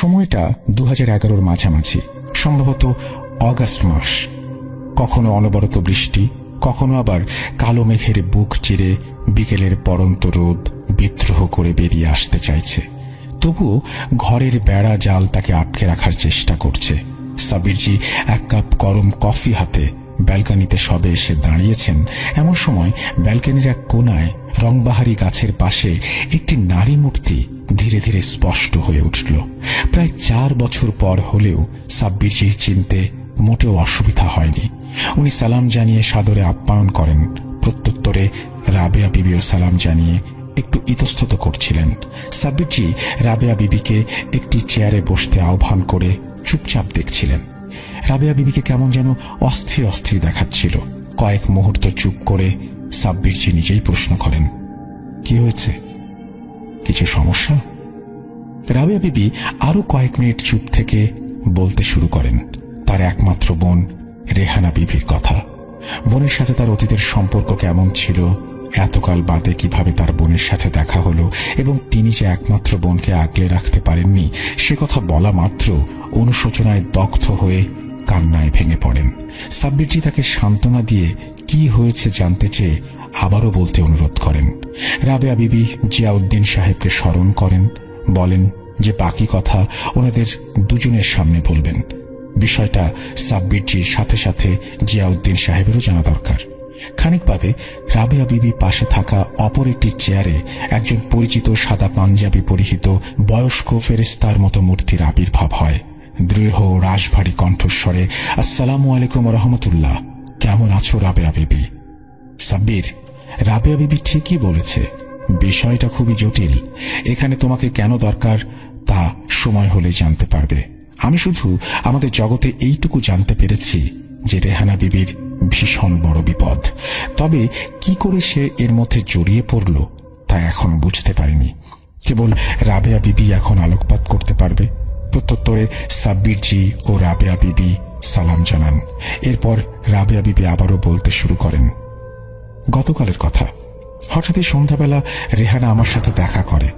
সময়টা 2011-র মাঝামাঝি, সম্ভবত অগাস্ট মাস। কখনো অনবরত বৃষ্টি, কখনো আবার কালো মেঘের বুক চিরে বিকেলের পড়ন্ত রোদ বিদ্রোহ করে বেরিয়ে আসতে চাইছে। তবুও ঘরের বেড়া জাল তাকে আটকে রাখার চেষ্টা করছে। সাব্বিরজি এক কাপ গরম কফি হাতে ব্যালকনিতে সবে এসে দাঁড়িয়েছেন। এমন সময় ব্যালকনির এক কোনায় রংবাহারি গাছের পাশে একটি নারী মূর্তি ধীরে ধীরে স্পষ্ট হয়ে উঠল। প্রায় 4 বছর পর হলেও সাব্বিরজির চিনতে মোটেও অসুবিধা হয়নি। উনি সালাম জানিয়ে সাদরে আপ্যায়ন করেন। প্রত্যুত্তরে রাবেয়া বিবিও সালাম জানিয়ে একটু ইতস্তত করছিলেন। সাব্বিরজি রাবেয়া বিবিকে একটি চেয়ারে বসতে আহ্বান করে চুপচাপ দেখছিলেন। রাবেয়া বিবিকে কেমন যেন অস্থির অস্থির দেখাচ্ছিল। কয়েক মুহূর্ত চুপ করে সাব্বিরজি নিজেই প্রশ্ন করেন, কি হয়েছে? কিছু সমস্যা? রাবেয়া বিবি আরো কয়েক মিনিট চুপ থেকে বলতে শুরু করেন তার একমাত্র বোন রেহানা বিবির কথা। বোনের সাথে তার অতীতের সম্পর্ক কেমন ছিল, এতকাল বাদে কিভাবে তার বোনের সাথে দেখা হলো এবং তিনি যে একমাত্র বোনকে আগলে রাখতে পারেননি সে কথা বলা মাত্র অনুশোচনায় দগ্ধ হয়ে কান্নায় ভেঙে পড়েন। সাব্বিরজি তাকে সান্ত্বনা দিয়ে কি হয়েছে জানতে চেয়ে আবারও বলতে অনুরোধ করেন। রাবেয়া বিবি জিয়াউদ্দিন সাহেবকে স্মরণ করেন, বলেন যে বাকি কথা ওনাদের দুজনের সামনে বলবেন। বিষয়টা সাব্বিরজির সাথে সাথে জিয়াউদ্দিন সাহেবেরও জানা দরকার। খানিক বাদে রাবেয়া বিবি পাশে থাকা অপর একটি চেয়ারে একজন পরিচিত সাদা পাঞ্জাবি পরিহিত বয়স্ক ফেরেশতার মতো মূর্তির আবির্ভাব হয়। দৃঢ় রাশভারী কণ্ঠস্বরে, আসসালামু আলাইকুম রহমতুল্লাহ, কেমন আছো রাবেয়া বিবি? সাব্বির, রাবেয়া বিবি ঠিকই বলেছে, বিষয়টা খুবই জটিল। এখানে তোমাকে কেন দরকার তা সময় হলে জানতে পারবে। আমি শুধু আমাদের জগতে এইটুকু জানতে পেরেছি যে রেহানা বিবির ভীষণ বড় বিপদ। তবে কি করে সে এর মধ্যে জড়িয়ে পড়ল তা এখনো বুঝতে পারিনি। কেবল রাবেয়া বিবি এখন আলোকপাত করতে পারবে। প্রত্যুত্তরে সাব্বিরজি ও রাবেয়া বিবি সালাম জানান। এরপর রাবেয়া বিবি আবারও বলতে শুরু করেন, গতকালের কথা। হঠাৎই সন্ধ্যাবেলা রেহানা আমার সাথে দেখা করে।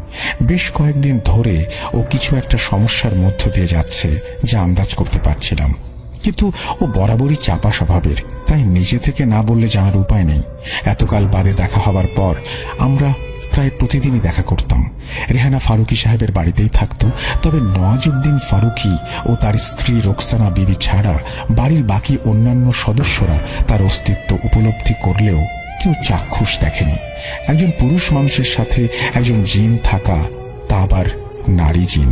বেশ কয়েকদিন ধরে ও কিছু একটা সমস্যার মধ্য দিয়ে যাচ্ছে যা আন্দাজ করতে পারছিলাম, কিন্তু ও বরাবরই চাপা স্বভাবের, তাই নিজে থেকে না বললে জানার উপায় নেই। এতকাল বাদে দেখা হবার পর আমরা প্রায় প্রতিদিনই দেখা করতাম। রেহানা ফারুকি সাহেবের বাড়িতেই থাকত। তবে নওয়াজউদ্দিন ফারুকি ও তার স্ত্রী রোকসানা বিবি ছাড়া বাড়ির বাকি অন্যান্য সদস্যরা তার অস্তিত্ব উপলব্ধি করলেও কেউ চাক্ষুষ দেখেনি। একজন পুরুষ মানুষের সাথে একজন জিন থাকা, তা আবার নারী জিন।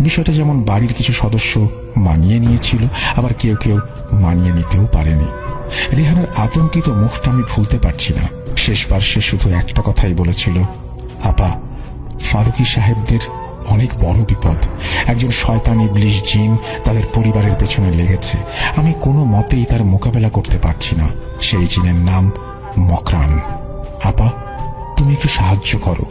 বিষয়টা যেমন বাড়ির কিছু সদস্য মানিয়ে নিয়েছিল, আবার কেউ কেউ মানিয়ে নিতেও পারেনি। রেহানার আতঙ্কিত মুখটা আমি ভুলতে পারছি না। শেষবার সে শুধু একটা কথাই বলেছিল, আপা, ফারুকি সাহেবদের অনেক বড় বিপদ। একজন শয়তান ইবলিশ জিন তাদের পরিবারের পেছনে লেগেছে। আমি কোনো মতেই তার মোকাবেলা করতে পারছি না। সেই জিনের নাম মকরান। আপা, তুমি একটু সাহায্য করো।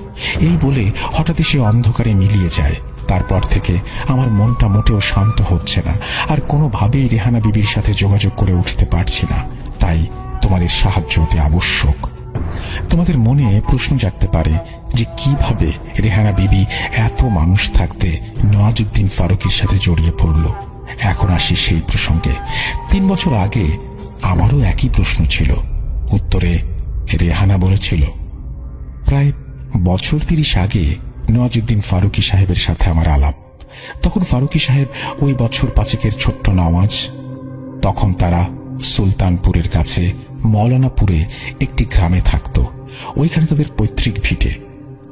এই বলে হঠাৎই সে অন্ধকারে মিলিয়ে যায়। তারপর থেকে আমার মনটা মোটেও শান্ত হচ্ছে না, আর কোনোভাবেই রেহানা বিবির সাথে যোগাযোগ করে উঠতে পারছি না। তাই তোমাদের সাহায্য অতি আবশ্যক। তোমাদের মনে প্রশ্ন জাগতে পারে যে কিভাবে রেহানা বিবি এত মানুষ থাকতে নওয়াজউদ্দিন ফারুকির সাথে জড়িয়ে পড়ল। এখন আসি সেই প্রসঙ্গে। 3 বছর আগে আমারও একই প্রশ্ন ছিল। উত্তরে রেহানা বলেছিল, প্রায় বছর 30 আগে নওয়াজউদ্দিন ফারুকি সাহেবের সাথে আমার আলাপ। তখন ফারুকি সাহেব ওই বছর 5 ছোট্ট নওয়াজ। তখন তারা সুলতানপুরের কাছে মৌলানাপুরে একটি গ্রামে থাকত। ওইখানে তাদের পৈতৃক ভিটে।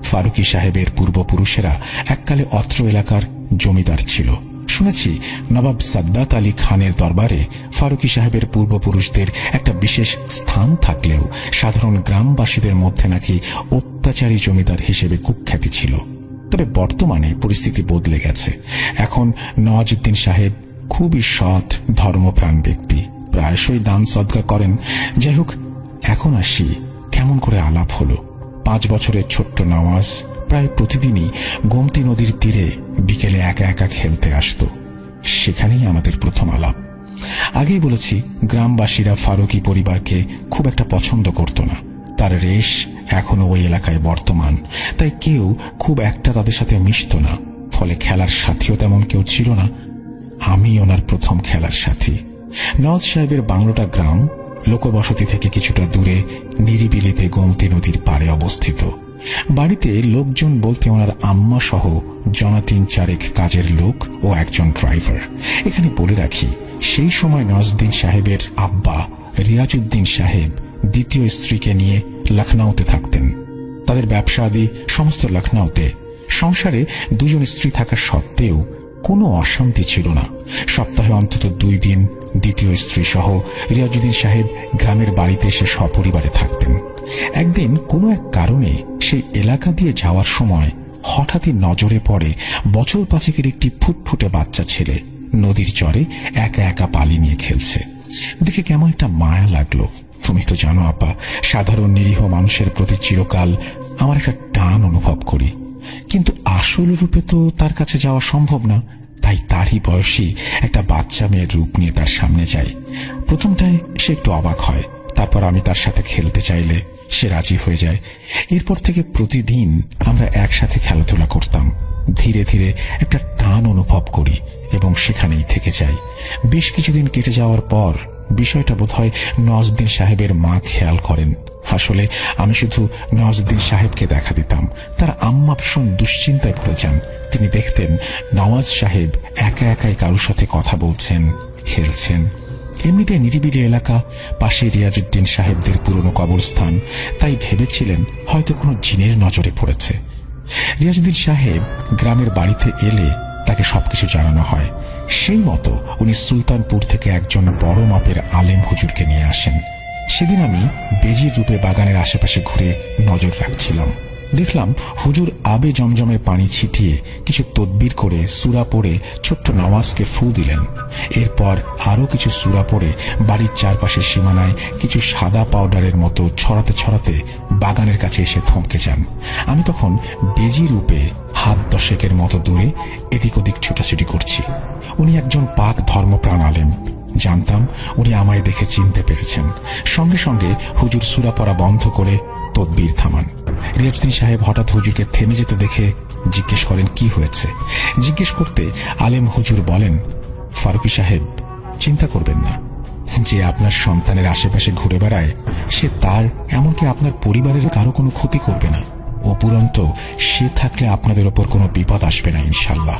ফারুকি সাহেবের পূর্বপুরুষেরা এককালে অত্র এলাকার জমিদার ছিল। শুনেছি নবাব সাদ্দাত আলী খানের দরবারে ফারুকি সাহেবের পূর্বপুরুষদের একটা বিশেষ স্থান থাকলেও সাধারণ গ্রামবাসীদের মধ্যে নাকি অত্যাচারী জমিদার হিসেবে কুখ্যাতি ছিল। তবে বর্তমানে পরিস্থিতি বদলে গেছে। এখন নওয়াজউদ্দিন সাহেব খুবই সৎ ধর্মপ্রাণ ব্যক্তি, প্রায়শই দান সদকা করেন। যাই হোক, এখন আসি কেমন করে আলাপ হলো। 5 বছরের ছোট্ট নওয়াজ প্রায় প্রতিদিনই গোমতী নদীর তীরে বিকেলে একা একা খেলতে আসত। সেখানেই আমাদের প্রথম আলাপ। আগেই বলেছি, গ্রামবাসীরা ফারুকি পরিবারকে খুব একটা পছন্দ করত না। তার রেশ এখনো ওই এলাকায় বর্তমান, তাই কেউ খুব একটা তাদের সাথে মিশত না। ফলে খেলার সাথীও তেমন কেউ ছিল না। আমি ওনার প্রথম খেলার সাথী। নওয়াজ সাহেবের বাংলোটা গ্রাম, লোকবসতি থেকে কিছুটা দূরে নিরিবিলিতে গোমতী নদীর পাড়ে অবস্থিত। বাড়িতে লোকজন বলতে ওনার আম্মা সহ জনা ৩-৪ কাজের লোক ও একজন ড্রাইভার। এখানে বলে রাখি, সেই সময় নওয়াজউদ্দিন সাহেবের আব্বা রিয়াজউদ্দিন সাহেব দ্বিতীয় স্ত্রীকে নিয়ে লখনৌতে থাকতেন। তাদের ব্যবসা আদি সমস্ত লখনৌতে। সংসারে 2 স্ত্রী থাকা সত্ত্বেও কোনো অশান্তি ছিল না। সপ্তাহে অন্তত 2 দিন দ্বিতীয় স্ত্রী সহ রিয়াজউদ্দিন সাহেব গ্রামের বাড়িতে এসে সপরিবারে থাকতেন। একদিন কোনো এক কারণে সেই এলাকা দিয়ে যাওয়ার সময় হঠাৎই নজরে পড়ে বছর 5 একটি ফুটফুটে বাচ্চা ছেলে নদীর চরে একা একা পালি নিয়ে খেলছে। দেখে কেমন একটা মায়া লাগলো। তুমি তো জানো আপা, সাধারণ নিরীহ মানুষের প্রতি চিরকাল আমার একটা টান অনুভব করি, কিন্তু আসল রূপে তো তার কাছে যাওয়া সম্ভব না। তাই তারই বয়সী একটা বাচ্চা মেয়ের রূপ নিয়ে তার সামনে যাই। প্রথমটায় সে একটু অবাক হয়, তারপর আমি তার সাথে খেলতে চাইলে সে রাজি হয়ে যায়। এরপর থেকে প্রতিদিন আমরা একসাথে খেলাধুলা করতাম। ধীরে ধীরে একটা টান অনুভব করি এবং সেখানেই থেকে যাই। বেশ কিছুদিন কেটে যাওয়ার পর বিষয়টা বোধহয় নওয়াজউদ্দিন সাহেবের মা খেয়াল করেন। আসলে আমি শুধু নওয়াজউদ্দিন সাহেবকে দেখা দিতাম। তার আম্মা ভীষণ দুশ্চিন্তায় পড়ে যান। তিনি দেখতেন নওয়াজ সাহেব একা একাই কারোর সাথে কথা বলছেন, খেলছেন। এমনিতে নিরিবিলি এলাকা, পাশে রিয়াজউদ্দিন সাহেবদের পুরনো কবরস্থান, তাই ভেবেছিলেন হয়তো কোনো জিনের নজরে পড়েছে। রিয়াজউদ্দিন সাহেব গ্রামের বাড়িতে এলে তাকে সবকিছু জানানো হয়। সেই মতো উনি সুলতানপুর থেকে একজন বড় মাপের আলেম হুজুরকে নিয়ে আসেন। সেদিন আমি বেজির রূপে বাগানের আশেপাশে ঘুরে নজর রাখছিলাম। দেখলাম হুজুর আবে জমজমের পানি ছিটিয়ে কিছু তদবির করে সূরা পড়ে ছোট্ট নওয়াজকে ফু দিলেন। এরপর আরো কিছু সূরা পড়ে বাড়ির চারপাশের সীমানায় কিছু সাদা পাউডারের মতো ছড়াতে ছড়াতে বাগানের কাছে এসে থমকে যান। আমি তখন বেজি রূপে হাত 10 মতো দূরে এদিক ওদিক ছুটাছুটি করছি। উনি একজন পাক ধর্মপ্রাণ আলেম। জানতাম উনি আমায় দেখে চিনতে পেরেছেন। সঙ্গে সঙ্গে হুজুর সূরা পড়া বন্ধ করে তদবির থামান। রিয়াজউদ্দিন সাহেব হঠাৎ হুজুরকে থেমে যেতে দেখে জিজ্ঞেস করেন কি হয়েছে। জিজ্ঞেস করতে আলেম হুজুর বলেন, ফারুকী সাহেব, চিন্তা করবেন না। যে আপনার সন্তানের আশেপাশে ঘুরে বেড়ায় সে তার, এমনকি আপনার পরিবারের কারো কোনো ক্ষতি করবে না। উপরন্তু সে থাকলে আপনাদের ওপর কোনো বিপদ আসবে না ইনশাল্লাহ।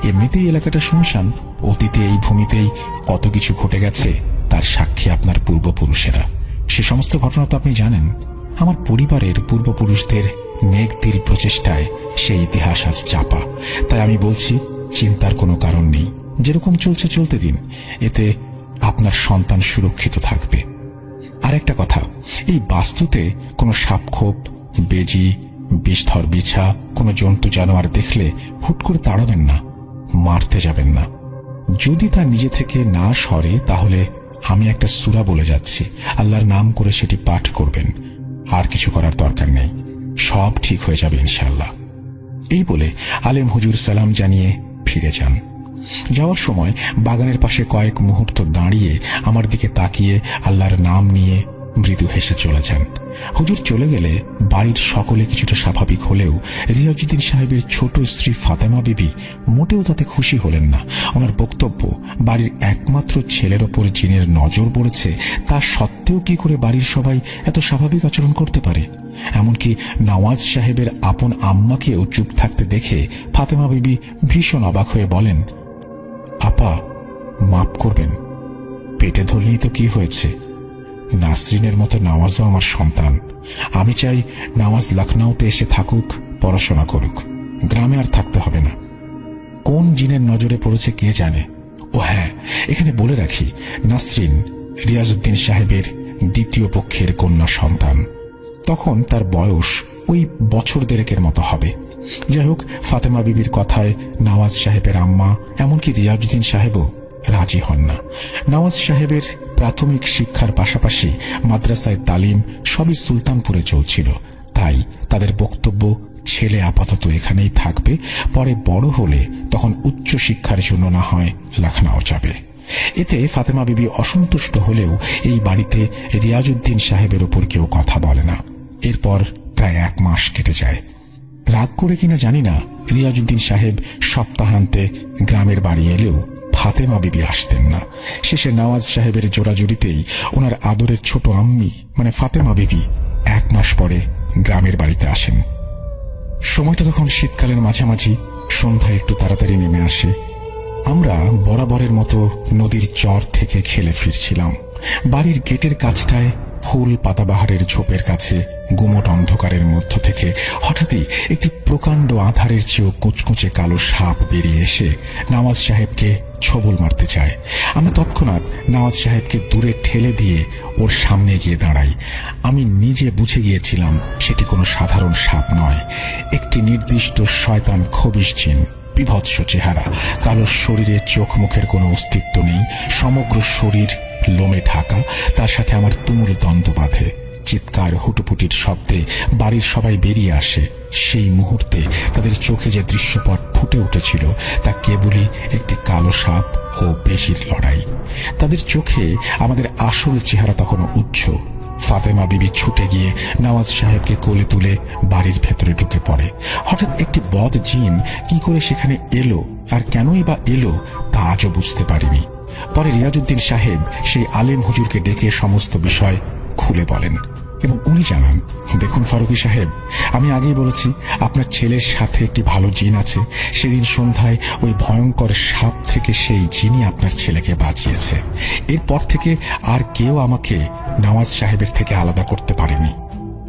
এমনিতেই এলাকাটা শুনশান। অতীতে এই ভূমিতেই কত কিছু ঘটে গেছে তার সাক্ষী আপনার পূর্বপুরুষেরা। সে সমস্ত ঘটনা তো আপনি জানেন। আমার পরিবারের পূর্বপুরুষদের নেকদিল প্রচেষ্টায় সেই ইতিহাস আজ চাপা। তাই আমি বলছি, চিন্তার কোনো কারণ নেই। যেরকম চলছে চলতে দিন, এতে আপনার সন্তান সুরক্ষিত থাকবে। আর একটা কথা, এই বাস্তুতে কোনো সাপখোপ, বেজি, বিষধর বিছা, কোনো জন্তু জানোয়ার দেখলে হুট করে তাড়াবেন না, মারতে যাবেন না। যদি তা নিজে থেকে না সরে তাহলে আমি একটা সূরা বলে যাচ্ছি, আল্লাহর নাম করে সেটি পাঠ করবেন। আর কিছু করার দরকার নেই, সব ঠিক হয়ে যাবে ইনশাআল্লাহ। এই বলে আলেম হুজুর সালাম জানিয়ে ফিরে যান। যাওয়ার সময় বাগানের পাশে কয়েক মুহূর্ত দাঁড়িয়ে আমার দিকে তাকিয়ে আল্লাহর নাম নিয়ে মৃদু হেসে চলে যান। হুজুর চলে গেলে বাড়ির সকলে কিছুটা স্বাভাবিক হলেও রিয়াজউদ্দিন সাহেবের ছোট স্ত্রী ফাতেমা বিবি মোটেও তাতে খুশি হলেন না। ওনার বক্তব্য, বাড়ির একমাত্র ছেলের ওপর জিনের নজর পড়েছে, তা সত্ত্বেও কি করে বাড়ির সবাই এত স্বাভাবিক আচরণ করতে পারে। এমনকি নওয়াজ সাহেবের আপন আম্মাকেও চুপ থাকতে দেখে ফাতেমা বিবি ভীষণ অবাক হয়ে বলেন, আপা, মাফ করবেন, পেটে ধরলেই তো কি হয়েছে? নাসরিনের মতো নওয়াজও আমার সন্তান। আমি চাই নওয়াজ লখনৌতে এসে থাকুক, পড়াশোনা করুক, গ্রামে আর থাকতে হবে না। কোন জিনের নজরে পড়েছে কে জানে। ও হ্যাঁ, এখানে বলে রাখি, নাসরিন রিয়াজউদ্দিন সাহেবের দ্বিতীয় পক্ষের কন্যা সন্তান। তখন তার বয়স ওই বছর 1.5 মতো হবে। যাই হোক, ফাতেমা বিবির কথায় নওয়াজ সাহেবের আম্মা, এমনকি রিয়াজউদ্দিন সাহেবও রাজি হন না। নওয়াজ সাহেবের প্রাথমিক শিক্ষার পাশাপাশি মাদ্রাসায় তালিম সবই সুলতানপুরে চলছিল। তাই তাদের বক্তব্য, ছেলে আপাতত এখানেই থাকবে, পরে বড় হলে তখন উচ্চ শিক্ষার জন্য না হয় লখনউ যাবে। এতে ফাতেমা বিবি অসন্তুষ্ট হলেও এই বাড়িতে রিয়াজউদ্দিন সাহেবের ওপর কেউ কথা বলে না। এরপর প্রায় 1 মাস কেটে যায়। রাগ করে কিনা জানি না, রিয়াজউদ্দিন সাহেব সপ্তাহান্তে গ্রামের বাড়ি এলেও ফাতেমা বিবি আসতেন না। শেষে নওয়াজ সাহেবের জোড়াজুড়িতেই ওনার আদরের ছোট আম্মি মানে ফাতেমা বিবি 1 মাস পরে গ্রামের বাড়িতে আসেন। সময়টা তখন শীতকালের মাঝামাঝি, সন্ধ্যা একটু তাড়াতাড়ি নেমে আসে। আমরা বরাবরের মতো নদীর চর থেকে খেলে ফিরছিলাম। বাড়ির গেটের কাছটায় ফুল পাতাবাহারের ঝোপের কাছে গুমট অন্ধকারের মধ্য থেকে হঠাৎই একটি প্রকাণ্ড আধারের চেয়েও কুচকুচে কালো সাপ বেরিয়ে এসে নওয়াজ সাহেবকে ছবল মারতে চায়। আমরা তৎক্ষণাৎ নওয়াজ সাহেবকে দূরে ঠেলে দিয়ে ওর সামনে গিয়ে দাঁড়াই। আমি নিজে বুঝে গিয়েছিলাম সেটি কোনো সাধারণ সাপ নয়, একটি নির্দিষ্ট শয়তান খবিশ জিন। বিভৎস চেহারা, কালো শরীরে চোখ মুখের কোনো অস্তিত্ব নেই, সমগ্র শরীর লোমে ঢাকা। তার সাথে আমার তুমুল দ্বন্দ্ব বাঁধে। চিৎকার হুটুপুটির শব্দে বাড়ির সবাই বেরিয়ে আসে। সেই মুহূর্তে তাদের চোখে যে দৃশ্যপট ফুটে উঠেছিল তা কেবলই একটি কালো সাপ ও পেশির লড়াই। তাদের চোখে আমাদের আসল চেহারা তখনও উজ্জ্বল। ফাতেমা বিবি ছুটে গিয়ে নওয়াজ সাহেবকে কোলে তুলে বাড়ির ভেতরে ঢুকে পড়ে। হঠাৎ একটি বদ জিন কি করে সেখানে এলো আর কেনই বা এলো তা আজও বুঝতে পারিনি। পরে রিয়াজউদ্দিন সাহেব সেই আলেম হুজুরকে ডেকে সমস্ত বিষয় খুলে বলেন এবং উনি জানান, দেখুন ফারুকী সাহেব, আমি আগেই বলেছি আপনার ছেলের সাথে একটি ভালো জিন আছে। সেদিন সন্ধ্যায় ওই ভয়ঙ্কর সাপ থেকে সেই জিনই আপনার ছেলেকে বাঁচিয়েছে। এরপর থেকে আর কেউ আমাকে নওয়াজ সাহেবের থেকে আলাদা করতে পারেনি।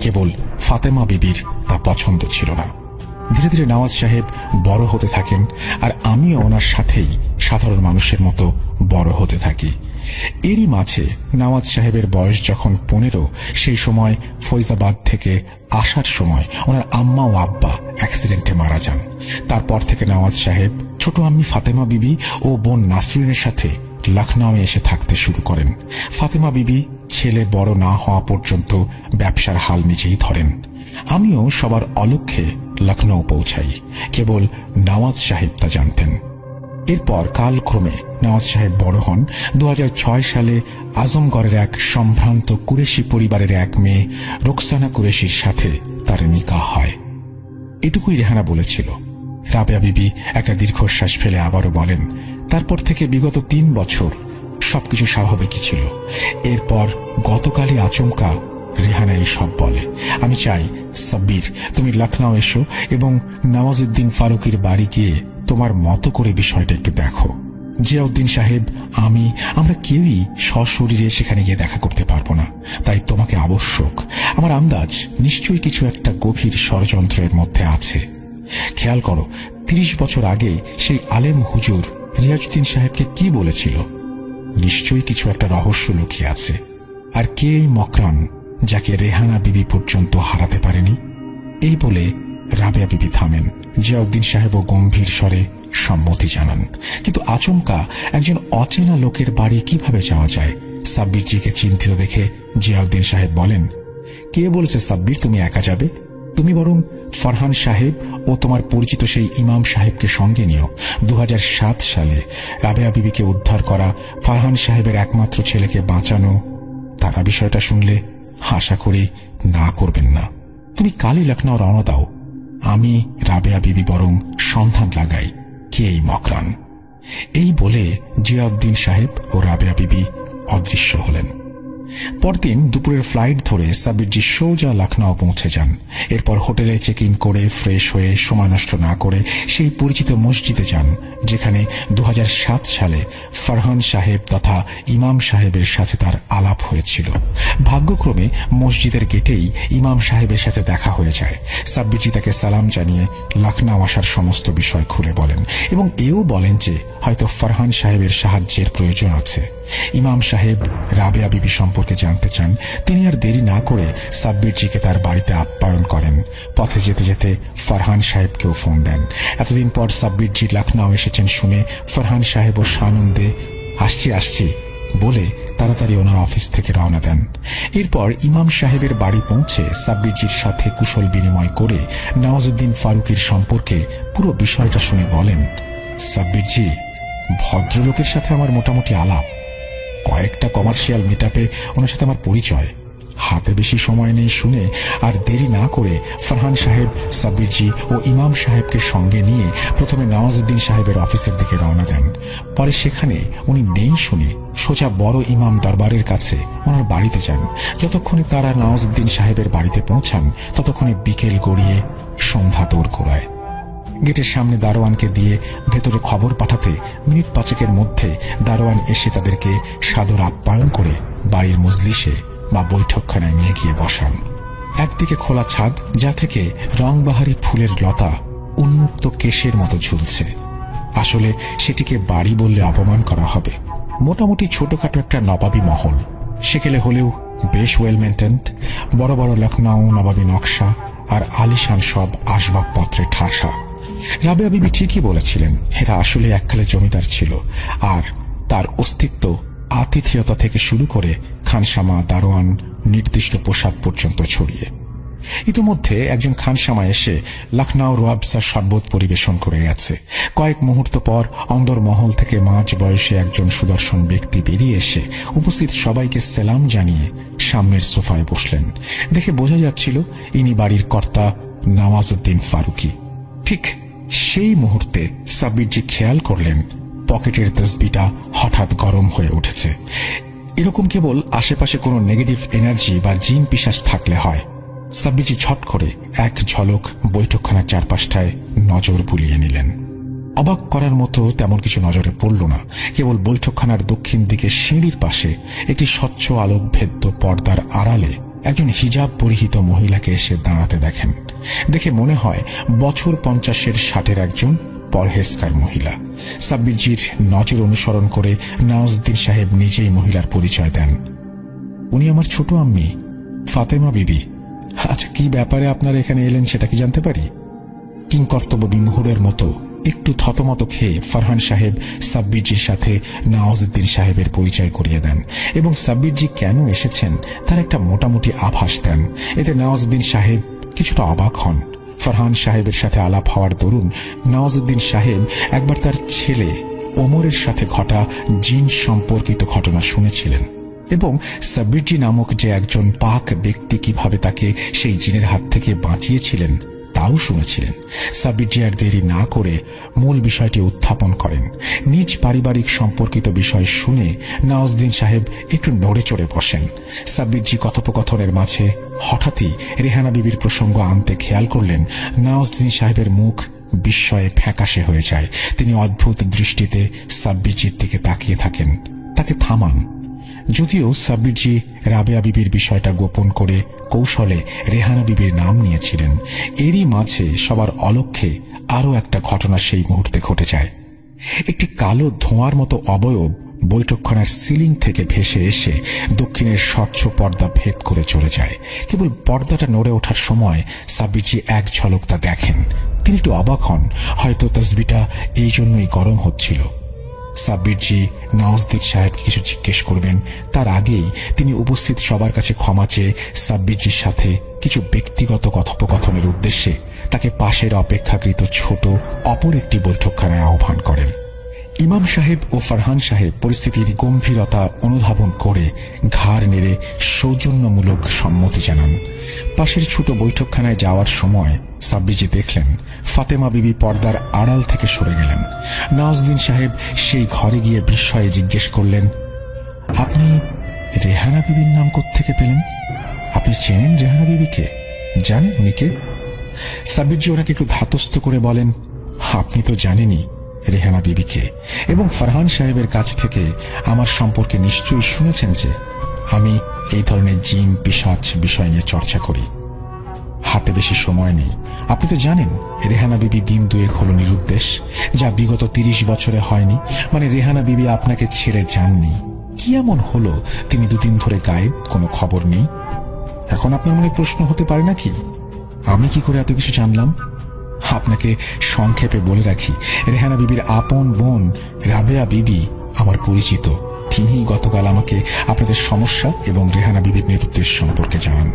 কেবল ফাতেমা বিবির তা পছন্দ ছিল না। ধীরে ধীরে নওয়াজ সাহেব বড় হতে থাকেন আর আমিও ওনার সাথেই সাধারণ মানুষের মতো বড় হতে থাকি। এরই মাঝে নওয়াজ সাহেবের বয়স যখন 15, সেই সময় ফৈজাবাদ থেকে আসার সময় ওনার আম্মা ও আব্বা অ্যাক্সিডেন্টে মারা যান। তারপর থেকে নওয়াজ সাহেব ছোট আম্মি ফাতেমা বিবি ও বোন নাসরিনের সাথে লখনউ এসে থাকতে শুরু করেন। ফাতেমা বিবি ছেলে বড় না হওয়া পর্যন্ত ব্যবসার হাল নিজেই ধরেন। আমিও সবার অলক্ষ্যে লখনউ পৌঁছাই, কেবল নওয়াজ সাহেব তা জানতেন। এরপর কালক্রমে নওয়াজ সাহেব বড় হন। 2006 সালে আজমগড়ের এক সম্ভ্রান্ত কুরেশি পরিবারের এক মেয়ে রোকসানা কুরেশির সাথে তার নিকাহ হয়। এটুকুই রেহানা বলেছিল। রাবেয়া বিবি একটা দীর্ঘশ্বাস ফেলে আবারও বলেন, তারপর থেকে বিগত 3 বছর সবকিছু স্বাভাবিকই ছিল। এরপর গতকালই আচমকা রেহানা এই সব বলে। আমি চাই সাব্বির তুমি লখনউ এসো এবং নওয়াজউদ্দিন ফারুকীর বাড়ি গিয়ে তোমার মতো করে বিষয়টা একটু দেখো। জিয়াউদ্দিন সাহেব আমরা কেউই সশরীরে সেখানে গিয়ে দেখা করতে পারবো না, তাই তোমাকে আবশ্যক। আমার আন্দাজ নিশ্চয়ই কিছু একটা গভীর ষড়যন্ত্রের মধ্যে আছে। খেয়াল করো 30 বছর আগে সেই আলেম হুজুর রিয়াজউদ্দিন সাহেবকে কি বলেছিল? নিশ্চয়ই কিছু একটা রহস্য লুকিয়ে আছে। আর কে এই মকরান যাকে রেহানা বিবি পর্যন্ত হারাতে পারেনি? এই বলে রাবেয়া বিবি থামেন। জিয়াউদ্দিন সাহেবও গম্ভীর স্বরে সম্মতি জানান। কিন্তু আচমকা একজন অচেনা লোকের বাড়ি কিভাবে যাওয়া যায়? সাব্বিরজিকে চিন্তিত দেখে জিয়াউদ্দিন সাহেব বলেন, কে বলেছে সাব্বির তুমি একা যাবে? তুমি বরং ফরহান সাহেব ও তোমার পরিচিত সেই ইমাম সাহেবকে সঙ্গে নিও। 2007 সালে রাবেয়া বিবিকে উদ্ধার করা, ফরহান সাহেবের একমাত্র ছেলেকে বাঁচানো, তারা বিষয়টা শুনলে আশা করি না করবেন না। তুমি কালই লখনউ রওনা দাও। আমি রাবেয়া বিবি বরং সন্ধান লাগাই কে এই মকরান। এই বলে জিয়াউদ্দিন সাহেব ও রাবেয়া বিবি অদৃশ্য হলেন। পরদিন দুপুরের ফ্লাইট ধরে সাব্বিরজি সোজা লখনউ পৌঁছে যান। এরপর হোটেলে চেক ইন করে ফ্রেশ হয়ে সময় নষ্ট না করে সেই পরিচিত মসজিদে যান যেখানে 2007 সালে ফরহান সাহেব তথা ইমাম সাহেবের সাথে তার আলাপ হয়েছিল। ভাগ্যক্রমে মসজিদের গেটেই ইমাম সাহেবের সাথে দেখা হয়ে যায়। সাব্বিরজি তাকে সালাম জানিয়ে লখনউ আসার সমস্ত বিষয় খুলে বলেন এবং এও বলেন যে হয়তো ফরহান সাহেবের সাহায্যের প্রয়োজন আছে। ইমাম সাহেব রাবেয়া বিবি সম্পর্কে জানতে চান। তিনি আর দেরি না করে সাব্বিরজিকে তার বাড়িতে আপ্যায়ন করেন। পথে যেতে যেতে ফরহান সাহেবকেও ফোন দেন। এতদিন পর সাব্বিরজি লখনউ এসেছেন শুনে ফরহান সাহেবও সানন্দে আসছি বলে তাড়াতাড়ি ওনার অফিস থেকে রওনা দেন। এরপর ইমাম সাহেবের বাড়ি পৌঁছে সাব্বিরজির সাথে কুশল বিনিময় করে নওয়াজউদ্দিন ফারুকীর সম্পর্কে পুরো বিষয়টা শুনে বলেন, সাব্বিরজি, ভদ্রলোকের সাথে আমার মোটামুটি আলাপ, কয়েকটা কমার্শিয়াল মিটআপে ওনার সাথে আমার পরিচয়। হাতে বেশি সময় নেই শুনে আর দেরি না করে ফরহান সাহেব সাব্বিরজি ও ইমাম সাহেবকে সঙ্গে নিয়ে প্রথমে নওয়াজউদ্দিন সাহেবের অফিসের দিকে রওনা দেন। পরে সেখানে উনি নেই শুনে সোজা বড় ইমাম দরবারের কাছে ওনার বাড়িতে যান। যতক্ষণে তারা নওয়াজউদ্দিন সাহেবের বাড়িতে পৌঁছান ততক্ষণে বিকেল গড়িয়ে সন্ধ্যা দৌড় ঘোরায়। গেটের সামনে দারোয়ানকে দিয়ে ভেতরে খবর পাঠাতে মিনিট 5 মধ্যে দারোয়ান এসে তাদেরকে সাদর আপ্যায়ন করে বাড়ির মজলিসে বা বৈঠকখানায় নিয়ে গিয়ে বসান। একদিকে খোলা ছাদ, যা থেকে রংবাহারি ফুলের লতা উন্মুক্ত কেশের মতো ঝুলছে। আসলে সেটিকে বাড়ি বললে অপমান করা হবে। মোটামুটি ছোটখাটো একটা নবাবী মহল, সেকেলে হলেও বেশ ওয়েল মেনটেন্ড। বড় বড় লখনউ নবাবী নকশা আর আলিশান সব আসবাবপত্রে ঠাসা। রাবেয়া বিবি ঠিকই বলেছিলেন, এরা আসলে এককালে জমিদার ছিল, আর তার অস্তিত্ব আতিথেয়তা থেকে শুরু করে খানসামা, দারোয়ান, নির্দিষ্ট পোশাক পর্যন্ত ছড়িয়ে। ইতিমধ্যে একজন খানসামা এসে লখনউ রোয়াবজার শরবত পরিবেশন করে গেছে। কয়েক মুহূর্ত পর অন্দরমহল থেকে মাঝ বয়সে একজন সুদর্শন ব্যক্তি বেরিয়ে এসে উপস্থিত সবাইকে সেলাম জানিয়ে সামনের সোফায় বসলেন। দেখে বোঝা যাচ্ছিল ইনি বাড়ির কর্তা নওয়াজউদ্দিন ফারুকি। ঠিক সেই মুহূর্তে সাব্বিরজি খেয়াল করলেন পকেটের তসবিটা হঠাৎ গরম হয়ে উঠেছে। এরকম কেবল আশেপাশে কোনো নেগেটিভ এনার্জি বা জিন পিশাচ থাকলে হয়। সাব্বিরজি ঝট করে এক ঝলক বৈঠকখানার চারপাশটায় নজর বুলিয়ে নিলেন। অবাক করার মতো তেমন কিছু নজরে পড়ল না। কেবল বৈঠকখানার দক্ষিণ দিকে সিঁড়ির পাশে একটি স্বচ্ছ আলোক ভেদ্য পর্দার আড়ালে একজন হিজাব পরিহিত মহিলাকে এসে দাঁড়াতে দেখেন। দেখে মনে হয় বছর 50-60-এর একজন পরহেজগার মহিলা। সাব্বিরজির নজর অনুসরণ করে নওয়াজউদ্দিন সাহেব নিজেই মহিলার পরিচয় দেন। উনি আমার ছোট আম্মি ফাতেমা বিবি। আচ্ছা, কি ব্যাপারে আপনারা এখানে এলেন সেটা কি জানতে পারি? কিংকর্তব্য বিমুহুরের মতো একটু থতমত খেয়ে ফরহান সাহেব সাব্বিরজির সাথে নওয়াজউদ্দিন সাহেবের পরিচয় করিয়ে দেন এবং সাব্বিরজি কেন এসেছেন তার একটা মোটামুটি আভাস দেন। এতে নওয়াজউদ্দিন সাহেব কিছুটা অবাক হন। ফরহান সাহেবের সাথে আলাপ হওয়ার দরুন নওয়াজউদ্দিন সাহেব একবার তার ছেলে ওমরের সাথে ঘটা জিন সম্পর্কিত ঘটনা শুনেছিলেন এবং সাব্বিরজি নামক যে একজন পাক ব্যক্তি কিভাবে তাকে সেই জিনের হাত থেকে বাঁচিয়েছিলেন তাও শুনেছিলেন। সাব্বিরজি আর দেরি না করে মূল বিষয়টি উত্থাপন করেন। নিজ পারিবারিক সম্পর্কিত বিষয় শুনে নওয়াজউদ্দিন সাহেব একটু নড়ে চড়ে বসেন। সাব্বিরজি কথোপকথনের মাঝে হঠাৎই রেহানা বিবির প্রসঙ্গ আনতে খেয়াল করলেন নওয়াজউদ্দিন সাহেবের মুখ বিস্ময়ে ফ্যাকাশে হয়ে যায়। তিনি অদ্ভুত দৃষ্টিতে সাব্বিরজির দিকে তাকিয়ে থাকেন। তাকে থামান। যদিও সাব্বিরজি রাবেয়া বিবির বিষয়টা গোপন করে কৌশলে রেহানা বিবির নাম নিয়েছিলেন, এরই মাঝে সবার অলক্ষ্যে আরও একটা ঘটনা সেই মুহূর্তে ঘটে যায়। একটি কালো ধোঁয়ার মতো অবয়ব বৈঠকখানার সিলিং থেকে ভেসে এসে দক্ষিণের স্বচ্ছ পর্দা ভেদ করে চলে যায়। কেবল পর্দাটা নড়ে ওঠার সময় সাব্বিরজি এক ঝলক তা দেখেন। তিনি একটু অবাক হন, হয়তো তসবিটা এই জন্যই গরম হচ্ছিল। সাব্বিরজি নওয়াজউদ্দিন সাহেবকে কিছু জিজ্ঞেস করবেন তার আগেই তিনি উপস্থিত সবার কাছে ক্ষমা চেয়ে সাব্বিরজির সাথে কিছু ব্যক্তিগত কথোপকথনের উদ্দেশ্যে তাকে পাশের অপেক্ষাকৃত ছোট অপর একটি বৈঠকখানায় আহ্বান করেন। ইমাম সাহেব ও ফরহান সাহেব পরিস্থিতির গম্ভীরতা অনুধাবন করে ঘাড় নেড়ে সৌজন্যমূলক সম্মতি জানান। পাশের ছোট বৈঠকখানায় যাওয়ার সময় সাব্বিরজি দেখলেন ফাতেমা বিবি পর্দার আড়াল থেকে সরে গেলেন। নওয়াজউদ্দিন সাহেব সেই ঘরে গিয়ে বিস্ময়ে জিজ্ঞেস করলেন, আপনি রেহানা বিবির নাম কোত্থেকে পেলেন? আপনি চেনেন রেহানা বিবিকে? জানেন উনিকে? সাব্বিরজি ওনাকে একটু ধাতস্থ করে বলেন, আপনি তো জানেনই রেহানা বিবিকে, এবং ফরহান সাহেবের কাছ থেকে আমার সম্পর্কে নিশ্চয়ই শুনেছেন যে আমি এই ধরনের জিন পিশাচ বিষয় নিয়ে চর্চা করি। হাতে বেশি সময় নেই। আপনি তো জানেন রেহানা বিবি দিন দুয়েক হলো নিরুদ্দেশ, যা বিগত 30 বছরে হয়নি। মানে রেহানা বিবি আপনাকে ছেড়ে যাননি। কি এমন হলো তিনি দুদিন ধরে গায়েব, কোনো খবর নেই? এখন আপনার মনে প্রশ্ন হতে পারে নাকি আমি কি করে এত কিছু জানলাম? আপনাকে সংক্ষেপে বলে রাখি, রেহানা বিবির আপন বোন রাবেয়া বিবি আমার পরিচিত। তিনি গতকাল আমাকে আপনাদের সমস্যা এবং রেহানা বিবির নিরুদ্দেশ সম্পর্কে জানান।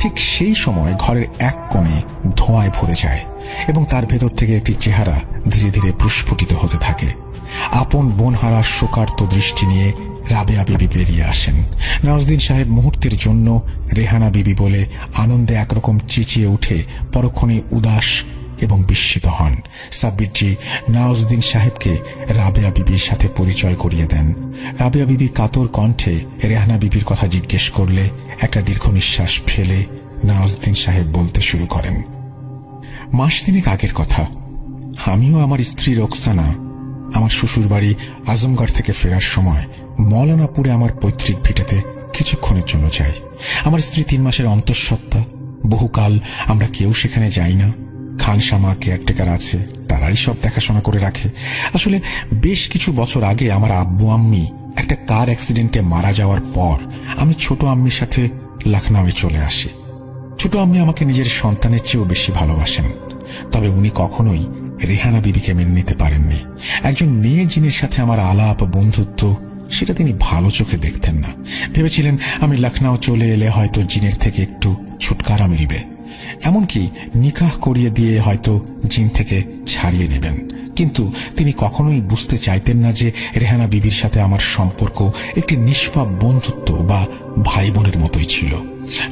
ঠিক সেই সময় ঘরের এক কোণে ধোঁয়ায় ভরে যায় এবং তার ভেতর থেকে একটি চেহারা ধীরে ধীরে প্রস্ফুটিত হতে থাকে। আপন বোনহারা শোকার্ত দৃষ্টি নিয়ে রাবেয়া বিবি বেরিয়ে আসেন। নওয়াজউদ্দিন সাহেব মুহূর্তের জন্য রেহানা বিবি বলে আনন্দে একরকম চেঁচিয়ে উঠে পরক্ষণে উদাস এবং বিস্মিত হন। সাব্বিরজি নওয়াজউদ্দিন সাহেবকে রাবেয়া বিবির সাথে পরিচয় করিয়ে দেন। রাবেয়া বিবি কাতর কণ্ঠে রেহানা বিবির কথা জিজ্ঞেস করলে একটা দীর্ঘ নিঃশ্বাস ফেলে নওয়াজউদ্দিন সাহেব বলতে শুরু করেন, মাস তিনেক আগের কথা। আমিও আমার স্ত্রী রোকসানা আমার শ্বশুর বাড়ি আজমগড় থেকে ফেরার সময় মৌলানাপুরে আমার পৈতৃক ভিটেতে কিছুক্ষণের জন্য যাই। আমার স্ত্রী 3 মাসের অন্তঃসত্ত্বা। বহুকাল আমরা কেউ সেখানে যাই না। খানসামা কেয়ারটেকার আছে, তারাই সব দেখাশোনা করে রাখে। আসলে বেশ কিছু বছর আগে আমার আব্বু আম্মি একটা কার অ্যাক্সিডেন্টে মারা যাওয়ার পর আমি ছোট আম্মির সাথে লখনউয়ে চলে আসি। ছোট আম্মি আমাকে নিজের সন্তানের চেয়েও বেশি ভালোবাসেন। তবে উনি কখনোই রেহানা বিবিকে মেনে নিতে পারেননি। একজন মেয়ে জিনের সাথে আমার আলাপ বন্ধুত্ব সেটা তিনি ভালো চোখে দেখতেন না। ভেবেছিলেন আমি লখনউ চলে এলে হয়তো জিনের থেকে একটু ছুটকারা মিলবে, এমনকি নিকাহ করিয়ে দিয়ে হয়তো জিন থেকে ছাড়িয়ে নেবেন। কিন্তু তিনি কখনোই বুঝতে চাইতেন না যে রেহানা বিবির সাথে আমার সম্পর্ক একটি নিষ্পাপ বন্ধুত্ব বা ভাই বোনের মতোই ছিল।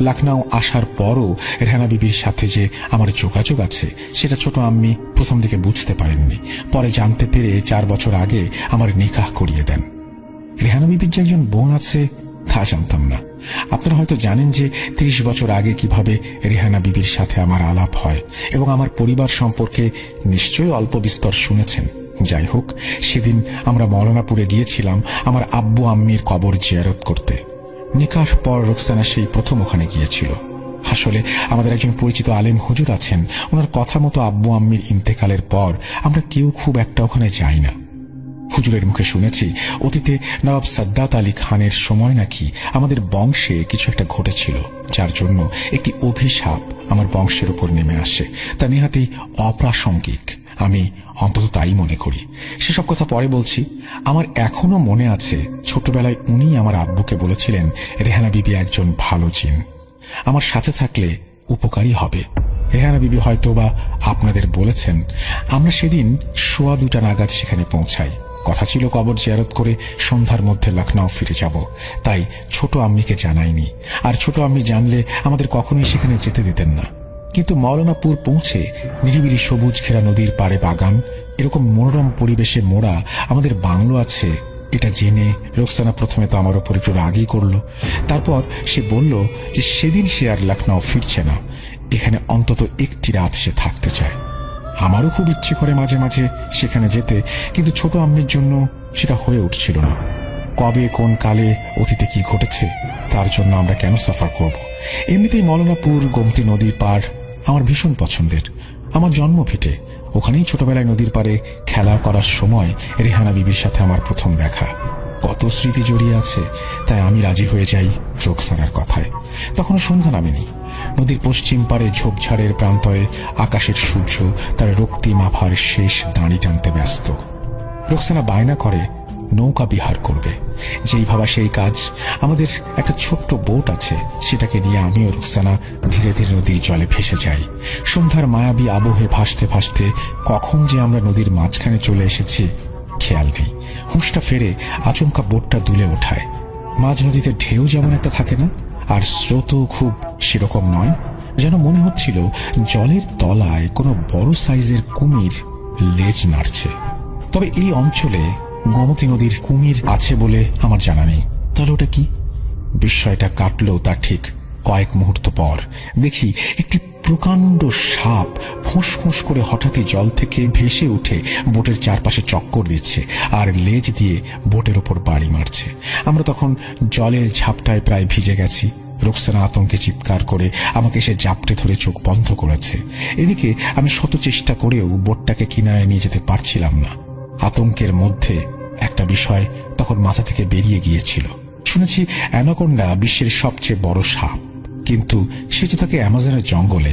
লখনউ আসার পরও রেহানা বিবির সাথে যে আমার যোগাযোগ আছে সেটা ছোট আম্মি প্রথম দিকে বুঝতে পারেননি। পরে জানতে পেরে 4 বছর আগে আমার নিকাহ করিয়ে দেন। রেহানা বিবির যে একজন বোন আছে তা জানতাম না। আপনারা হয়তো জানেন যে 30 বছর আগে কিভাবে রেহানা বিবির সাথে আমার আলাপ হয় এবং আমার পরিবার সম্পর্কে নিশ্চয়ই অল্প বিস্তর শুনেছেন। যাই হোক, সেদিন আমরা মৌলানাপুরে গিয়েছিলাম আমার আব্বু আম্মির কবর জিয়ারত করতে। নিকাহ পর রোকসানা সেই প্রথম ওখানে গিয়েছিল। আসলে আমাদের একজন পরিচিত আলেম হুজুর আছেন, ওনার কথা মতো আব্বু আম্মির ইন্তেকালের পর আমরা কেউ খুব একটা ওখানে যাই না। হুজুরের মুখে শুনেছি অতীতে নবাব সাদ্দাত আলী খানের সময় নাকি আমাদের বংশে কিছু একটা ঘটেছিল, যার জন্য একটি অভিশাপ আমার বংশের উপর নেমে আসে। তা নেহাতেই অপ্রাসঙ্গিক, আমি অন্তত তাই মনে করি। সেসব কথা পরে বলছি। আমার এখনো মনে আছে ছোটবেলায় উনি আমার আব্বুকে বলেছিলেন রেহানা বিবি একজন ভালো জিন, আমার সাথে থাকলে উপকারী হবে। রেহানা বিবি হয়তো বা আপনাদের বলেছেন। আমরা সেদিন 2:15 নাগাদ সেখানে পৌঁছাই। কথা ছিল কবর জিয়ারত করে সন্ধ্যার মধ্যে লখনউ ফিরে যাব, তাই ছোট আম্মিকে জানাইনি। আর ছোট আম্মি জানলে আমাদের কখনোই সেখানে যেতে দিতেন না। কিন্তু মৌলানাপুর পৌঁছে নিরিবিলি সবুজ ঘেরা নদীর পাড়ে বাগান, এরকম মনোরম পরিবেশে মোড়া আমাদের বাংলো আছে এটা জেনে রোকসানা প্রথমে তো আমার ওপর একটু রাগই করল। তারপর সে বলল যে সেদিন সে আর লখনউ ফিরছে না, এখানে অন্তত একটি রাত সে থাকতে চায়। আমারও খুব ইচ্ছে করে মাঝে মাঝে সেখানে যেতে, কিন্তু ছোট আম্মির জন্য সেটা হয়ে উঠছিল না। কবে কোন কালে অতীতে কি ঘটেছে তার জন্য আমরা কেন সাফার করব। এমনিতেই মৌলানাপুর গোমতী নদীর পাড় আমার ভীষণ পছন্দের। আমার জন্ম ভিটে ওখানেই ছোটবেলায় নদীর পাড়ে খেলা করার সময় রেহানা বিবির সাথে আমার প্রথম দেখা। কত স্মৃতি জড়িয়ে আছে, তাই আমি রাজি হয়ে যাই রোকসানার কথায়। তখনও সন্ধ্যা নামেনি। নদীর পশ্চিম পাড়ে ঝোপঝাড়ের প্রান্তয়ে আকাশের সূর্য তার রক্তিম আভার শেষ দাঁড়ি টানতে ব্যস্ত। রোকসানা বায়না করে নৌকা বিহার করবে। যেই ভাবা সেই কাজ। আমাদের একটা ছোট্ট বোট আছে, সেটাকে নিয়ে আমি ও রোকসানা ধীরে ধীরে নদীর জলে ভেসে যাই। সন্ধ্যার মায়াবী আবহে ভাসতে ভাসতে কখন যে আমরা নদীর মাঝখানে চলে এসেছি খেয়াল নেই। হুঁশটা ফেরে আচমকা বোটটা দুলে ওঠায়। মাঝ নদীতে ঢেউ যেমন একটা থাকে না, আর স্রোতও খুব সেরকম নয়। যেন মনে হচ্ছিল জলের তলায় কোনো বড় সাইজের কুমির লেজ নাড়ছে। তবে এই অঞ্চলে গোমতী নদীর কুমির আছে বলে আমার জানা নেই। তাহলে ওটা কি? বিস্ময়টা কাটলো তার ঠিক কয়েক মুহূর্ত পর দেখি একটি প্রকাণ্ড সাপ ফোঁস ফোঁস করে হঠাৎই জল থেকে ভেসে উঠে বোটের চারপাশে চক্কর দিচ্ছে আর লেজ দিয়ে বোটের ওপর বাড়ি মারছে। আমরা তখন জলে ঝাপটায় প্রায় ভিজে গেছি। রোকসানা আতঙ্কে চিৎকার করে আমাকে সে জাপটে ধরে চোখ বন্ধ করেছে। এদিকে আমি শত চেষ্টা করেও বোটটাকে কিনারায় নিয়ে যেতে পারছিলাম না। আতঙ্কের মধ্যে একটা বিষয় তখন মাথা থেকে বেরিয়ে গিয়েছিল। শুনেছি অ্যানাকোন্ডা বিশ্বের সবচেয়ে বড় সাপ, কিন্তু সে তো থাকে অ্যামাজনের জঙ্গলে।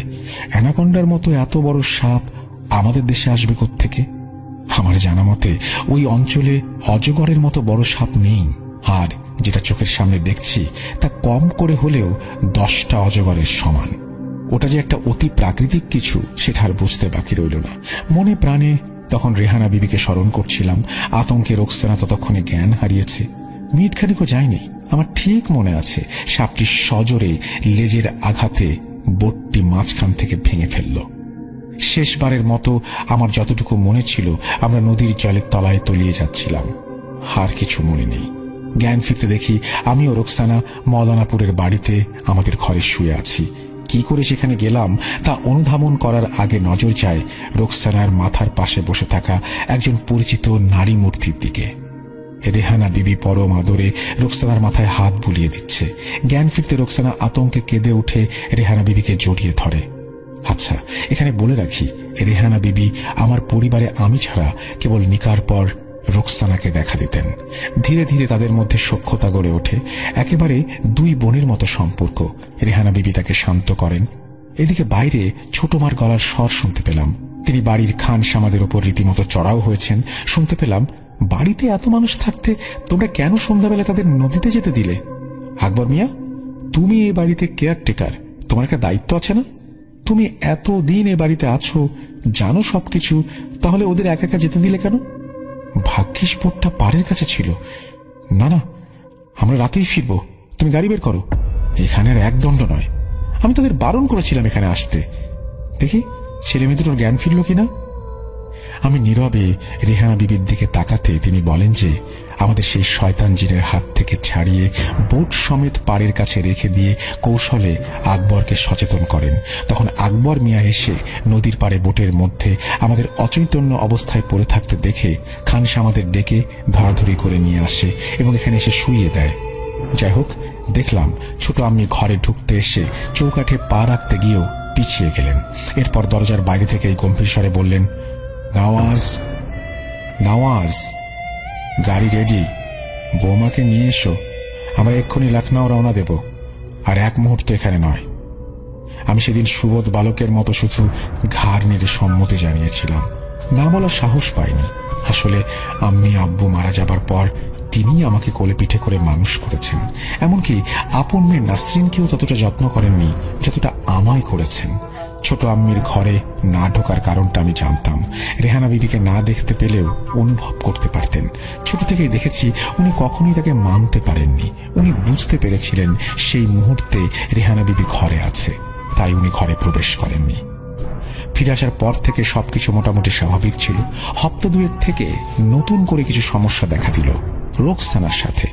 অ্যানাকোন্ডার মতো এত বড় সাপ আমাদের দেশে আসবে কোত্থেকে? আমার জানা মতে ওই অঞ্চলে অজগরের মতো বড় সাপ নেই, আর যেটা চোখের সামনে দেখছি তা কম করে হলেও 10টা অজগরের সমান। ওটা যে একটা অতি প্রাকৃতিক কিছু সেটা আর বুঝতে বাকি রইল না। মনে প্রাণে তখন রেহানা বিবিকে স্মরণ করছিলাম। আতঙ্কে রোকসানা ততক্ষণে জ্ঞান হারিয়েছে। মিনিটখানিকও যায়নি, আমার ঠিক মনে আছে সাপটি সজোরে লেজের আঘাতে বোটটি মাঝখান থেকে ভেঙে ফেলল। শেষবারের মতো আমার যতটুকু মনে ছিল আমরা নদীর জলের তলায় তলিয়ে যাচ্ছিলাম। আর কিছু মনে নেই। জ্ঞান ফিরতে দেখি আমি ও রোকসানা মৌলানাপুরের বাড়িতে আমাদের ঘরে শুয়ে আছি। কি করে সেখানে গেলাম তা অনুধাবন করার আগে নজর যায় রোকসানার মাথার পাশে বসে থাকা একজন পরিচিত নারী মূর্তির দিকে। রেহানা বিবি পরম আদরে রোকসানার মাথায় হাত বুলিয়ে দিচ্ছে। জ্ঞান ফিরতে রোকসানা আতঙ্কে কেঁদে উঠে রেহানা বিবিকে জড়িয়ে ধরে। আচ্ছা, এখানে বলে রাখি, রেহানা বিবি আমার পরিবারে আমি ছাড়া কেবল নিকার পর রোকসানাকে দেখা দিতেন। ধীরে ধীরে তাদের মধ্যে সখ্যতা গড়ে ওঠে, একেবারে দুই বোনের মতো সম্পর্ক। রেহানা বিবি তাকে শান্ত করেন। এদিকে বাইরে ছোট মার গলার স্বর শুনতে পেলাম। তিনি বাড়ির খান সামাদের ওপর রীতিমতো চড়াও হয়েছেন। শুনতে পেলাম, বাড়িতে এত মানুষ থাকতে তোমরা কেন সন্ধ্যাবেলা তাদের নদীতে যেতে দিলে? আকবর মিয়া, তুমি এই বাড়িতে কেয়ারটেকার, তোমার একটা দায়িত্ব আছে না? তুমি এতদিন এ বাড়িতে আছো, জানো সবকিছু, তাহলে ওদের একা একা যেতে দিলে কেন? ভাগ্যিস বোটটা পাড়ের কাছে ছিল। না না, আমরা রাতেই ফিরবো, তুমি গাড়ি বের করো। এখানে আর একদণ্ড নয়, আমি তাদের বারণ করেছিলাম এখানে আসতে। দেখি ছেলে মেয়ে দুটোর জ্ঞান ফিরল কিনা। আমি নীরবে রেহানা বিবির দিকে তাকাতে তিনি বলেন যে আমাদের সেই শয়তান জিনের হাত থেকে ছাড়িয়ে বোট সমেত পাড়ের কাছে রেখে দিয়ে কৌশলে আকবরকে সচেতন করেন। তখন আকবর মিয়া এসে নদীর পাড়ে বোটের মধ্যে আমাদের অচৈতন্য অবস্থায় পড়ে থাকতে দেখে খানসা আমাদের ডেকে ধরাধরি করে নিয়ে আসে এবং এখানে এসে শুইয়ে দেয়। যাই হোক, দেখলাম ছোট আম্মি ঘরে ঢুকতে এসে চৌকাঠে পা রাখতে গিয়েও পিছিয়ে গেলেন। এরপর দরজার বাইরে থেকে এই গম্ভীর স্বরে বললেন, নওয়াজ, নওয়াজ, গাড়ি রেডি, বৌমাকে নিয়ে এসো, আমরা এক্ষুনি লখনউ রওনা দেব, আর এক মুহূর্ত এখানে নয়। আমি সেদিন সুবোধ বালকের মতো শুধু ঘাড় নেড়ে সম্মতি জানিয়েছিলাম, না বলার সাহস পাইনি। আসলে আম্মি আব্বু মারা যাবার পর তিনি আমাকে কোলে পিঠে করে মানুষ করেছেন। এমনকি আপন মেয়ে নাসরিনকেও ততটা যত্ন করেননি যতটা আমায় করেছেন। ছোট আম্মির ঘরে না ঢোকার কারণটা আমি জানতাম। রেহানা বিবিকে না দেখতে পেলেও অনুভব করতে পারতেন। ছোট থেকেই দেখেছি উনি কখনোই তাকে মানতে পারেননি। উনি বুঝতে পেরেছিলেন সেই মুহূর্তে রেহানা বিবি ঘরে আছে, তাই উনি ঘরে প্রবেশ করেননি। ফিরে আসার পর থেকে সবকিছু মোটামুটি স্বাভাবিক ছিল। হপ্তা দুয়েক থেকে নতুন করে কিছু সমস্যা দেখা দিল রোকসানার সাথে।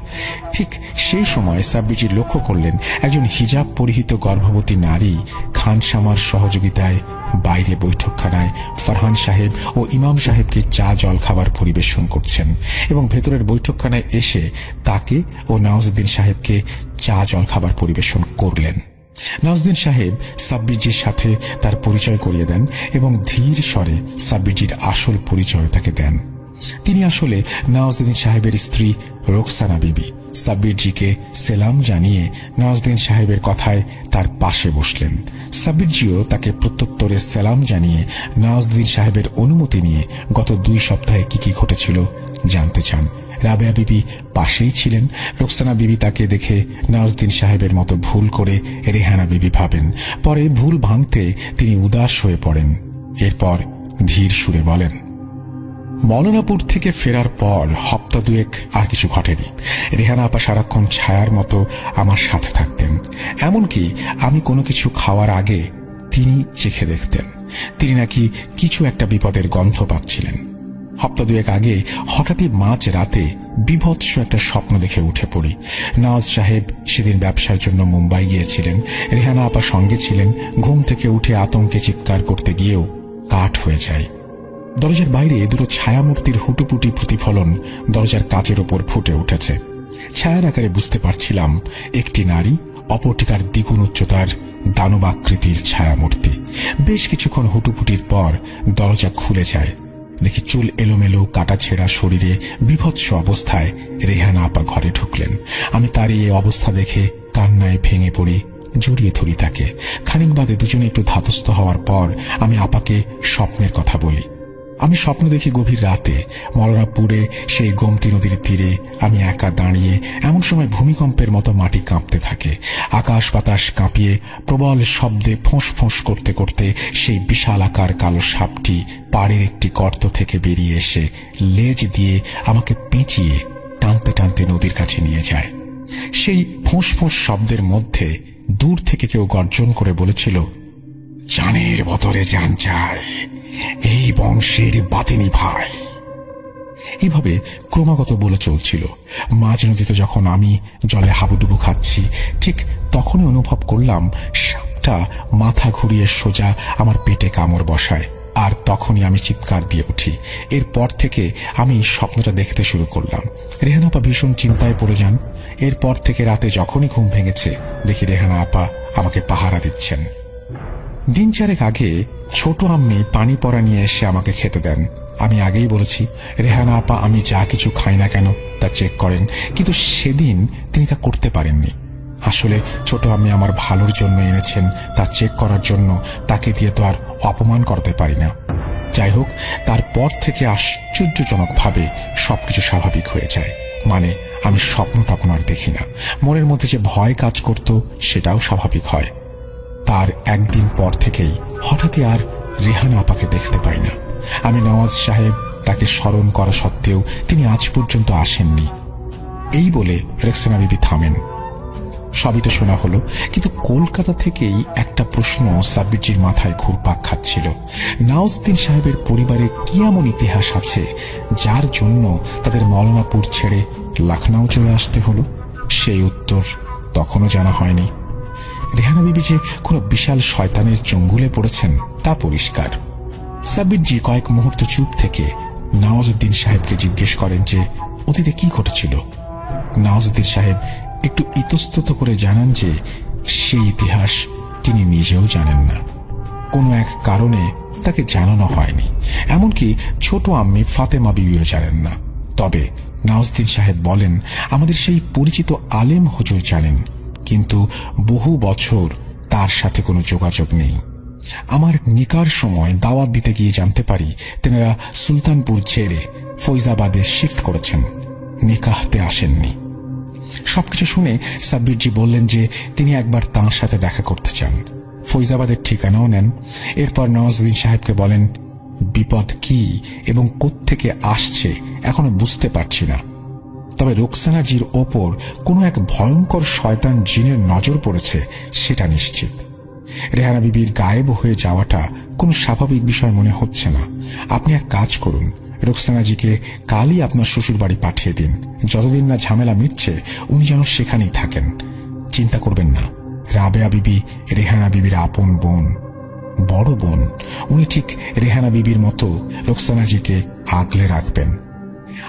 ঠিক সেই সময় সাব্বিরজি লক্ষ্য করলেন একজন হিজাব পরিহিত গর্ভবতী নারী খানসামার সহযোগিতায় বাইরে বৈঠকখানায় ফরহান সাহেব ও ইমাম সাহেবকে চা জল খাবার পরিবেশন করছেন এবং ভেতরের বৈঠকখানায় এসে তাকে ও নওয়াজউদ্দিন সাহেবকে চা জল খাবার পরিবেশন করলেন। নওয়াজউদ্দিন সাহেব সাব্বিরজির সাথে তার পরিচয় করিয়ে দেন এবং ধীর স্বরে সাব্বিরজির আসল পরিচয় তাকে দেন। তিনি আসলে নওয়াজউদ্দিন সাহেবের স্ত্রী রোকসানা বিবি। সাব্বিরজিকে সেলাম জানিয়ে নওয়াজউদ্দিন সাহেবের কথায় তার পাশে বসলেন। সাব্বিরজিও তাকে প্রত্যুত্তরে সেলাম জানিয়ে নওয়াজউদ্দিন সাহেবের অনুমতি নিয়ে গত 2 সপ্তাহে কি কি ঘটেছিল জানতে চান। রাবেয়া বিবি পাশেই ছিলেন। রোকসানা বিবি তাকে দেখে নওয়াজউদ্দিন সাহেবের মতো ভুল করে রেহানা বিবি ভাবেন। পরে ভুল ভাঙতে তিনি উদাস হয়ে পড়েন। এরপর ধীর সুরে বলেন, মৌলানাপুর থেকে ফেরার পর হপ্তা দুয়েক আর কিছু ঘটেনি। রেহানা আপা সারাক্ষণ ছায়ার মতো আমার সাথে থাকতেন। এমনকি আমি কোনো কিছু খাওয়ার আগে তিনি চেখে দেখতেন। তিনি নাকি কিছু একটা বিপদের গন্ধ পাচ্ছিলেন। হপ্তা দুয়েক আগে হঠাৎই মাঝ রাতে বিভৎস একটা স্বপ্ন দেখে উঠে পড়ি। নওয়াজ সাহেব সেদিন ব্যবসার জন্য মুম্বাই গিয়েছিলেন। রেহানা আপা সঙ্গে ছিলেন। ঘুম থেকে উঠে আতঙ্কে চিৎকার করতে গিয়েও কাঠ হয়ে যায়। দরজার বাইরে দুটো ছায়ামূর্তির হুটুপুটি প্রতিফলন দরজার কাচের ওপর ফুটে উঠেছে। ছায়ার আকারে বুঝতে পারছিলাম একটি নারী, অপরটি তার দ্বিগুণ উচ্চতার দানবাকৃতির ছায়ামূর্তি। বেশ কিছুক্ষণ হুটুপুটির পর দরজা খুলে যায়। দেখি চুল এলোমেলো, কাটা ছেঁড়া শরীরে বিভৎস অবস্থায় রেহানা আপা ঘরে ঢুকলেন। আমি তার এই অবস্থা দেখে কান্নায় ভেঙে পড়ি, জড়িয়ে ধরি তাকে। খানিক বাদে দুজনে একটু ধাতস্থ হওয়ার পর আমি আপাকে স্বপ্নের কথা বলি। আমি স্বপ্ন দেখি গভীর রাতে মৌলানাপুরে সেই গোমতী নদীর তীরে আমি একা দাঁড়িয়ে। এমন সময় ভূমিকম্পের মতো মাটি কাঁপতে থাকে। আকাশ বাতাস কাঁপিয়ে প্রবল শব্দে ফোঁস ফোঁস করতে করতে সেই বিশাল আকার কালো সাপটি পাড়ের একটি গর্ত থেকে বেরিয়ে এসে লেজ দিয়ে আমাকে পেঁচিয়ে টানতে টানতে নদীর কাছে নিয়ে যায়। সেই ফোঁস ফোঁস শব্দের মধ্যে দূর থেকে কেউ গর্জন করে বলেছিল, জানের বদলে জান চাই, এই বংশের বাতিনি ভাই। এভাবে ক্রমাগত বলে চলছিল। মাঝ নদীতে যখন আমি জলে হাবুডুবু খাচ্ছি, ঠিক তখনই অনুভব করলাম সাপটা মাথা ঘুরিয়ে সোজা আমার পেটে কামড় বসায়। আর তখনই আমি চিৎকার দিয়ে উঠি। এরপর থেকে আমি স্বপ্নটা দেখতে শুরু করলাম। রেহানা আপা ভীষণ চিন্তায় পড়ে যান। এরপর থেকে রাতে যখনই ঘুম ভেঙেছে, দেখি রেহানা আপা আমাকে পাহারা দিচ্ছেন। দিন চারেক আগে ছোট আম্মি পানি পড়া নিয়ে এসে আমাকে খেতে দেন। আমি আগেই বলেছি, রেহানা আপা আমি যা কিছু খাই না কেন তা চেক করেন, কিন্তু সেদিন তিনি তা করতে পারেননি। আসলে ছোট আম্মি আমার ভালোর জন্য এনেছেন, তা চেক করার জন্য তাকে দিয়ে তো আর অপমান করতে পারি না। যাই হোক, তারপর থেকে আশ্চর্যজনকভাবে সবকিছু স্বাভাবিক হয়ে যায়। মানে আমি স্বপ্ন টপ্ন আর দেখি না। মনের মধ্যে যে ভয় কাজ করত সেটাও স্বাভাবিক হয়। তার একদিন পর থেকেই হঠাৎই আর রেহানা আপাকে দেখতে পাই না। আমি নওয়াজ সাহেব তাকে স্মরণ করা সত্ত্বেও তিনি আজ পর্যন্ত আসেননি। এই বলে রোকসানা বিবি থামেন। সবই তো শোনা হলো, কিন্তু কলকাতা থেকেই একটা প্রশ্ন সাব্বিরজির মাথায় ঘুরপাক খাচ্ছিল। নওয়াজউদ্দিন সাহেবের পরিবারে কি এমন ইতিহাস আছে যার জন্য তাদের মৌলানাপুর ছেড়ে লখনউ চলে আসতে হলো? সেই উত্তর তখনও জানা হয়নি। রেহানা বিবি যে কোনো বিশাল শয়তানের চঙ্গুলে পড়েছেন তা পরিষ্কার। সাব্বিরজি কয়েক মুহূর্ত চুপ থেকে নওয়াজউদ্দিন সাহেবকে জিজ্ঞেস করেন যে অতীতে কি ঘটেছিল। নওয়াজউদ্দিন সাহেব একটু ইতস্তত করে জানান যে সেই ইতিহাস তিনি নিজেও জানেন না। কোনো এক কারণে তাকে জানানো হয়নি। এমনকি ছোট আম্মি ফাতেমা বিবিও জানেন না। তবে নওয়াজউদ্দিন সাহেব বলেন, আমাদের সেই পরিচিত আলেম হুজুর জানেন, কিন্তু বহু বছর তার সাথে কোনো যোগাযোগ নেই। আমার নিকার সময় দাওয়াত দিতে গিয়ে জানতে পারি তেনারা সুলতানপুর ছেড়ে ফৈজাবাদে শিফট করেছেন, নিকাহতে আসেননি। সবকিছু শুনে সাব্বিরজি বললেন যে তিনি একবার তাঁর সাথে দেখা করতে চান। ফৈজাবাদের ঠিকানাও নেন। এরপর নওয়াজউদ্দিন সাহেবকে বলেন, বিপদ কি এবং কোত্থেকে আসছে এখনো বুঝতে পারছি না, তবে রোকসানাজির ওপর কোনো এক ভয়ঙ্কর শয়তান জিনের নজর পড়েছে সেটা নিশ্চিত। রেহানা বিবির গায়েব হয়ে যাওয়াটা কোনো স্বাভাবিক বিষয় মনে হচ্ছে না। আপনি এক কাজ করুন, রোকসানাজিকে কালই আপনার শ্বশুর বাড়ি পাঠিয়ে দিন। যতদিন না ঝামেলা মিটছে উনি যেন সেখানেই থাকেন। চিন্তা করবেন না, রাবেয়া বিবি রেহানা বিবির আপন বোন, বড় বোন। উনি ঠিক রেহানা বিবির মতো রোকসানাজিকে আগলে রাখবেন।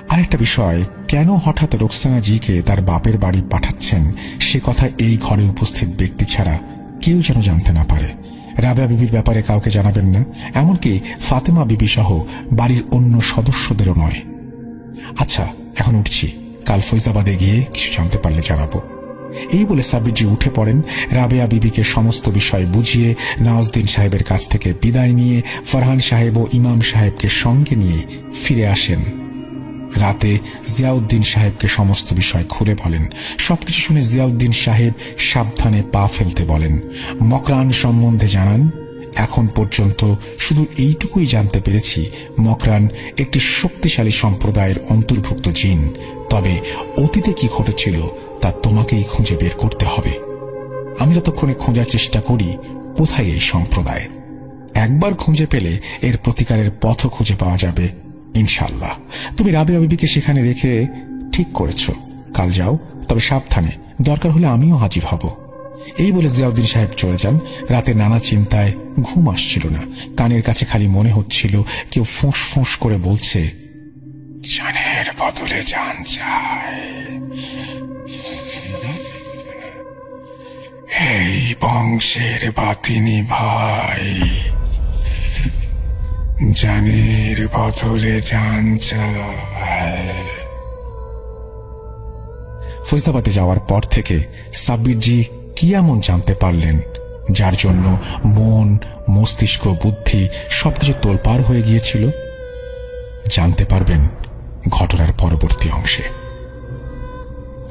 আরেকটা বিষয়, কেন হঠাৎ রোকসানাজিকে তার বাপের বাড়ি পাঠাচ্ছেন সে কথা এই ঘরে উপস্থিত ব্যক্তি ছাড়া কেউ যেন জানতে না পারে। রাবেয়া বিবির ব্যাপারে কাউকে জানাবেন না, এমনকি ফাতেমা বিবি সহ বাড়ির অন্য সদস্যদেরও নয়। আচ্ছা, এখন উঠছি, কাল ফৈজাবাদে গিয়ে কিছু জানতে পারলে জানাবো। এই বলে সাব্বিরজি উঠে পড়েন। রাবেয়া বিবিকে সমস্ত বিষয় বুঝিয়ে নওয়াজউদ্দিন সাহেবের কাছ থেকে বিদায় নিয়ে ফরহান সাহেব ও ইমাম সাহেবকে সঙ্গে নিয়ে ফিরে আসেন। রাতে জিয়াউদ্দিন সাহেবকে সমস্ত বিষয় খুলে বলেন। সবকিছু শুনে জিয়াউদ্দিন সাহেব সাবধানে পা ফেলতে বলেন। মকরান সম্বন্ধে জানান, এখন পর্যন্ত শুধু এইটুকুই জানতে পেরেছি, মকরান একটি শক্তিশালী সম্প্রদায়ের অন্তর্ভুক্ত জিন। তবে অতীতে কি ঘটেছিল তা তোমাকেই খুঁজে বের করতে হবে। আমি যতক্ষণে খোঁজার চেষ্টা করি কোথায় এই সম্প্রদায়। একবার খুঁজে পেলে এর প্রতিকারের পথও খুঁজে পাওয়া যাবে ইনশাল্লাহ। তুমি রাবেয়া বিবিকে সেখানে রেখে ঠিক করেছ, কাল যাও, তবে সাবধানে, দরকার হলে আমিও হাজির হব। এই বলে জিয়াউদ্দিন সাহেব চলে যান। রাতে নানা চিন্তায় ঘুম আসছিল না। কানের কাছে খালি মনে হচ্ছিল কেউ ফোঁস ফোঁস করে বলছে, জানের বদলে জান চাই, এই বংশের বাতিনি ভাই, জানের বদলে জান চাই। ফৈজাবাদে যাওয়ার পর থেকে সাব্বিরজি কি এমন জানতে পারলেন যার জন্য মন, মস্তিষ্ক, বুদ্ধি সবকিছু তোলপাড় হয়ে গিয়েছিল? জানতে পারবেন ঘটনার পরবর্তী অংশে।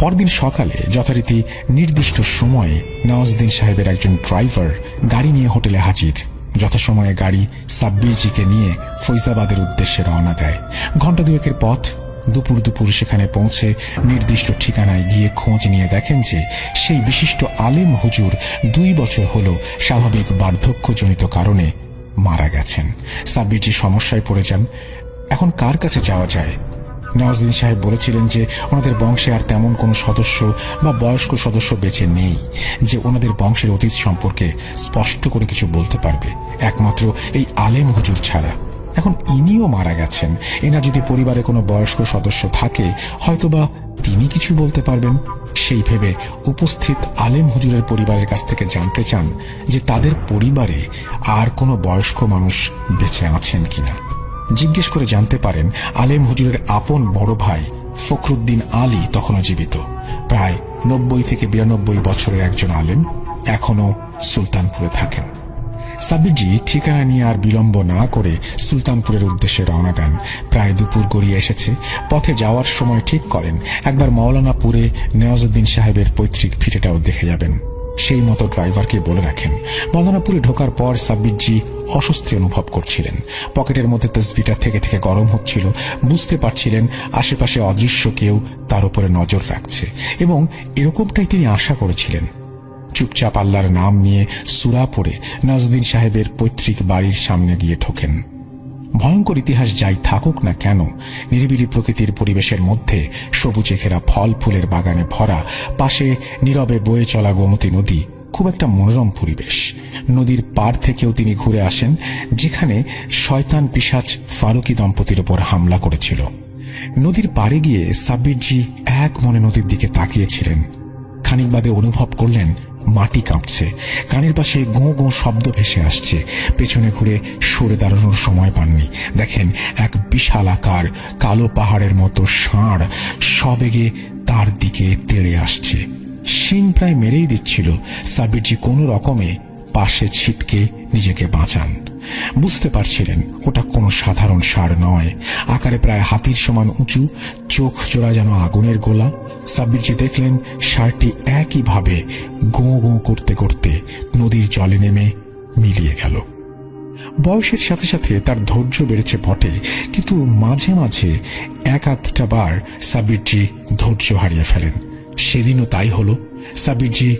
পরদিন সকালে যথারীতি নির্দিষ্ট সময়ে নওয়াজউদ্দিন সাহেবের একজন ড্রাইভার গাড়ি নিয়ে হোটেলে হাজির। যথাসময়ে গাড়ি সাব্বিরজিকে নিয়ে ফৈজাবাদের উদ্দেশ্যে রওনা দেয়। ঘণ্টা দুয়েকের পথ। দুপুর দুপুর সেখানে পৌঁছে নির্দিষ্ট ঠিকানায় গিয়ে খোঁজ নিয়ে দেখেন যে সেই বিশিষ্ট আলেম হুজুর 2 বছর হল স্বাভাবিক বার্ধক্যজনিত কারণে মারা গেছেন। সাব্বিরজি সমস্যায় পড়ে যান। এখন কার কাছে যাওয়া যায়? নওয়াজউদ্দিন সাহেব বলেছিলেন যে ওনাদের বংশে আর তেমন কোনো সদস্য বা বয়স্ক সদস্য বেঁচে নেই যে ওনাদের বংশের অতীত সম্পর্কে স্পষ্ট করে কিছু বলতে পারবে, একমাত্র এই আলেম হুজুর ছাড়া। এখন ইনিও মারা গেছেন, এনার যদি পরিবারে কোনো বয়স্ক সদস্য থাকে হয়তোবা তিনি কিছু বলতে পারবেন। সেই ভেবে উপস্থিত আলেম হুজুরের পরিবারের কাছ থেকে জানতে চান যে তাদের পরিবারে আর কোনো বয়স্ক মানুষ বেঁচে আছেন কিনা। জিজ্ঞেস করে জানতে পারেন আলেম হুজুরের আপন বড় ভাই ফখরুদ্দিন আলী তখনও জীবিত। প্রায় 90 থেকে 92 বছরের একজন আলেম, এখনো সুলতানপুরে থাকেন। সাব্বিরজি ঠিকানা নিয়ে আর বিলম্ব না করে সুলতানপুরের উদ্দেশ্যে রওনা দেন। প্রায় দুপুর গড়িয়ে এসেছে। পথে যাওয়ার সময় ঠিক করেন একবার মাওলানাপুরে নওয়াজউদ্দিন সাহেবের পৈতৃক ভিটেটাও দেখে যাবেন। সেই মতো ড্রাইভারকে বলে রাখেন। মাওলানাপুরে ঢোকার পর সাব্বিরজি অস্বস্তি অনুভব করছিলেন। পকেটের মধ্যে তসবিটা থেকে থেকে গরম হচ্ছিল। বুঝতে পারছিলেন আশেপাশে অদৃশ্য কেউ তার উপরে নজর রাখছে, এবং এরকমটাই তিনি আশা করেছিলেন। চুপচাপ আল্লাহর নাম নিয়ে সূরা পড়ে নওয়াজউদ্দিন সাহেবের পৈতৃক বাড়ির সামনে গিয়ে ঠোকেন। ভয়ঙ্কর ইতিহাস যাই থাকুক না কেন, নিরিবিলি প্রকৃতির পরিবেশের মধ্যে সবুজে ঘেরা ফল ফুলের বাগানে ভরা, পাশে নীরবে বয়ে চলা গোমতী নদী, খুব একটা মনোরম পরিবেশ। নদীর পাড় থেকেও তিনি ঘুরে আসেন যেখানে শয়তান পিশাচ ফারুকি দম্পতির উপর হামলা করেছিল। নদীর পাড়ে গিয়ে সাব্বিরজি এক মনে নদীর দিকে তাকিয়েছিলেন। খানিক বাদে অনুভব করলেন মাটি কাঁপছে, কানের পাশে গোঁ গোঁ শব্দ ভেসে আসছে। পেছনে ঘুরে সরে দাঁড়ানোর সময় পাননি। দেখেন এক বিশাল আকার কালো পাহাড়ের মতো ষাঁড় সবেগে তার দিকে তেড়ে আসছে। শিং প্রায় মেরেই দিচ্ছিল। সাব্বিরজি কোনো রকমে পাশে ছিটকে নিজেকে বাঁচান। বুঝতে পারছিলেন ওটা কোনো সাধারণ ষাঁড় নয়, আকারে প্রায় হাতির সমান উঁচু, চোখ জোড়া যেন আগুনের গোলা। সাব্বিরজি দেখলেন ষাঁড়টি একইভাবে গোঁ গোঁ করতে করতে নদীর জলে নেমে মিলিয়ে গেল। বয়সের সাথে সাথে তার ধৈর্য বেড়েছে বটে, কিন্তু মাঝে মাঝে এক আধটা বার সাব্বিরজি ধৈর্য হারিয়ে ফেলেন। সেদিনও তাই হলো। সাব্বিরজি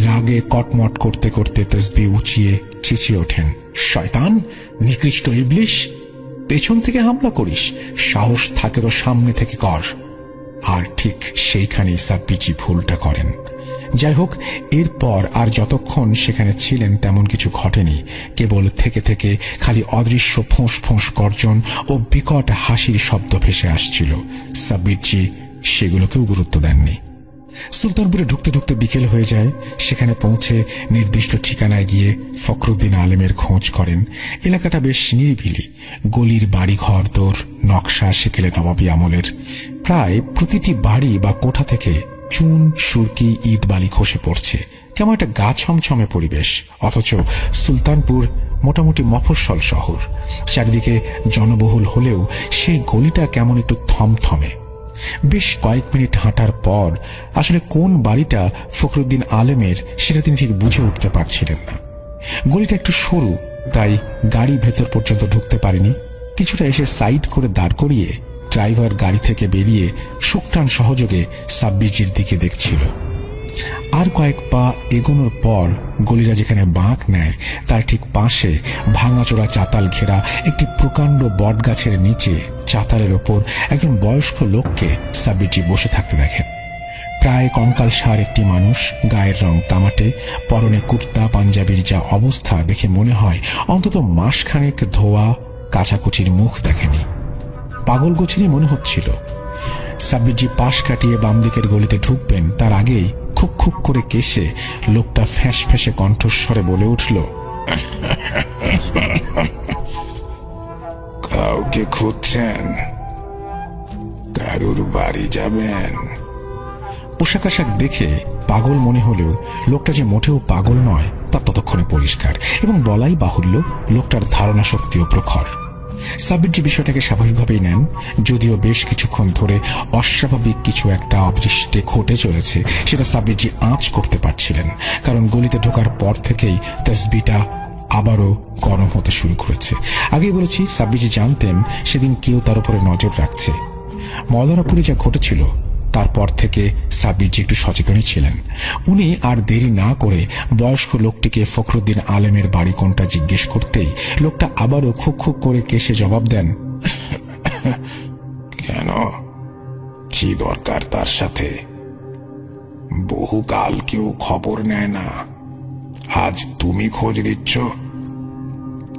রাগে কটমট করতে করতে তসবিহ উঁচিয়ে চেঁচিয়ে ওঠেন, শয়তান, নিকৃষ্ট ইবলিশ, পেছন থেকে হামলা করিস, সাহস থাকে তো সামনে থেকে কর। আর ঠিক সেইখানেই সাব্বিরজি ভুলটা করেন। যাই হোক, এরপর আর যতক্ষণ সেখানে ছিলেন তেমন কিছু ঘটেনি। কেবল থেকে থেকে খালি অদৃশ্য ফোঁস ফোঁস গর্জন ও বিকট হাসির শব্দ ভেসে আসছিল। সাব্বিরজি সেগুলোকেও গুরুত্ব দেননি। সুলতানপুরে ঢুকতে ঢুকতে বিকেল হয়ে যায়। সেখানে পৌঁছে নির্দিষ্ট ঠিকানায় গিয়ে ফখরুদ্দিন আলেমের খোঁজ করেন। এলাকাটা বেশ নিরিবিলি। গলির বাড়ি ঘর দোর নকশা সেকেলে নবাবী আমলের। প্রায় প্রতিটি বাড়ি বা কোঠা থেকে চুন, সুরকি, ইট বালি খসে পড়ছে। কেমন একটা গা ছমছমে পরিবেশ। অথচ সুলতানপুর মোটামুটি মফস্বল শহর। চারিদিকে জনবহুল হলেও সেই গলিটা কেমন একটু থমথমে। বেশ কয়েক মিনিট হাঁটার পর আসলে কোন বাড়িটা ফখরুদ্দিন আলেমের সেটা তিনি ঠিক বুঝে উঠতে পারছিলেন না। গলিটা একটু সরু, তাই গাড়ি ভেতর পর্যন্ত ঢুকতে পারেনি। কিছুটা এসে সাইড করে দাঁড় করিয়ে ড্রাইভার গাড়ি থেকে বেরিয়ে শুকটান সহযোগে সাব্বিরজির দিকে দেখছিল। আর কয়েক পা এগোনোর পর গলিটা যেখানে বাঁক নেয় তার ঠিক পাশে ভাঙাচোরা চাতাল ঘেরা একটি প্রকাণ্ড বটগাছের নিচে চাতালের ওপর একজন বয়স্ক লোককে সাব্বিরজি বসে থাকতে দেখেন। প্রায় কঙ্কালসার একটি মানুষ, গায়ের রং তামাটে, পরনে কুর্তা পাঞ্জাবির যা অবস্থা দেখে মনে হয় অন্তত মাসখানেক ধোয়া কাচাকুচির মুখ দেখেনি। পাগল গোছেরই মনে হচ্ছিল। সাব্বিরজি পাশ কাটিয়ে বাম দিকের গলিতে ঢুকবেন তার আগেই খুক খুক করে কেশে লোকটা ফ্যাঁস ফ্যাঁসে কণ্ঠস্বরে বলে উঠল, কাউকে খুঁজছেন? কারুর বাড়ি যাবেন? পোশাক আশাক দেখে পাগল মনে হলেও লোকটা যে মোটেও পাগল নয় তা ততক্ষণে পরিষ্কার, এবং বলাই বাহুল্য লোকটার ধারণা শক্তিও প্রখর। সাব্বিরজি বিষয়টাকে স্বাভাবিকভাবেই নেন, যদিও বেশ কিছুক্ষণ ধরে অস্বাভাবিক কিছু একটা অদৃষ্টে ঘটে চলেছে সেটা সাব্বিরজি আঁচ করতে পারছিলেন। কারণ গলিতে ঢোকার পর থেকেই তসবিটা আবারও গরম হতে শুরু করেছে। আগেই বলেছি সাব্বিরজি জানতেন সেদিন কেউ তার উপরে নজর রাখছে। মৌলানাপুরে যা ঘটেছিল তারপর থেকে সাব্বিরজি একটু সচেতনই ছিলেন। উনি আর দেরি না করে বয়স্ক লোকটিকে ফখরুদ্দিন আলেমের বাড়ি কোনটা জিজ্ঞেস করতেই লোকটা আবারও খুক খুক করে কেসে জবাব দেন, কেন, কি দরকার তার সাথে? বহুকাল কেউ খবর নেয় না, আজ তুমি খোঁজ নিচ্ছ?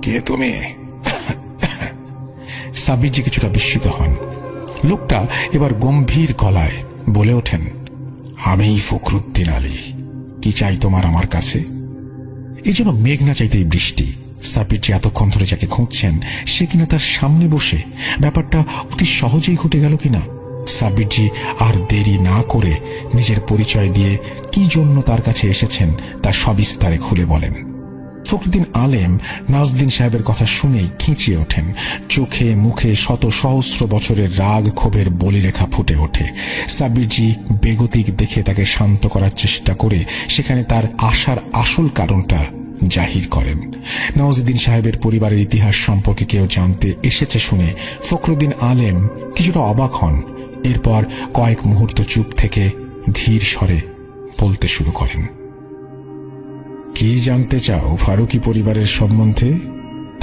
কে তুমি? সাব্বিরজি কিছুটা বিস্মিত হন। লোকটা এবার গম্ভীর গলায় বলে ওঠেন, আমিই ফখরুদ্দিন আলী। কি চাই তোমার আমার কাছে? এই জন্য মেঘ না চাইতেই বৃষ্টি। সাব্বিরজি এতক্ষণ ধরে যাকে খুঁজছেন সে কিনা তার সামনে বসে। ব্যাপারটা অতি সহজেই ঘটে গেল কিনা। সাব্বিরজি আর দেরি না করে নিজের পরিচয় দিয়ে কি জন্য তার কাছে এসেছেন তা সবিস্তারে খুলে বলেন। ফখরুদ্দিন আলেম নওয়াজউদ্দিন সাহেবের কথা শুনেই খিঁচিয়ে ওঠেন। চোখে মুখে শত সহস্র বছরের রাগ ক্ষোভের বলিরেখা ফুটে ওঠে। সাব্বিরজি বেগতিক দেখে তাকে শান্ত করার চেষ্টা করে সেখানে তার আসার আসল কারণটা জাহির করেন। নওয়াজউদ্দিন সাহেবের পরিবারের ইতিহাস সম্পর্কে কেউ জানতে এসেছে শুনে ফখরুদ্দিন আলেম কিছুটা অবাক হন। এরপর কয়েক মুহূর্ত চুপ থেকে ধীর স্বরে বলতে শুরু করেন, কি জানতে চাও ফারুকী পরিবারের সম্বন্ধে?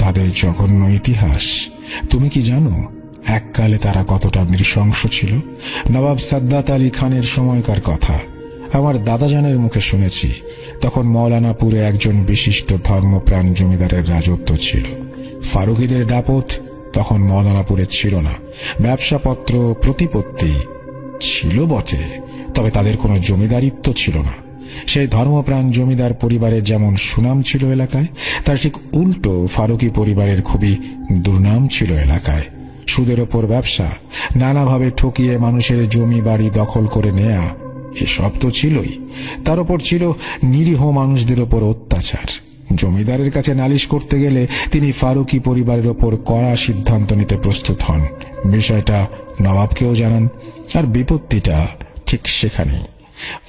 তাদের জঘন্য ইতিহাস তুমি কি জানো? এককালে তারা কতটা নৃশংস ছিল। নবাব সাদ্দাত আলী খানের সময়কার কথা আমার দাদাজানের মুখে শুনেছি। তখন মৌলানাপুরে একজন বিশিষ্ট ধর্মপ্রাণ জমিদারের রাজত্ব ছিল। ফারুকীদের দাপট তখন মৌলানাপুরে ছিল না। ব্যবসাপত্র প্রতিপত্তি ছিল বটে, তবে তাদের কোনো জমিদারিত্ব ছিল না। সেই ধর্মপ্রাণ জমিদার পরিবারের যেমন সুনাম ছিল এলাকায়, তার ঠিক উল্টো ফারুকী পরিবারের খুবই দুর্নাম ছিল এলাকায়। সুদের ওপর ব্যবসা, নানাভাবে ঠকিয়ে মানুষের জমি বাড়ি দখল করে নেয়া, এসব তো ছিলই। তার ওপর ছিল নিরীহ মানুষদের ওপর অত্যাচার। জমিদারের কাছে নালিশ করতে গেলে তিনি ফারুকী পরিবারের ওপর কড়া সিদ্ধান্ত নিতে প্রস্তুত হন। বিষয়টা নবাবকেও জানান। আর বিপত্তিটা ঠিক সেখানেই।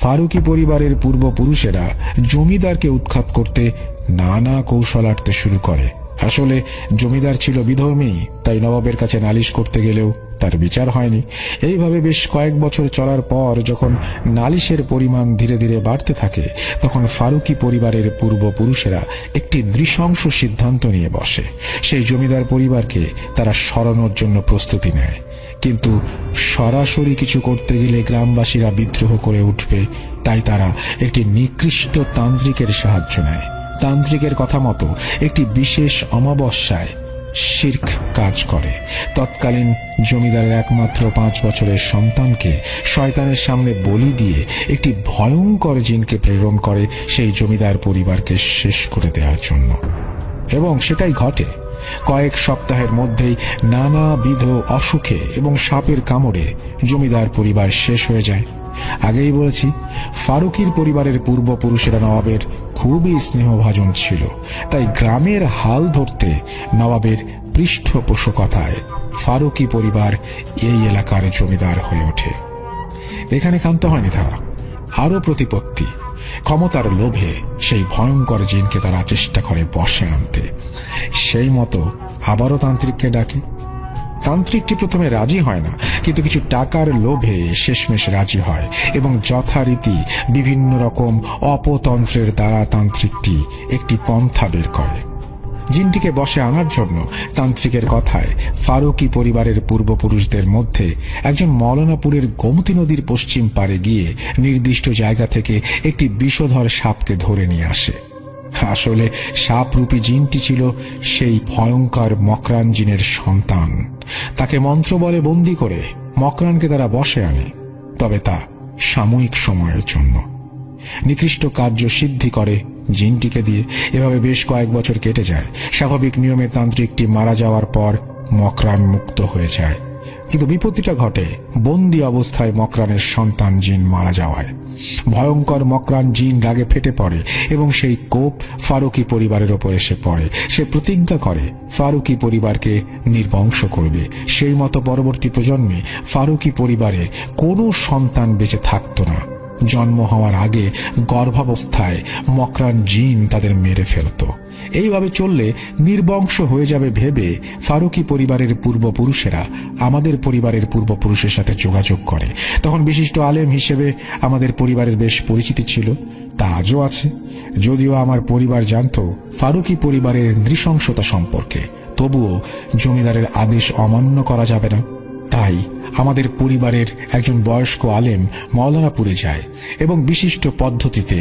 ফারুকী পরিবারের পূর্বপুরুষেরা জমিদারকে উৎখাত করতে নানা কৌশল আঁটতে শুরু করে। আসলে জমিদার ছিল বিধর্মী, তাই নবাবের কাছে নালিশ করতে গেলেও তার বিচার হয়নি। এইভাবে বেশ কয়েক বছর চলার পর যখন নালিশের পরিমাণ ধীরে ধীরে বাড়তে থাকে, তখন ফারুকী পরিবারের পূর্বপুরুষেরা একটি নৃশংস সিদ্ধান্ত নিয়ে বসে। সেই জমিদার পরিবারকে তারা সরানোর জন্য প্রস্তুতি নেয়। কিন্তু সরাসরি কিছু করতে গেলে গ্রামবাসীরা বিদ্রোহ করে উঠবে, তাই তারা একটি নিকৃষ্ট তান্ত্রিকের সাহায্য নেয়। তান্ত্রিকের কথা মতো একটি বিশেষ অমাবস্যায় শিরক কাজ করে। তৎকালীন জমিদারের একমাত্র 5 বছরের সন্তানকে শয়তানের সামনে বলি দিয়ে একটি ভয়ঙ্কর জিনকে প্রেরণ করে সেই জমিদার পরিবারকে শেষ করে দেওয়ার জন্য। এবং সেটাই ঘটে। কয়েক সপ্তাহের মধ্যেই নানাবিধ অসুখে এবং সাপের কামড়ে জমিদার পরিবার শেষ হয়ে যায়। আগেই বলেছি, ফারুকীর পরিবারের পূর্বপুরুষেরা নবাবের খুবই স্নেহভাজন ছিল। তাই গ্রামের হাল ধরতে নবাবের পৃষ্ঠপোষকতায় ফারুকী পরিবার এই এলাকার জমিদার হয়ে ওঠে। এখানে ক্ষান্ত হয়নি তারা। আরো প্রতিপত্তি, ক্ষমতার লোভে সেই ভয়ঙ্কর জিনকে তারা চেষ্টা করে বশে আনতে। সেই মতো আবারও তান্ত্রিককে ডাকে। তান্ত্রিকটি প্রথমে রাজি হয় না, কিন্তু কিছু টাকার লোভে শেষমেশ রাজি হয় এবং যথারীতি বিভিন্ন রকম অপতন্ত্রের দ্বারা তান্ত্রিকটি একটি পন্থা বের করে। জিনটিকে বশে আনার জন্য তান্ত্রিকের কথায় ফারুকী পরিবারের পূর্বপুরুষদের মধ্যে একজন মৌলানাপুরের গোমতী নদীর পশ্চিম পারে গিয়ে নির্দিষ্ট জায়গা থেকে একটি বিষধর সাপকে ধরে নিয়ে আসে। আসলে সাপরূপী জিনটি ছিল সেই ভয়ঙ্কর মকরান জিনের সন্তান। তাকে মন্ত্র বলে বন্দী করে মকরানকে তারা বশে আনে, তবে তা সাময়িক সময়ের জন্য। নিকৃষ্ট কার্য সিদ্ধি করে জিনটিকে দিয়ে। এভাবে বেশ কয়েক বছর কেটে যায়। স্বাভাবিক নিয়মে তান্ত্রিকটি মারা যাওয়ার পর মকরান মুক্ত হয়ে যায়। কিন্তু বিপত্তিটা ঘটে বন্দী অবস্থায় মকরানের সন্তান জিন মারা যাওয়ায়। ভয়ঙ্কর মকরান জিন রাগে ফেটে পড়ে এবং সেই কোপ ফারুকী পরিবারের ওপর এসে পড়ে। সে প্রতিজ্ঞা করে ফারুকী পরিবারকে নির্বংশ করবে। সেই মতো পরবর্তী প্রজন্মে ফারুকী পরিবারে কোনো সন্তান বেঁচে থাকতো না। জন্ম হওয়ার আগে গর্ভাবস্থায় মকরান জিন তাদের মেরে ফেলত। এইভাবে চললে নির্বংশ হয়ে যাবে ভেবে ফারুকি পরিবারের পূর্বপুরুষেরা আমাদের পরিবারের পূর্বপুরুষের সাথে যোগাযোগ করে। তখন বিশিষ্ট আলেম হিসেবে আমাদের পরিবারের বেশ পরিচিতি ছিল, তা আজও আছে। যদিও আমার পরিবার জানত ফারুকি পরিবারের নৃশংসতা সম্পর্কে, তবুও জমিদারের আদেশ অমান্য করা যাবে না। তাই আমাদের পরিবারের একজন বয়স্ক আলেম মওলানাপুরে যায় এবং বিশিষ্ট পদ্ধতিতে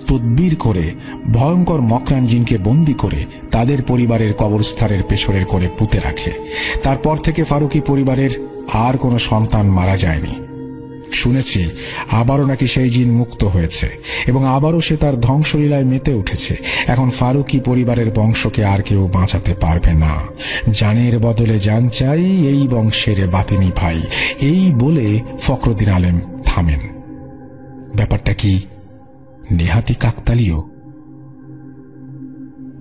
তদবির করে ভয়ঙ্কর মকরান জিনকে বন্দী করে তাদের পরিবারের কবরস্থানের পেছনের করে পুঁতে রাখে। তারপর থেকে ফারুকি পরিবারের আর কোনো সন্তান মারা যায়নি। শুনেছি আবারও নাকি সেই জিন মুক্ত হয়েছে এবং আবারও সে তার ধ্বংসলীলায় মেতে উঠেছে। এখন ফারুকি পরিবারের বংশকে আর কেউ বাঁচাতে পারবে না। জানের বদলে জান চাই, এই বংশের বাতিনি ভাই। এই বলে ফখরুদ্দিন আলেম থামেন। ব্যাপারটা কি নেহাতি কাকতালীয়?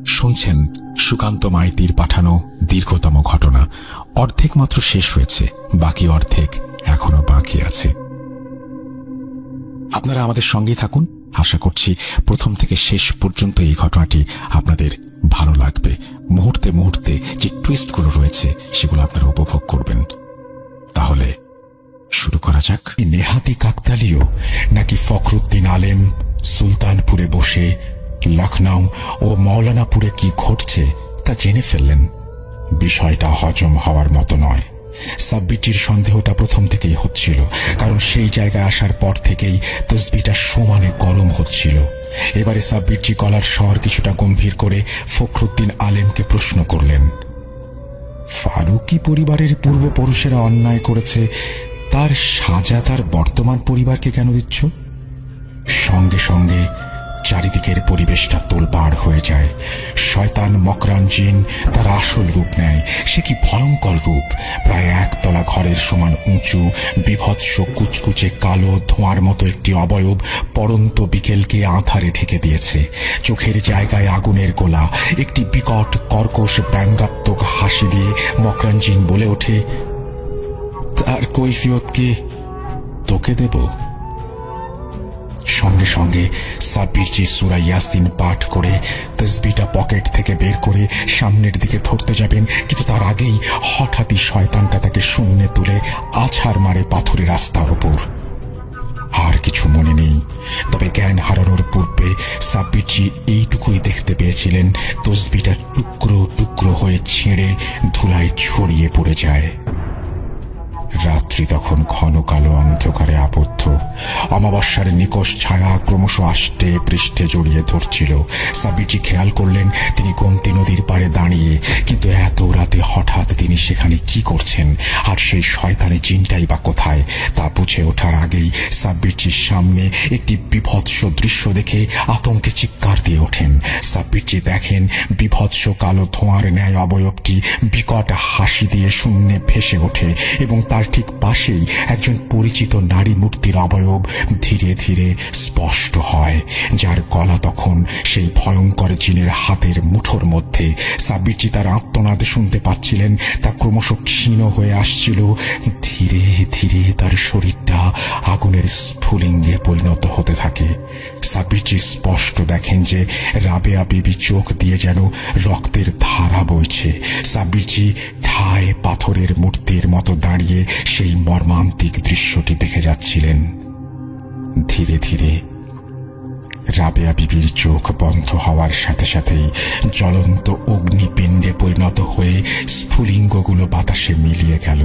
শুনছেন সুকান্ত মাইতির পাঠানো দীর্ঘতম ঘটনা। অর্ধেক মাত্র শেষ হয়েছে, বাকি অর্ধেক এখনো বাকি আছে। আপনারা আমাদের সঙ্গেই থাকুন। আশা করছি প্রথম থেকে শেষ পর্যন্ত এই ঘটনাটি আপনাদের ভালো লাগবে। মুহূর্তে মুহূর্তে যে টুইস্টগুলো রয়েছে সেগুলো আপনারা উপভোগ করবেন। তাহলে শুরু করা যাক। নেহাতি কাকতালীয় নাকি ফখরুদ্দিন আলেম সুলতানপুরে বসে লখনউ ও মওলানাপুরে কি ঘটছে তা জেনে ফেললেন? বিষয়টা হজম হওয়ার মতো নয়। সাব্বিরজির সন্দেহটা প্রথম থেকেই হচ্ছিল, কারণ সেই জায়গায় আসার পর থেকেই তসবিটা সমানে গরম হচ্ছিল। এবারে সাব্বিরজি গলার স্বর কিছুটা গম্ভীর করে ফখরুদ্দিন আলেমকে প্রশ্ন করলেন, ফারুকি পরিবারের পূর্বপুরুষেরা অন্যায় করেছে, তার সাজা তার বর্তমান পরিবারকে কেন দিচ্ছ? সঙ্গে সঙ্গে চারিদিকের পরিবেশটা তোলপাড় হয়ে যায়। শয়তান মকরান জিন তার আসল রূপ নেয়। সে কি ভয়ঙ্কর রূপ! প্রায় একতলা ঘরের সমান উঁচু, বিভৎস কুচকুচে কালো ধোঁয়ার মতো একটি অবয়ব পরন্ত বিকেলকে আঁধারে ঢেকে দিয়েছে। চোখের জায়গায় আগুনের গোলা। একটি বিকট কর্কশ ব্যঙ্গাত্মক হাসি দিয়ে মকরান জিন বলে ওঠে, তার কৈফিয়ত কি তোকে দেব? সঙ্গে সঙ্গে সাব্বিরজি সূরা ইয়াসিন পাঠ করে তসবিটা পকেট থেকে বের করে সামনের দিকে ধরতে যাবেন, কিন্তু তার আগেই হঠাৎই শয়তানটা তাকে শূন্যে তুলে আছাড় মারে পাথরের রাস্তার ওপর। আর কিছু মনে নেই, তবে জ্ঞান হারানোর পূর্বে সাব্বিরজি এইটুকুই দেখতে পেয়েছিলেন, তসবিটা টুকরো টুকরো হয়ে ছিঁড়ে ধুলায় ছড়িয়ে পড়ে যায়। রাত্রি তখন ঘন কালো অন্ধকারে আবদ্ধ। অমাবস্যার নিকষ ছায়া ক্রমশ আষ্টে পৃষ্ঠে জড়িয়ে ধরছিল। সাব্বিরজি খেয়াল করলেন তিনি গোমতী নদীর পাড়ে দাঁড়িয়ে, কিন্তু এত রাতে হঠাৎ তিনি সেখানে কি করছেন, আর সেই শয়তানি জিনটাই বা কোথায়? তা বুঝে ওঠার আগেই সাব্বিরজির সামনে একটি বিভৎস দৃশ্য দেখে আতঙ্কে চিৎকার দিয়ে ওঠেন। সাব্বিরজি দেখেন বিভৎস কালো ধোঁয়ার ন্যায় অবয়বটি বিকট হাসি দিয়ে শূন্যে ভেসে ওঠে এবং তার ঠিক পাশেই একজন পরিচিত নারী মূর্তির অবয়ব ধীরে ধীরে স্পষ্ট হয়, যার গলা তখন সেই ভয়ঙ্কর জিনের হাতের মুঠোর মধ্যে। সাব্বিরজি তার আর্তনাদ শুনতে পাচ্ছিলেন, তা ক্রমশ ক্ষীণ হয়ে আসছিল। ধীরে ধীরে তার শরীরটা আগুনের স্ফুলিঙ্গে পরিণত হতে থাকে। সাব্বিরজি স্পষ্ট দেখেন যে রাবেয়া বিবি চোখ দিয়ে যেন রক্তের ধারা বইছে। সাব্বিরজি ঠায় পাথরের মূর্তির মতো দাঁড়িয়ে সেই মর্মান্তিক দৃশ্যটি দেখে যাচ্ছিলেন। ধীরে ধীরে রাবেয়া বিবির চোখ বন্ধ হওয়ার সাথে সাথেই জ্বলন্ত অগ্নিপিণ্ডে পরিণত হয়ে স্ফুলিঙ্গগুলো বাতাসে মিলিয়ে গেল।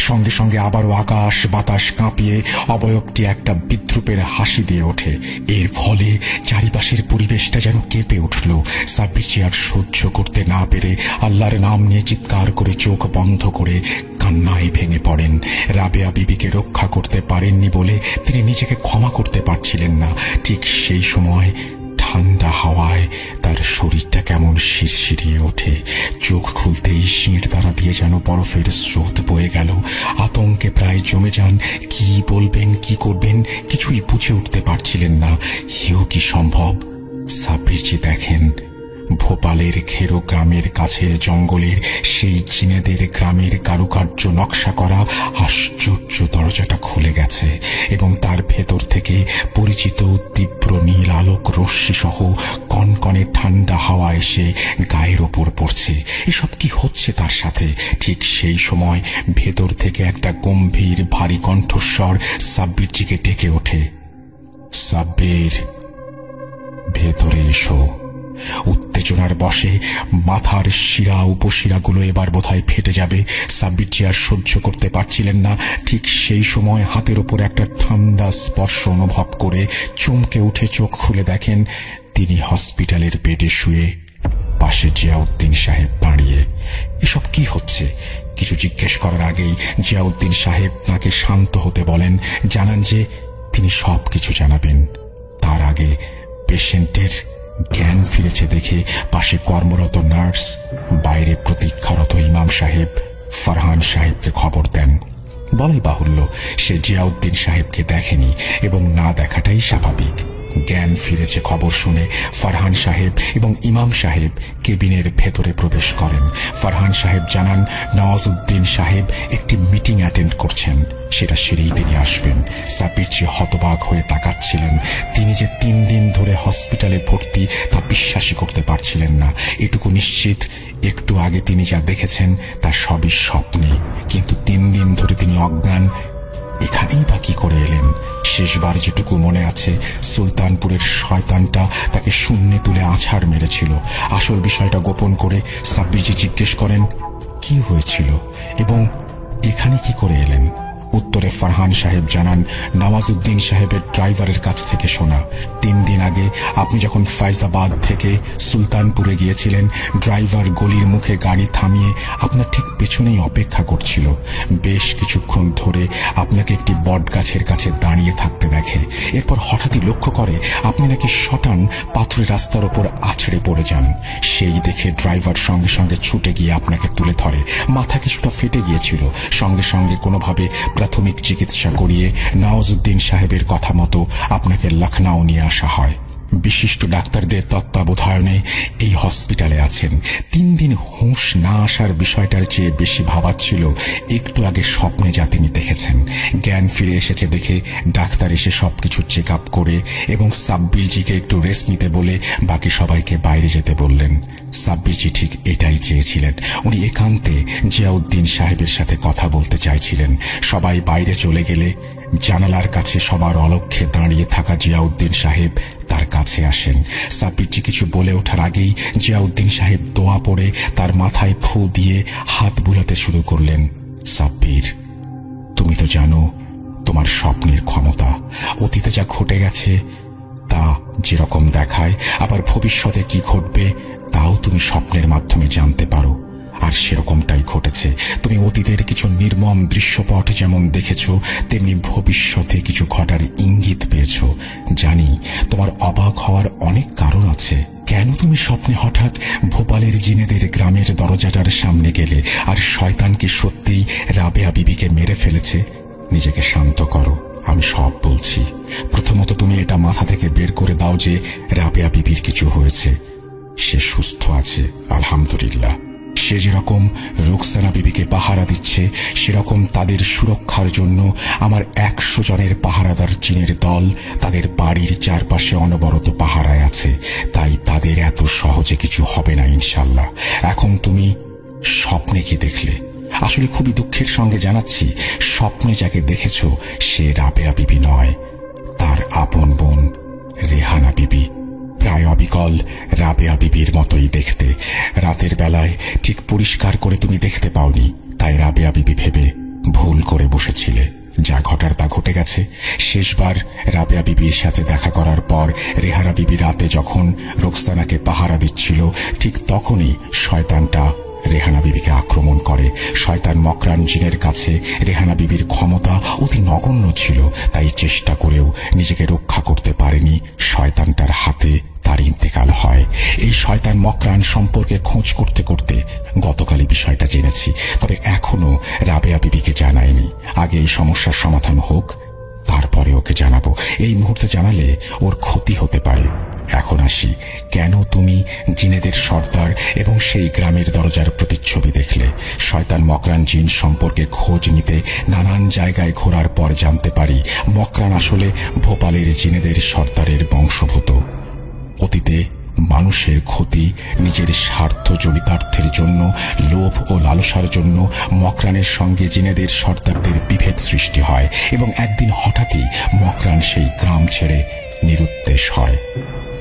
সঙ্গে সঙ্গে আবারও আকাশ বাতাস কাঁপিয়ে অবয়বটি একটা বিদ্রুপের হাসি দিয়ে ওঠে। এর ফলে চারিপাশের পরিবেশটা যেন কেঁপে উঠল। সাব্বিরজি আর সহ্য করতে না পেরে আল্লাহর নাম নিয়ে চিৎকার করে চোখ বন্ধ করে কান্নায় ভেঙে পড়েন। রাবেয়া বিবিকে রক্ষা করতে পারেননি বলে তিনি নিজেকে ক্ষমা করতে পারছিলেন না। ঠিক সেই সময় ঠান্ডা হাওয়ায় তার শরীরটা কেমন শিরশিরিয়ে ওঠে। চোখ খুলতেই শির দ্বারা দিয়ে যেন বরফের স্রোত বয়ে গেল। আতঙ্কে প্রায় জমে যান। কি বলবেন, কি করবেন কিছুই বুঝে উঠতে পারছিলেন না। এও কি সম্ভব? সাব্বিরজি দেখেন ভোপালের খেরো গ্রামের কাছের জঙ্গলের সেই জিনেদের গ্রামের কারুকার্য নকশা করা আশ্চর্য দরজাটা খুলে গেছে এবং তার ভেতর থেকে পরিচিত তীব্র নীল আলোক রশ্মি সহ কনকনে ঠান্ডা হাওয়া এসে গায়ের ওপর পড়ছে। এসব কি হচ্ছে তার সাথে? ঠিক সেই সময় ভেতর থেকে একটা গম্ভীর ভারী কণ্ঠস্বর সাব্বিরজিকে ডেকে ওঠে, সাব্বির, ভেতরে এসো। উত্তেজনার বশে মাথার শিরা উপশিরাগুলো এবার বোধহয় ফেটে যাবে। সাব্বিরজি আর সহ্য করতে পারছিলেন না। ঠিক সেই সময় হাতের ওপর একটা ঠান্ডা স্পর্শ অনুভব করে চমকে উঠে চোখ খুলে দেখেন তিনি হসপিটালের বেডে শুয়ে, পাশে জিয়াউদ্দিন সাহেব দাঁড়িয়ে। এসব কি হচ্ছে? কিছু জিজ্ঞেস করার আগেই জিয়াউদ্দিন সাহেব তাকে শান্ত হতে বলেন, জানান যে তিনি সব কিছু জানাবেন। তার আগে পেশেন্টের জ্ঞান ফিরেছে দেখে পাশে কর্মরত নার্স বাইরে প্রতীক্ষারত ইমাম সাহেব ফারহান সাহেবকে খবর দেন। বলাই বাহুল্য সে জিয়াউদ্দিন সাহেবকে দেখেনি এবং না দেখাটাই স্বাভাবিক। জ্ঞান ফিরেছে খবর শুনে ফারহান সাহেব এবং ইমাম সাহেব কেবিনের ভেতরে প্রবেশ করেন। ফারহান সাহেব জানান নওয়াজউদ্দিন সাহেব একটি মিটিং অ্যাটেন্ড করছেন, সেটা সেরেই তিনি আসবেন। সাব্বিরজি হতবাক হয়ে তাকাচ্ছিলেন। তিনি যে 3 দিন ধরে হসপিটালে ভর্তি তা বিশ্বাসই করতে পারছিলেন না। এটুকু নিশ্চিত একটু আগে তিনি যা দেখেছেন তা সবই স্বপ্নে, কিন্তু 3 দিন ধরে তিনি অজ্ঞান। এখানেই বা কি করে এলেন? শেষবার যেটুকু মনে আছে, সুলতানপুরের শয়তানটা তাকে শূন্যে তুলে আছাড় মেরেছিল। আসল বিষয়টা গোপন করে সাব্বিরজি জিজ্ঞেস করেন, কি হয়েছিল এবং এখানে কি করে এলেন? উত্তরে ফারহান সাহেব জানান, নওয়াজউদ্দিন সাহেবের ড্রাইভারের কাছ থেকে শোনা। 3 দিন আগে আপনি যখন ফাইজাবাদ থেকে সুলতানপুরে গিয়েছিলেন, ড্রাইভার গলির মুখে গাড়ি থামিয়ে আপনার ঠিক পেছনেই অপেক্ষা করছিল। বেশ কিছুক্ষণ ধরে আপনাকে একটি বট গাছের কাছে দাঁড়িয়ে থাকতে দেখে। এরপর হঠাৎই লক্ষ্য করে আপনি নাকি শটান পাথরের রাস্তার ওপর আছড়ে পড়ে যান। সেই দেখে ড্রাইভার সঙ্গে সঙ্গে ছুটে গিয়ে আপনাকে তুলে ধরে। মাথা কিছুটা ফেটে গিয়েছিল। সঙ্গে সঙ্গে কোনোভাবে প্রাথমিক চিকিৎসা করিয়ে নওয়াজউদ্দিন সাহেবের কথা মতো আপনাকে লখনউ নিয়ে আসা হয়। বিশিষ্ট ডাক্তারদের তত্ত্বাবধানে এই হসপিটালে আছেন। 3 দিন হুঁশ না আসার বিষয়টার চেয়ে বেশি ভাবাচ্ছিল একটু আগে স্বপ্নে যা তিনি দেখেছেন। জ্ঞান ফিরে এসেছে দেখে ডাক্তার এসে সবকিছু চেক আপ করে এবং সাব্বিরজিকে একটু রেস্ট নিতে বলে বাকি সবাইকে বাইরে যেতে বললেন। সাব্বিরজি ঠিক এটাই চেয়েছিলেন। উনি একান্তে জিয়াউদ্দিন সাহেবের সাথে কথা বলতে চাইছিলেন। সবাই বাইরে চলে গেলে জানালার কাছে সবার অলক্ষ্যে দাঁড়িয়ে থাকা জিয়াউদ্দিন সাহেব তার কাছে আসেন। সাব্বিরজি কিছু বলে ওঠার আগেই জিয়াউদ্দিন সাহেব দোয়া পড়ে তার মাথায় ফু দিয়ে হাত বুলাতে শুরু করলেন। সাব্বির, তুমি তো জানো তোমার স্বপ্নের ক্ষমতা। অতীতে যা ঘটে গেছে তা যেরকম দেখায়, আবার ভবিষ্যতে কি ঘটবে তাও তুমি স্বপ্নের মাধ্যমে জানতে পারো। আর সেরকমটাই ঘটেছে। তুমি অতীতের কিছু নির্মম দৃশ্যপট যেমন দেখেছো, তেমনি ভবিষ্যতে কিছু ঘটার ইঙ্গিত পেয়েছ। জানি তোমার অবাক হওয়ার অনেক কারণ আছে। কেন তুমি স্বপ্নে হঠাৎ ভোপালের জিনেদের গ্রামের দরজাটার সামনে গেলে আর শয়তানকে সত্যিই রাবেয়া বিবিকে মেরে ফেলেছে? নিজেকে শান্ত করো, আমি সব বলছি। প্রথমত তুমি এটা মাথা থেকে বের করে দাও যে রাবেয়া বিবির কিছু হয়েছে। সে সুস্থ আছে আলহামদুলিল্লাহ। সে যেরকম রুকসানা বিবিকে পাহারা দিচ্ছে, সেরকম তাদের সুরক্ষার জন্য আমার 100 জনের পাহারাদার চীনের দল তাদের বাড়ির চারপাশে অনবরত পাহারায় আছে। তাই তাদের এত সহজে কিছু হবে না ইনশাল্লাহ। এখন তুমি স্বপ্নে কি দেখলে? আসলে খুবই দুঃখের সঙ্গে জানাচ্ছি, স্বপ্নে যাকে দেখেছ সে রাবেয়া বিবি নয়, তার আপন বোন রেহানা বিবি। প্রায় অবিকল রাবেয়া বিবির মতোই দেখতে। রাতের বেলায় ঠিক পরিষ্কার করে তুমি দেখতে পাওনি, তাই রাবেয়া বিবি ভেবে ভুল করে বসেছিলে। যা ঘটার তা ঘটে গেছে। শেষবার রাবেয়া বিবির সাথে দেখা করার পর রেহানা বিবি রাতে যখন রোকসানাকে পাহারা দিচ্ছিল, ঠিক তখনই শয়তানটা রেহানা বিবিকে আক্রমণ করে। শয়তান মকরান জিনের কাছে রেহানা বিবির ক্ষমতা অতি নগণ্য ছিল, তাই চেষ্টা করেও নিজেকে রক্ষা করতে পারেনি। শয়তানটার হাতে তার ইন্তেকাল হয়। এই শয়তান মকরান সম্পর্কে খোঁজ করতে করতে গতকালই বিষয়টা জেনেছি, তবে এখনো রাবেয়া বিবিকে জানায়নি। আগে এই সমস্যার সমাধান হোক, তারপর পরে ওকে জানাবো। এই মুহূর্তে জানালে ওর ক্ষতি হতে পারে। এখন আসি, কেন তুমি জিনেদের সর্দার এবং সেই গ্রামের দরজার প্রতিচ্ছবি দেখলে? শয়তান মকরান জিন সম্পর্কে খোঁজ নিতে নানান জায়গায় ঘোরার পর জানতে পারি মকরান আসলে ভোপালের জিনেদের সর্দারের বংশভূত। অতীতে মানুষের ক্ষতি, নিজের স্বার্থ জড়িতার্থের জন্য, লোভ ও লালসার জন্য মকরানের সঙ্গে জিনেদের সর্দারদের বিভেদ সৃষ্টি হয় এবং একদিন হঠাৎই মকরান সেই গ্রাম ছেড়ে নিরুদ্দেশ হয়।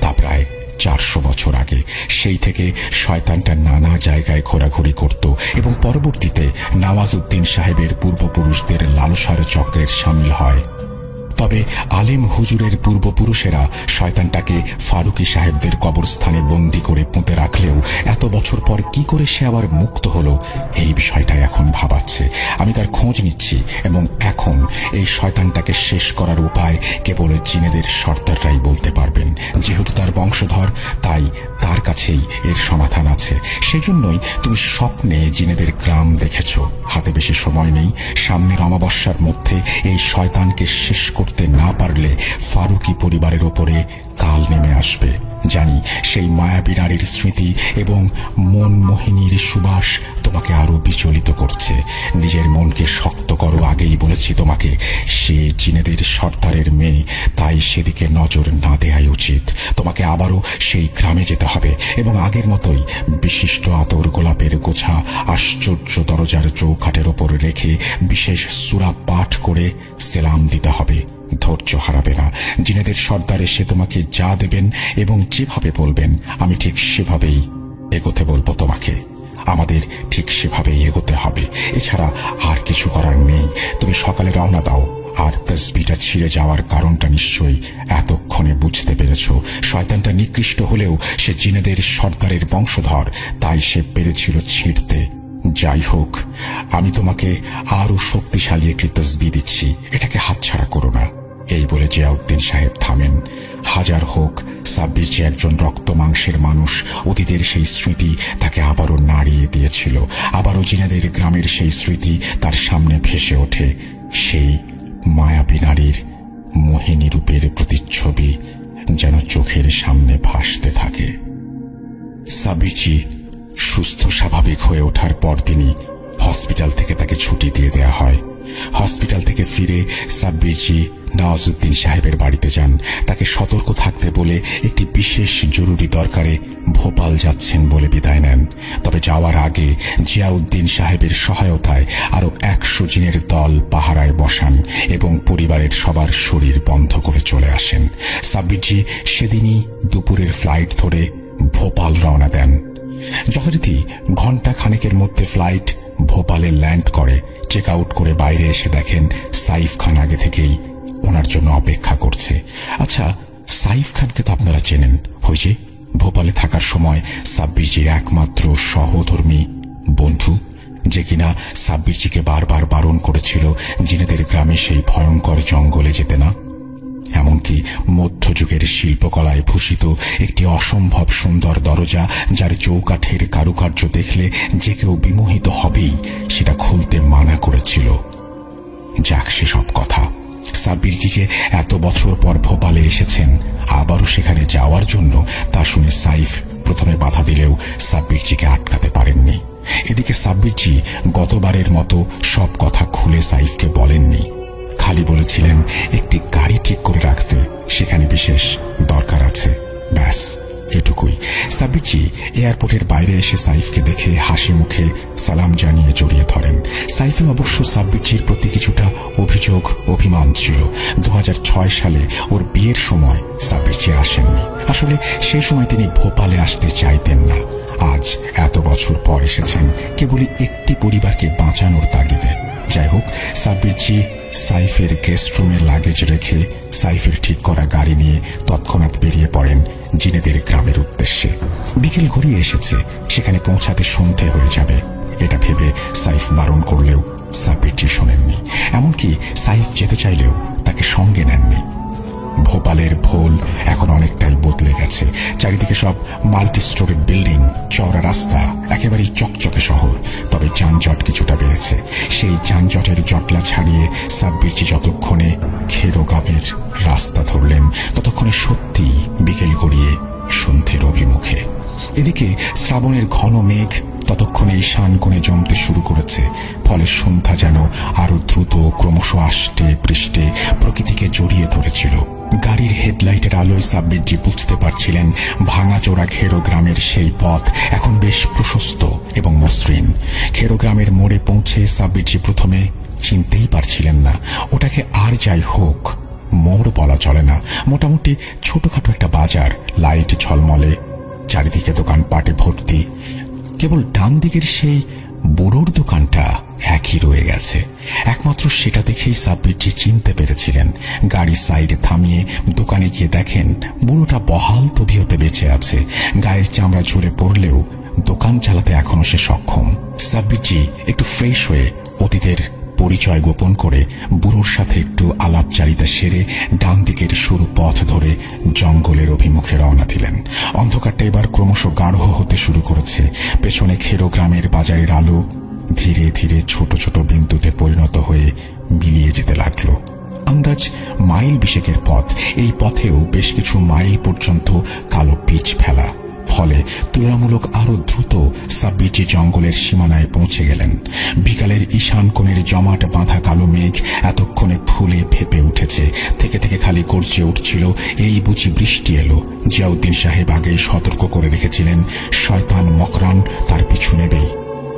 তা প্রায় 400 বছর আগে। সেই থেকে শয়তানটা নানা জায়গায় ঘোরাঘুরি করত এবং পরবর্তীতে নওয়াজউদ্দিন সাহেবের পূর্বপুরুষদের লালসার চক্রের সামিল হয়। তবে আলেম হুজুরের পূর্বপুরুষেরা শয়তানটাকে ফারুকি সাহেবদের কবরস্থানে বন্দী করে পুঁতে রাখলেও এত বছর পর কি করে সে আবার মুক্ত হলো, এই বিষয়টাই এখন ভাবাচ্ছে। আমি তার খোঁজ নিচ্ছি এবং এখন এই শয়তানটাকে শেষ করার উপায় কেবল জিনেদের সর্দাররাই বলতে পারবেন। যেহেতু তার বংশধর, তাই তার কাছেই এর সমাধান আছে। সেজন্যই তুমি স্বপ্নে জিনেদের গ্রাম দেখেছ। হাতে বেশি সময় নেই। সামনের অমাবস্যার মধ্যে এই শয়তানকে শেষ করতে না পারলে ফারুকি পরিবারের ওপরে কাল নেমে আসবে। জানি সেই মায়াবী নারীর স্মৃতি এবং মনমোহিনীর সুবাস তোমাকে আরো বিচলিত করছে। নিজের মনকে শক্ত করো। আগেই বলেছি তোমাকে, সে জিনেদের সর্দারের মেয়ে, তাই সেদিকে নজর না দেওয়াই উচিত। তোমাকে আবারও সেই গ্রামে যেতে হবে এবং আগের মতোই বিশিষ্ট আতর গোলাপের গোছা আশ্চর্য দরজার চৌকাঠের ওপর রেখে বিশেষ সূরা পাঠ করে সেলাম দিতে হবে। ধৈর্য হারাবে না। জিনেদের সর্দার এসে তোমাকে যা দেবেন এবং যেভাবে বলবেন আমি ঠিক সেভাবেই এগোতে বলবো তোমাকে। আমাদের ঠিক সেভাবেই এগোতে হবে। এছাড়া আর কিছু করার নেই। তুমি সকালে রওনা দাও। আর তসবিটা ছিঁড়ে যাওয়ার কারণটা নিশ্চয়ই এতক্ষণে বুঝতে পেরেছ। শয়তানটা নিকৃষ্ট হলেও সে জিনেদের সর্দারের বংশধর, তাই সে পেরেছিল ছিঁড়তে। যাই হোক, আমি তোমাকে আরো শক্তিশালী একটি তসবি দিচ্ছি, এটাকে হাতছাড়া করো না। এই বলে জিয়াউদ্দিন সাহেব থামেন। হাজার হোক, সাব্বির যে একজন রক্ত মাংসের মানুষ, অতীতের সেই স্মৃতি তাকে আবারও নাড়িয়ে দিয়েছিল। আবারও জিনেদের গ্রামের সেই স্মৃতি তার সামনে ভেসে ওঠে। সেই মায়াবী নারীর মোহিনী রূপের প্রতিচ্ছবি যেন চোখের সামনে ভাসতে থাকে। সাব্বিরজি সুস্থ স্বাভাবিক হয়ে ওঠার পরদিনই হসপিটাল থেকে তাকে ছুটি দিয়ে দেয়া হয়। হসপিটাল থেকে ফিরে সাব্বিরজি নওয়াজউদ্দিন সাহেবের বাড়িতে যান। তাকে সতর্ক থাকতে বলে একটি বিশেষ জরুরি দরকারে ভোপাল যাচ্ছেন বলে বিদায় নেন। তবে যাওয়ার আগে জিয়াউদ্দিন সাহেবের সহায়তায় আরো 100 জিনের দল পাহারায় বসান এবং পরিবারের সবার শরীর বন্ধ করে চলে আসেন। সাব্বিরজি সেদিনই দুপুরের ফ্লাইট ধরে ভোপাল রওনা দেন। যথারীতি ঘণ্টা খানেকের মধ্যে ফ্লাইট ভোপালে ল্যান্ড করে। চেক আউট করে বাইরে এসে দেখেন সাইফ খান আগে থেকেই ওনার জন্য অপেক্ষা করছে। আচ্ছা, সাইফ খানকে তো আপনারা চেনেন, ওই যে ভোপালে থাকার সময় সাব্বিরজির একমাত্র সহধর্মী বন্ধু, যে কিনা সাব্বিরজিকে বারবার বারণ করেছিল জিনেদের গ্রামে সেই ভয়ঙ্কর জঙ্গলে যেতে না। এমনকি মধ্যযুগের শিল্পকলায় ভূষিত একটি অসম্ভব সুন্দর দরজা, যার চৌকাঠের কারুকার্য দেখলে যে কেউ বিমোহিত হবেই, সেটা খুলতে মানা করেছিল। যাক, সেসব কথা। সাব্বিরজি যে এত বছর পর ভোপালে এসেছেন আবারও সেখানে যাওয়ার জন্য, তা শুনে সাইফ প্রথমে বাধা দিলেও সাব্বিরজিকে আটকাতে পারেননি। এদিকে সাব্বিরজি গতবারের মতো সব কথা খুলে সাইফকে বলেননি। খালি বলেছিলেন একটি গাড়ি ঠিক করে রাখতে, সেখানে বিশেষ দরকার আছে, ব্যাস এটুকুই। সাব্বিরজি এয়ারপোর্টের বাইরে এসে সাইফকে দেখে হাসি মুখে সালাম জানিয়ে জড়িয়ে ধরেন। সাইফের অবশ্য সাব্বিরজির প্রতি কিছুটা অভিযোগ, অভিমান ছিল। 2006 সালে ওর বিয়ের সময় সাব্বিরজি আসেননি। আসলে সেই সময় তিনি ভোপালে আসতে চাইতেন না। আজ এত বছর পর এসেছেন কেবলই একটি পরিবারকে বাঁচানোর তাগিদে। যাই হোক, সাব্বিরজি সাইফের গেস্ট রুমে লাগেজ রেখে সাইফের ঠিক করা গাড়ি নিয়ে তৎক্ষণাৎ বেরিয়ে পড়েন জিনেদের গ্রামের উদ্দেশ্যে। বিকেল গড়িয়ে এসেছে, সেখানে পৌঁছাতে সন্ধে হয়ে যাবে। এটা ভেবে সাইফ বারণ করলেও সাব্বিরজি শোনেননি। এমনকি সাইফ যেতে চাইলেও তাকে সঙ্গে নেননি। ভোপালের ভোল এখন অনেকটাই বদলে গেছে। আছে। চারিদিকে সব মাল্টি স্টোরেড বিল্ডিং, চওড়া রাস্তা, একেবারেই চকচকে শহর। তবে যানজট কিছুটা বেড়েছে। সেই যানজটের জটলা ছাড়িয়ে সাব্বিরজি যতক্ষণে খেরোগামের রাস্তা ধরলেন ততক্ষণে সত্যি বিকেল গড়িয়ে সন্ধ্যের অভিমুখে। এদিকে শ্রাবণের ঘন মেঘ ততক্ষণে ঈশান কোণে জমতে শুরু করেছে। ফলে সন্ধ্যা যেন আরো দ্রুত ক্রমশ আষ্টে পৃষ্ঠে প্রকৃতিকে জড়িয়ে ধরেছিল। গাড়ির হেডলাইটের আলোয় সাব্বিরজি বুঝতে পারছিলেন ভাঙাচোরা খেরোগ্রামের সেই পথ এখন বেশ প্রশস্ত এবং মসৃণ। খেরোগ্রামের মোড়ে পৌঁছে সাব্বিরজি প্রথমে চিনতেই পারছিলেন না ওটাকে, আর যাই হোক মোড় বলা চলে না, মোটামুটি ছোটখাটো একটা বাজার, লাইট ঝলমলে, চারিদিকে দোকানপাটে ভর্তি। কেবল ডান দিকের সেই বুড়োর দোকানটা একই রয়ে গেছে। একমাত্র সেটা দেখেই সাব্বিরজি চিনতে পেরেছিলেন। গাড়ি সাইডে থামিয়ে দোকানে গিয়ে দেখেন বুড়োটা বহাল তবিয়তে বেঁচে আছে। গায়ের চামড়া ঝরে পড়লেও দোকান চালাতে এখনো সে সক্ষম। সাব্বিরজি একটু ফ্রেশ হয়ে অতীতের পরিচয় গোপন করে বুড়োর সাথে একটু আলাপচারিতা সেরে ডান দিকের সরু পথ ধরে জঙ্গলের অভিমুখে রওনা দিলেন। অন্ধকারটা এবার ক্রমশ গাঢ় হতে শুরু করেছে। পেছনে খেরোগ্রামের বাজারের আলো ধীরে ধীরে ছোট ছোট বিন্দুতে পরিণত হয়ে মিলিয়ে যেতে লাগলো। আন্দাজ মাইল ২০ পথ। এই পথেও বেশ কিছু মাইল পর্যন্ত কালো পিচ ফেলা। ফলে তুলনামূলক আরো দ্রুত সাব্বিরজি জঙ্গলের সীমানায় পৌঁছে গেলেন। বিকালের ঈশান কোণের জমাট বাঁধা কালো মেঘ এতক্ষণে ফুলে ফেপে উঠেছে। থেকে থেকে খালি গর্জে উঠছিল, এই বুঝি বৃষ্টি এলো। জিয়াউদ্দিন সাহেব আগেই সতর্ক করে রেখেছিলেন শয়তান মকরান তার পিছু নেবেই।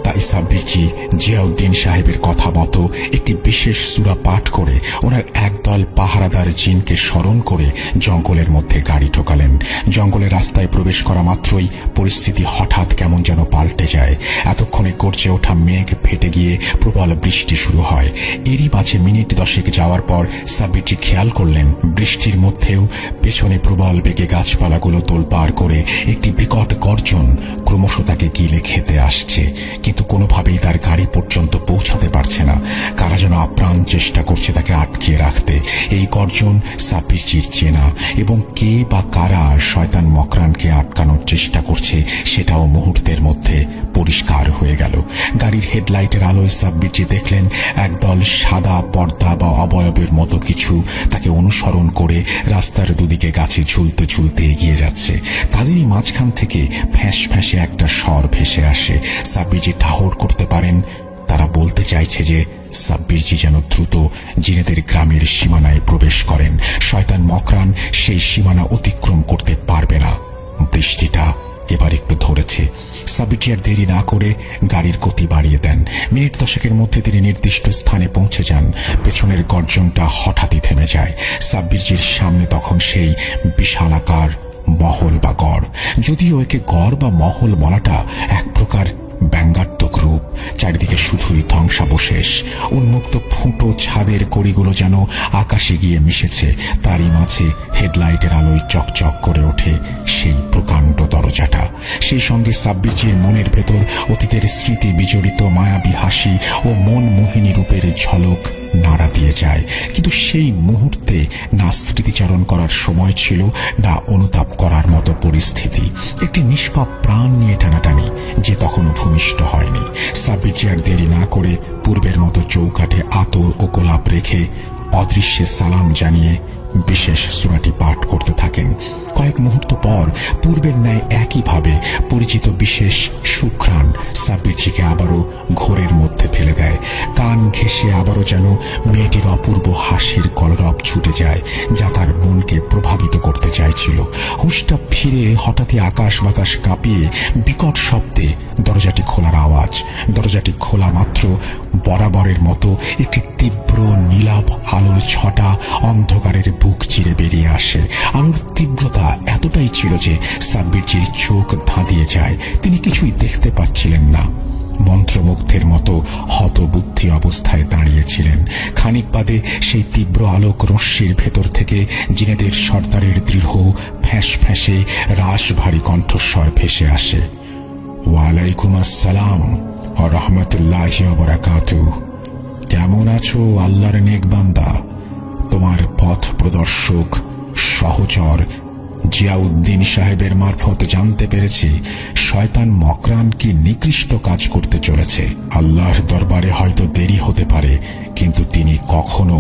তাই সাব্বিরজি জিয়াউদ্দিন সাহেবের কথা মতো একটি বিশেষ সূরা পাঠ করে ওনার একদল পাহারাদার জিনকে স্মরণ করে জঙ্গলের মধ্যে গাড়ি ঢোকালেন। জঙ্গলের রাস্তায় প্রবেশ করা মাত্রই পরিস্থিতি হঠাৎ কেমন যেন পাল্টে যায়। এতক্ষণে গর্জে ওঠা মেঘ ফেটে গিয়ে প্রবল বৃষ্টি শুরু হয়। এরই মাঝে মিনিট 10 যাওয়ার পর সাব্বিরজি খেয়াল করলেন বৃষ্টির মধ্যেও পেছনে প্রবল বেগে গাছপালাগুলো তোলপাড় করে একটি বিকট গর্জন ক্রমশ তাকে গিলে খেতে আসছে। কিন্তু কোনোভাবেই তার গাড়ি পর্যন্ত পৌঁছাতে পারছে না। কারা যেন আপ্রাণ চেষ্টা করছে তাকে আটকিয়ে রাখতে। এই গর্জন সাব্বিরজির চেনা, এবং কে বা কারা শয়তান মকরানকে আটকানোর চেষ্টা করছে সেটাও মুহূর্তের মধ্যে পরিষ্কার হয়ে গেল। গাড়ির হেডলাইটের আলোয় সাব্বিরজি দেখলেন একদল সাদা পর্দা বা অবয়বের মতো কিছু তাকে অনুসরণ করে রাস্তার দুদিকে গাছে ঝুলতে ঝুলতে এগিয়ে যাচ্ছে। তাদেরই মাঝখান থেকে ফ্যাঁস ফ্যাঁসে একটা স্বর ভেসে আসে। সাব্বিরজি ঠাহর করতে পারেন তারা বলতে চাইছে যে সাব্বিরজি যেন দ্রুত জিনেদের গ্রামের সীমানায় প্রবেশ করেন। শয়তান মকরান সেই সীমানা অতিক্রম করতে পারবে না। বৃষ্টিটা এবার একটু ধরেছে। সাব্বিরজি আর দেরি না করে গাড়ির গতি বাড়িয়ে দেন। মিনিট 10 মধ্যে তিনি নির্দিষ্ট স্থানে পৌঁছে যান। পেছনের গর্জনটা হঠাৎই থেমে যায়। সাব্বিরজির সামনে তখন সেই বিশালাকার মহল বা গড়। যদিও একে গড় বা মহল বলাটা এক প্রকার ব্যঙ্গাত্মক রূপ। চারিদিকে শুধুই ধ্বংসাবশেষ। উন্মুক্ত ফুটো ছাদের কড়িগুলো যেন আকাশে গিয়ে মিশেছে। তারই মাঝে হেডলাইটের আলোয় চকচক করে ওঠে সেই প্রকাণ্ড দরজাটা। সেই সঙ্গে সাব্বিরজির মনের ভেতর অতীতের স্মৃতি বিজড়িত মায়াবী হাসি ও মন মোহিনী রূপের ঝলক নাড়া দিয়ে যায়। কিন্তু সেই মুহূর্তে না স্মৃতিচারণ করার সময় ছিল, না অনুতাপ করার মতো পরিস্থিতি। একটি নিষ্পাপ প্রাণ নিয়ে টানাটানি যে তখনও ভূমিষ্ঠ হয়নি। সাব্বিরজি আর দেরি না করে পূর্বের মতো চৌকাঠে আতর ও গোলাপ রেখে অদৃশ্যে সালাম জানিয়ে বিশেষ সূরাটি পাঠ করতে থাকেন। কয়েক মুহূর্ত পর পূর্বের ন্যায় একইভাবে পরিচিত বিশেষ সুঘ্রাণ সাব্বিরজিকে আবারও ঘোরের মধ্যে ফেলে দেয়। কান ঘেঁষে আবারও যেন মেয়েটির অপূর্ব হাসির কলরব ছুটে যায়, যা তার মনকে প্রভাবিত করতে চাইছিল। হুঁশটা ফিরে হঠাৎই আকাশ বাতাস কাঁপিয়ে বিকট শব্দে দরজাটি খোলার আওয়াজ। দরজাটি খোলা মাত্র বরাবরের মতো একটি তীব্র নীলাভ আলোর ছটা অন্ধকারের বুক চিরে বেরিয়ে আসে। আলোর তীব্রতা এতটাই ছিল যে সাব্বিরজির চোখ ধাঁধিয়ে যায়। তিনি কিছুই দেখতে পাচ্ছিলেন না। মন্ত্রমুগ্ধের মতো হতবুদ্ধি অবস্থায় দাঁড়িয়েছিলেন। খানিক বাদে সেই তীব্র আলোক রশ্মির ভেতর থেকে জিনেদের সর্দারের দৃঢ় ফ্যাঁস ফ্যাঁসে রাশভারী কণ্ঠস্বর ভেসে আসে। ওয়ালাইকুম আসসালাম ওয়া রাহমাতুল্লাহি ওয়া বারাকাতুহু। কেমন আছো আল্লাহর নেক বান্দা? তোমার পথ প্রদর্শক, সহচর, জিয়াউদ্দিন সাহেবের মারফত জানতে পেরেছি শয়তান মকরান কি নিকৃষ্ট কাজ করতে চলেছে। আল্লাহর দরবারে হয়তো দেরি হতে পারে, কিন্তু তিনি কখনো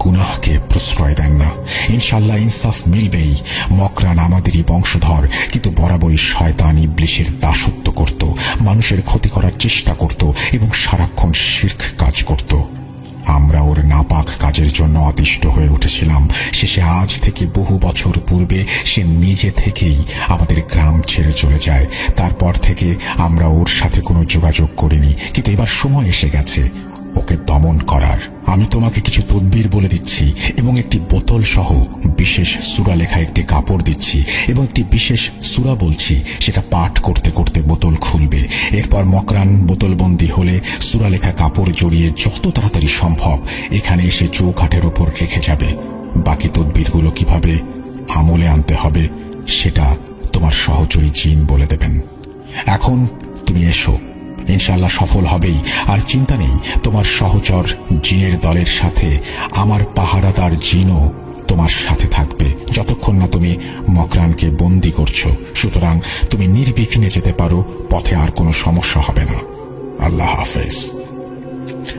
গুনাহকে প্রশ্রয় দেন না। ইনশাআল্লাহ ইনসাফ মিলবেই। মকরান আমাদেরই বংশধর, কিন্তু বরাবরই শয়তান ইবলিসের দাসত্ব করত, মানুষের ক্ষতি করার চেষ্টা করত এবং সারাক্ষণ শিরক কাজ করত। আমরা ওর নাপাক কাজের জন্য অতিষ্ঠ হয়ে উঠেছিলাম। শেষে আজ থেকে বহু বছর পূর্বে সে নিজে থেকেই আমাদের গ্রাম ছেড়ে চলে যায়। তারপর থেকে আমরা ওর সাথে কোনো যোগাযোগ করিনি, কিন্তু এবার সময় এসে গেছে ওকে দমন করার। আমি তোমাকে কিছু তদবির বলে দিচ্ছি এবং একটি বোতল সহ বিশেষ সূরা লেখা একটি কাপড় দিচ্ছি এবং একটি বিশেষ সূরা বলছি, সেটা পাঠ করতে করতে বোতল খুলবে। এরপর মকরান বোতলবন্দি হলে সূরা লেখা কাপড় জড়িয়ে যত তাড়াতাড়ি সম্ভব এখানে এসে চৌকাঠের ওপর রেখে যাবে। বাকি তদবিরগুলো কিভাবে আমলে আনতে হবে সেটা তোমার সহচরী জিন বলে দেবেন। এখন তুমি এসো, ইনশাআল্লাহ সফল হবেই। আর চিন্তা নেই, তোমার সহচর জিনের দলের সাথে আমার পাহারাদার জিনও তোমার সাথে থাকবে যতক্ষণ না তুমি মকরানকে বন্দী করছো। সুতরাং তুমি নির্বিঘ্নে যেতে পারো, পথে আর কোনো সমস্যা হবে না। আল্লাহ হাফেজ।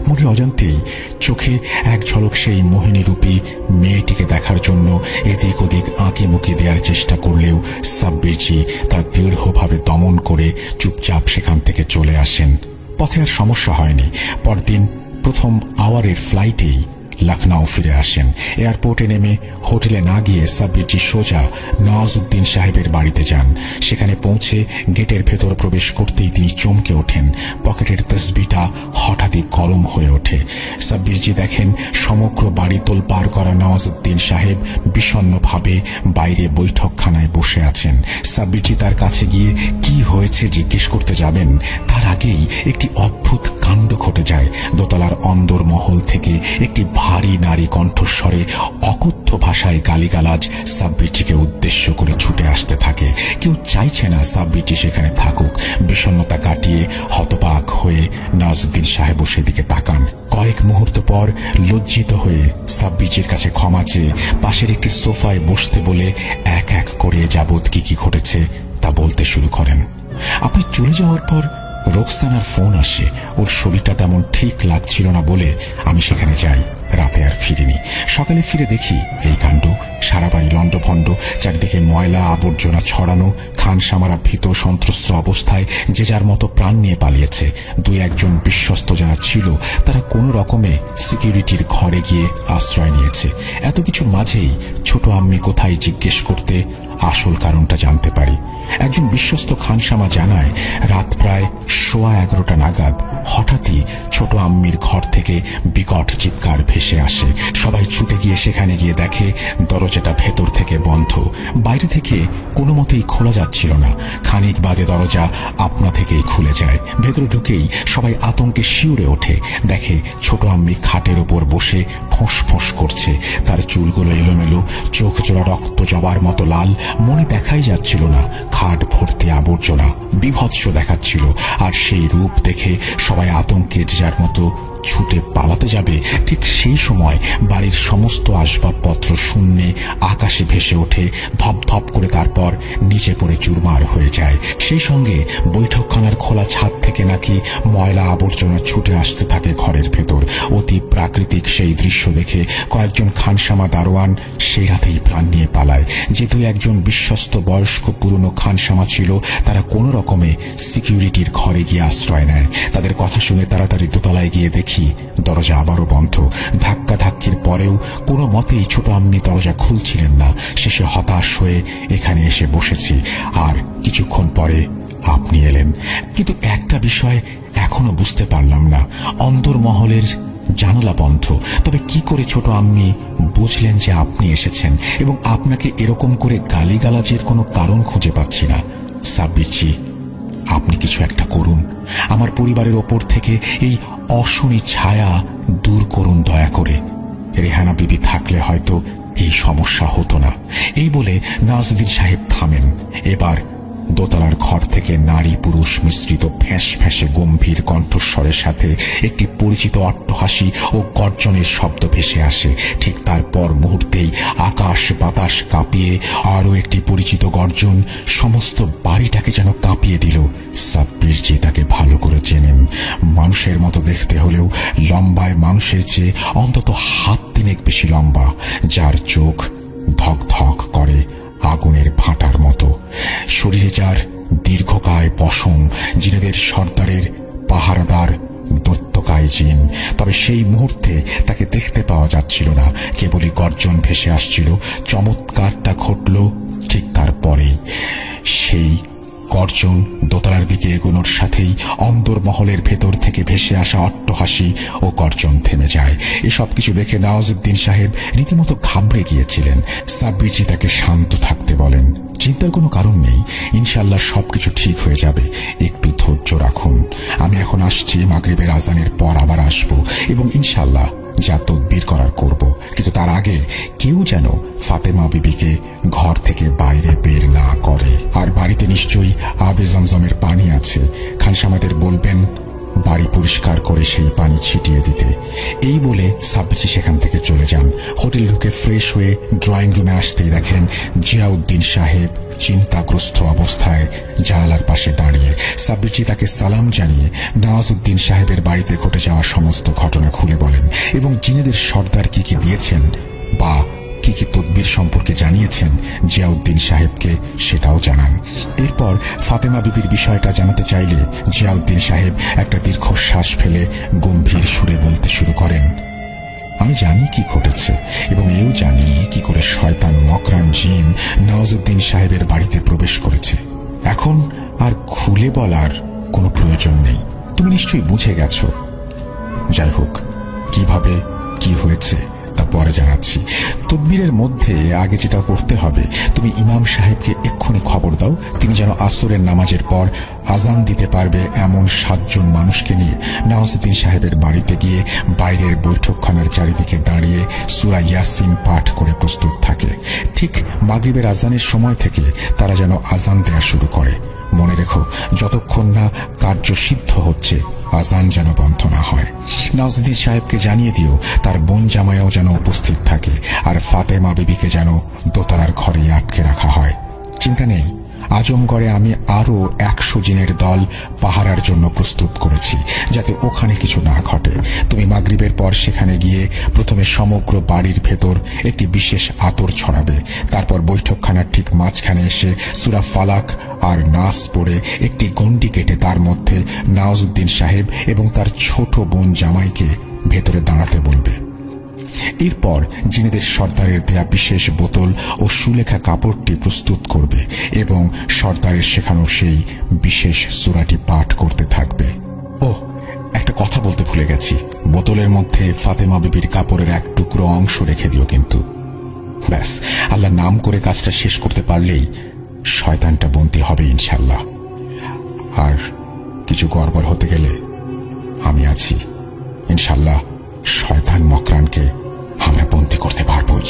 মনে অজান্তেই চোখে এক ঝলক সেই মোহিনীরূপী মেয়েটিকে দেখার জন্য এদিক ওদিক আঁকি মুখে দেওয়ার চেষ্টা করলেও সাব্বিরজি তা দৃঢ়ভাবে দমন করে চুপচাপ সেখান থেকে চলে আসেন। পথে আর সমস্যা হয়নি। পরদিন প্রথম আওয়ারের ফ্লাইটেই লখনউ ফিরে আসেন। এয়ারপোর্টে নেমে হোটেলে না গিয়ে সাব্বিরজি সোজা নওয়াজউদ্দিন সাহেবের বাড়িতে যান। সেখানে পৌঁছে গেটের ভেতর প্রবেশ করতেই তিনি চমকে ওঠেন। পকেটের তসবিটা হঠাৎই গরম হয়ে ওঠে। সাব্বিরজি দেখেন সমগ্র বাড়ি তোলপাড় করা নওয়াজউদ্দিন সাহেব বিষণ্ণভাবে বাইরে বৈঠকখানায় বসে আছেন। সাব্বিরজি তার কাছে গিয়ে কি হয়েছে জিজ্ঞেস করতে যাবেন, তার আগেই একটি অদ্ভুত কাণ্ড ঘটে যায়। দোতলার অন্দর মহল থেকে একটি ভারী নারী কণ্ঠস্বরে অকথ্য ভাষায় গালিগালাজ সাব্বিরজিকে উদ্দেশ্য করে ছুটে আসতে থাকে। কেউ চাইছে না সাব্বিরজি সেখানে থাকুক। বিষণ্ণতা কাটিয়ে হতবাক হয়ে নওয়াজউদ্দিন সাহেব সেদিকে তাকান। কয়েক মুহূর্ত পর লজ্জিত হয়ে সাব্বিরজির কাছে ক্ষমা চেয়ে পাশের একটি সোফায় বসতে বলে এক এক করে যাবৎ কি ঘটেছে তা বলতে শুরু করেন। আপনি চলে যাওয়ার পর রোকসানার ফোন আসে। ওর শরীরটা তেমন ঠিক লাগছিল না বলে আমি সেখানে যাই। রাতে আর ফিরিনি। সকালে ফিরে দেখি এই কাণ্ড। সারা বাড়ি লণ্ডভণ্ড, চারিদিকে ময়লা আবর্জনা ছড়ানো। খানসামারা ভীত সন্ত্রস্ত অবস্থায় যে যার মতো প্রাণ নিয়ে পালিয়েছে। দুই একজন বিশ্বস্ত যারা ছিল তারা কোনো রকমে সিকিউরিটির ঘরে গিয়ে আশ্রয় নিয়েছে। এত কিছুর মাঝেই ছোট আম্মি কোথায় জিজ্ঞেস করতে আসল কারণটা জানতে পারি। একজন বিশ্বস্ত খানসামা জানায় রাত প্রায় 11:15 নাগাদ হঠাৎই ছোট আম্মির ঘর থেকে বিকট চিৎকার ভেসে আসে। সবাই ছুটে গিয়ে সেখানে গিয়ে দেখে দরজাটা ভেতর থেকে বন্ধ। বাইরে থেকে কোনো মতেই খোলা যাচ্ছিল না। খানিক বাদে দরজা আপনা থেকেই খুলে যায়। ভেতর ঢুকেই সবাই আতঙ্কে শিউরে ওঠে। দেখে ছোট আম্মি খাটের ওপর বসে ফোঁস ফোঁস করছে। তার চুলগুলো এলোমেলো, চোখ জোড়া রক্ত জবার মতো লাল। মনে দেখাই যাচ্ছিল না। খাট ভর্তি আবর্জনা, বিভৎস দেখাচ্ছিল। আর সেই রূপ দেখে সবাই আতঙ্কে যার মতো ছুটে পালাতে যাবে, ঠিক সেই সময় বাড়ির সমস্ত আসবাবপত্র শূন্যে আকাশে ভেসে ওঠে ধপধপ করে, তারপর নিচে পড়ে চুরমার হয়ে যায়। সেই সঙ্গে বৈঠকখানার খোলা ছাদ থেকে নাকি ময়লা আবর্জনা ছুটে আসতে থাকে ঘরের ভেতর। অতি প্রাকৃতিক সেই দৃশ্য দেখে কয়েকজন খানসামা দারোয়ান সেই রাতেই প্রাণ নিয়ে পালায়। যে দুই একজন বিশ্বস্ত বয়স্ক পুরনো খানসামা ছিল তারা কোনো রকমে সিকিউরিটির ঘরে গিয়ে আশ্রয় নেয়। তাদের কথা শুনে তাড়াতাড়ি দোতলায় গিয়ে দেখি দরজা আবারও বন্ধ। ধাক্কা ধাক্কির পরেও কোনো মতেই ছোট আম্মি দরজা খুলছিলেন না। শেষে হতাশ হয়ে এখানে এসে বসেছি। আর কিছুক্ষণ পরে আপনি এলেন। কিন্তু একটা বিষয় এখনো বুঝতে পারলাম না, অন্দরমহলের জানালা বন্ধ। তবে কি করে ছোট আম্মি বুঝলেন যে আপনি এসেছেন? এবং আপনাকে এরকম করে গালিগালাজের কোনো কারণ খুঁজে পাচ্ছি না। সাব্বিরজি, আপনি কিছু একটা করুন। আমার পরিবারের ওপর থেকে এই অশনি ছায়া দূর করুন দয়া করে। রেহানা বিবি থাকলে হয়তো এই সমস্যা হতো না। এই বলে নওয়াজউদ্দিন সাহেব থামেন। এবার দোতলার ঘর থেকে নারী পুরুষ মিশ্রিত ফ্যাঁস ফ্যাঁসে গম্ভীর কণ্ঠস্বরের সাথে একটি পরিচিত অট্টহাসি ও গর্জনের শব্দ ভেসে আসে। ঠিক তারপর মুহূর্তেই আকাশ বাতাস কাঁপিয়ে আরও একটি পরিচিত গর্জন সমস্ত বাড়িটাকে যেন কাঁপিয়ে দিল। সাব্বিরজি তাকে ভালো করে চেনেন। মানুষের মতো দেখতে হলেও লম্বায় মানুষের চেয়ে অন্তত হাত তিনেক বেশি লম্বা, যার চোখ ধক ধক করে আগুনের ভাঁটার মতো, শরীরে যার দীর্ঘকায় পশম, জিনেদের সর্দারের পাহারাদার দৈত্যকায় জিন। তবে সেই মুহূর্তে তাকে দেখতে পাওয়া যাচ্ছিল না, কেবলই গর্জন ভেসে আসছিল। চমৎকারটা ঘটল ঠিক তারপরেই। সেই গর্জন দোতলার দিকে এগোনোর সাথেই অন্দরমহলের ভেতর থেকে ভেসে আসা অট্টহাসি ও গর্জন থেমে যায়। এসব কিছু দেখে নওয়াজউদ্দিন সাহেব রীতিমতো ঘাবড়ে গিয়েছিলেন। সাব্বিরজি তাকে শান্ত থাকতে বলেন। চিন্তার কোনো কারণ নেই, ইনশাল্লাহ সবকিছু ঠিক হয়ে যাবে, একটু ধৈর্য রাখুন। আমি এখন আসছি, মাগরিবের আজানের পর আবার আসব এবং ইনশাল্লাহ যা তদবির করার করব, কিন্তু তার আগে কেউ যেন ফাতেমা বিবিকে ঘর থেকে বাইরে বের না করে। আর বাড়িতে নিশ্চয়ই আবে জমজমের পানি আছে, খানসামাদের বলবেন বাড়ি পরিষ্কার করে সেই পানি ছিটিয়ে দিতে। এই বলে সাব্বিরজি সেখান থেকে চলে যান। হোটেল ঢুকে ফ্রেশ হয়ে ড্রয়িং রুমে আসতেই দেখেন জিয়াউদ্দিন সাহেব চিন্তাগ্রস্ত অবস্থায় জানালার পাশে দাঁড়িয়ে। সাব্বিরজি তাকে সালাম জানিয়ে নওয়াজউদ্দিন সাহেবের বাড়িতে ঘটে যাওয়া সমস্ত ঘটনা খুলে বলেন এবং জিনেদের সর্দার কি কি দিয়েছেন বা কি কি তদবির সম্পর্কে জানিয়েছেন জিয়াউদ্দিন সাহেবকে সেটাও জানান। এরপর ফাতেমা বিবির বিষয়টা জানাতে চাইলে জিয়াউদ্দিন সাহেব একটা দীর্ঘশ্বাস ফেলে গম্ভীর সুরে বলতে শুরু করেন, আমি জানি কি ঘটেছে এবং এও জানি কি করে শয়তান মকরান জিন নওয়াজউদ্দিন সাহেবের বাড়িতে প্রবেশ করেছে। এখন আর খুলে বলার কোনো প্রয়োজন নেই, তুমি নিশ্চয়ই বুঝে গেছো। যাই হোক, কিভাবে কি হয়েছে তা পরে জানাচ্ছি। তদবিরের মধ্যে আগে যেটা করতে হবে, তুমি ইমাম সাহেবকে এক্ষুনি খবর দাও, তিনি যেন আসরের নামাজের পর আজান দিতে পারবে এমন 7 জন মানুষকে নিয়ে নওয়াজউদ্দিন সাহেবের বাড়িতে গিয়ে বাইরের বৈঠকখানার চারিদিকে দাঁড়িয়ে সূরা ইয়াসিন পাঠ করে প্রস্তুত থাকে। ঠিক মাগরিবের আজানের সময় থেকে তারা যেন আজান দেয়া শুরু করে। মনে রেখো, যতক্ষণ না কার্য সিদ্ধ হচ্ছে আজান যেন বন্ধ না হয়। নওয়াজউদ্দিন সাহেবকে জানিয়ে দিও তার বোন জামাইও যেন উপস্থিত থাকে, আর ফাতেমা বিবিকে যেন দোতলার ঘরে আটকে রাখা হয়। চিন্তা নেই, আজমগড়ে আমি আরো 100 জিনের দল পাহারার জন্য প্রস্তুত করেছি, যাতে ওখানে কিছু না ঘটে। তুমি মাগরিবের পর সেখানে গিয়ে প্রথমে সমগ্র বাড়ির ভেতর একটি বিশেষ আতর ছড়াবে, তারপর বৈঠকখানার ঠিক মাঝখানে এসে সূরা ফালাক আর নাস পড়ে একটি গণ্ডি কেটে তার মধ্যে নওয়াজউদ্দিন সাহেব এবং তার ছোট বোন জামাইকে ভেতরে দাঁড়াতে বলবে। এরপর জিনেদের সর্দারের দেয়া বিশেষ বোতল ও সুলেখা কাপড়টি প্রস্তুত করবে এবং সর্দারের শেখানো সেই বিশেষ সূরাটি পাঠ করতে থাকবে। ওহ, একটা কথা বলতে ভুলে গেছি, বোতলের মধ্যে ফাতেমা বিবির কাপড়ের এক টুকরো অংশ রেখে দিও কিন্তু। ব্যাস, আল্লাহর নাম করে কাজটা শেষ করতে পারলেই শয়তানটা বন্দী হবে ইনশাল্লাহ। আর কিছু গড়বড় হতে গেলে আমি আছি, ইনশাল্লাহ শয়তান মকরানকে আমরা বন্দী করতে পারবই।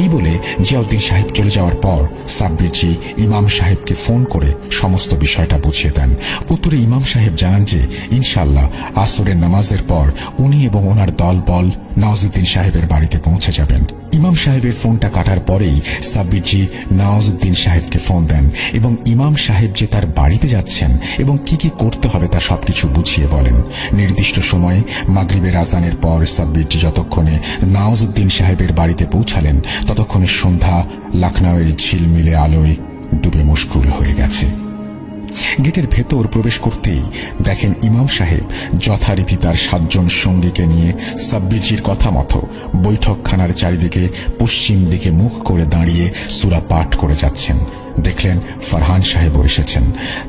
এই বলে জিয়াউদ্দিন সাহেব চলে যাওয়ার পর সাব্বিরজি ইমাম সাহেবকে ফোন করে সমস্ত বিষয়টা বুঝিয়ে দেন। উত্তরে ইমাম সাহেব জানান যে ইনশাল্লাহ আসরের নামাজের পর উনি এবং ওনার দলবল নওয়াজউদ্দিন সাহেবের বাড়িতে পৌঁছে যাবেন। ইমাম সাহেবের ফোনটা কাটার পরেই সাব্বিরজি নওয়াজউদ্দিন সাহেবকে ফোন দেন এবং ইমাম সাহেব যে তার বাড়িতে যাচ্ছেন এবং কি কি করতে হবে তা সবকিছু বুঝিয়ে বলেন। নির্দিষ্ট সময়ে মাগরিবের আজানের পর সাব্বিরজি যতক্ষণে নওয়াজউদ্দিন সাহেবের বাড়িতে পৌঁছালেন ততক্ষণে সন্ধ্যা লখনউয়ের ঝিলমিলে আলোয় ডুবে মুশকুল হয়ে গেছে। গেটের ভেতর প্রবেশ করতেই দেখেন ইমাম সাহেব যথারীতি তার 7 জন সঙ্গীকে নিয়ে সাব্বিরজির কথা মতো বৈঠকখানার চারিদিকে পশ্চিম দিকে মুখ করে দাঁড়িয়ে সূরা পাঠ করে যাচ্ছেন। দেখলেন ফারহান সাহেবও এসেছেন।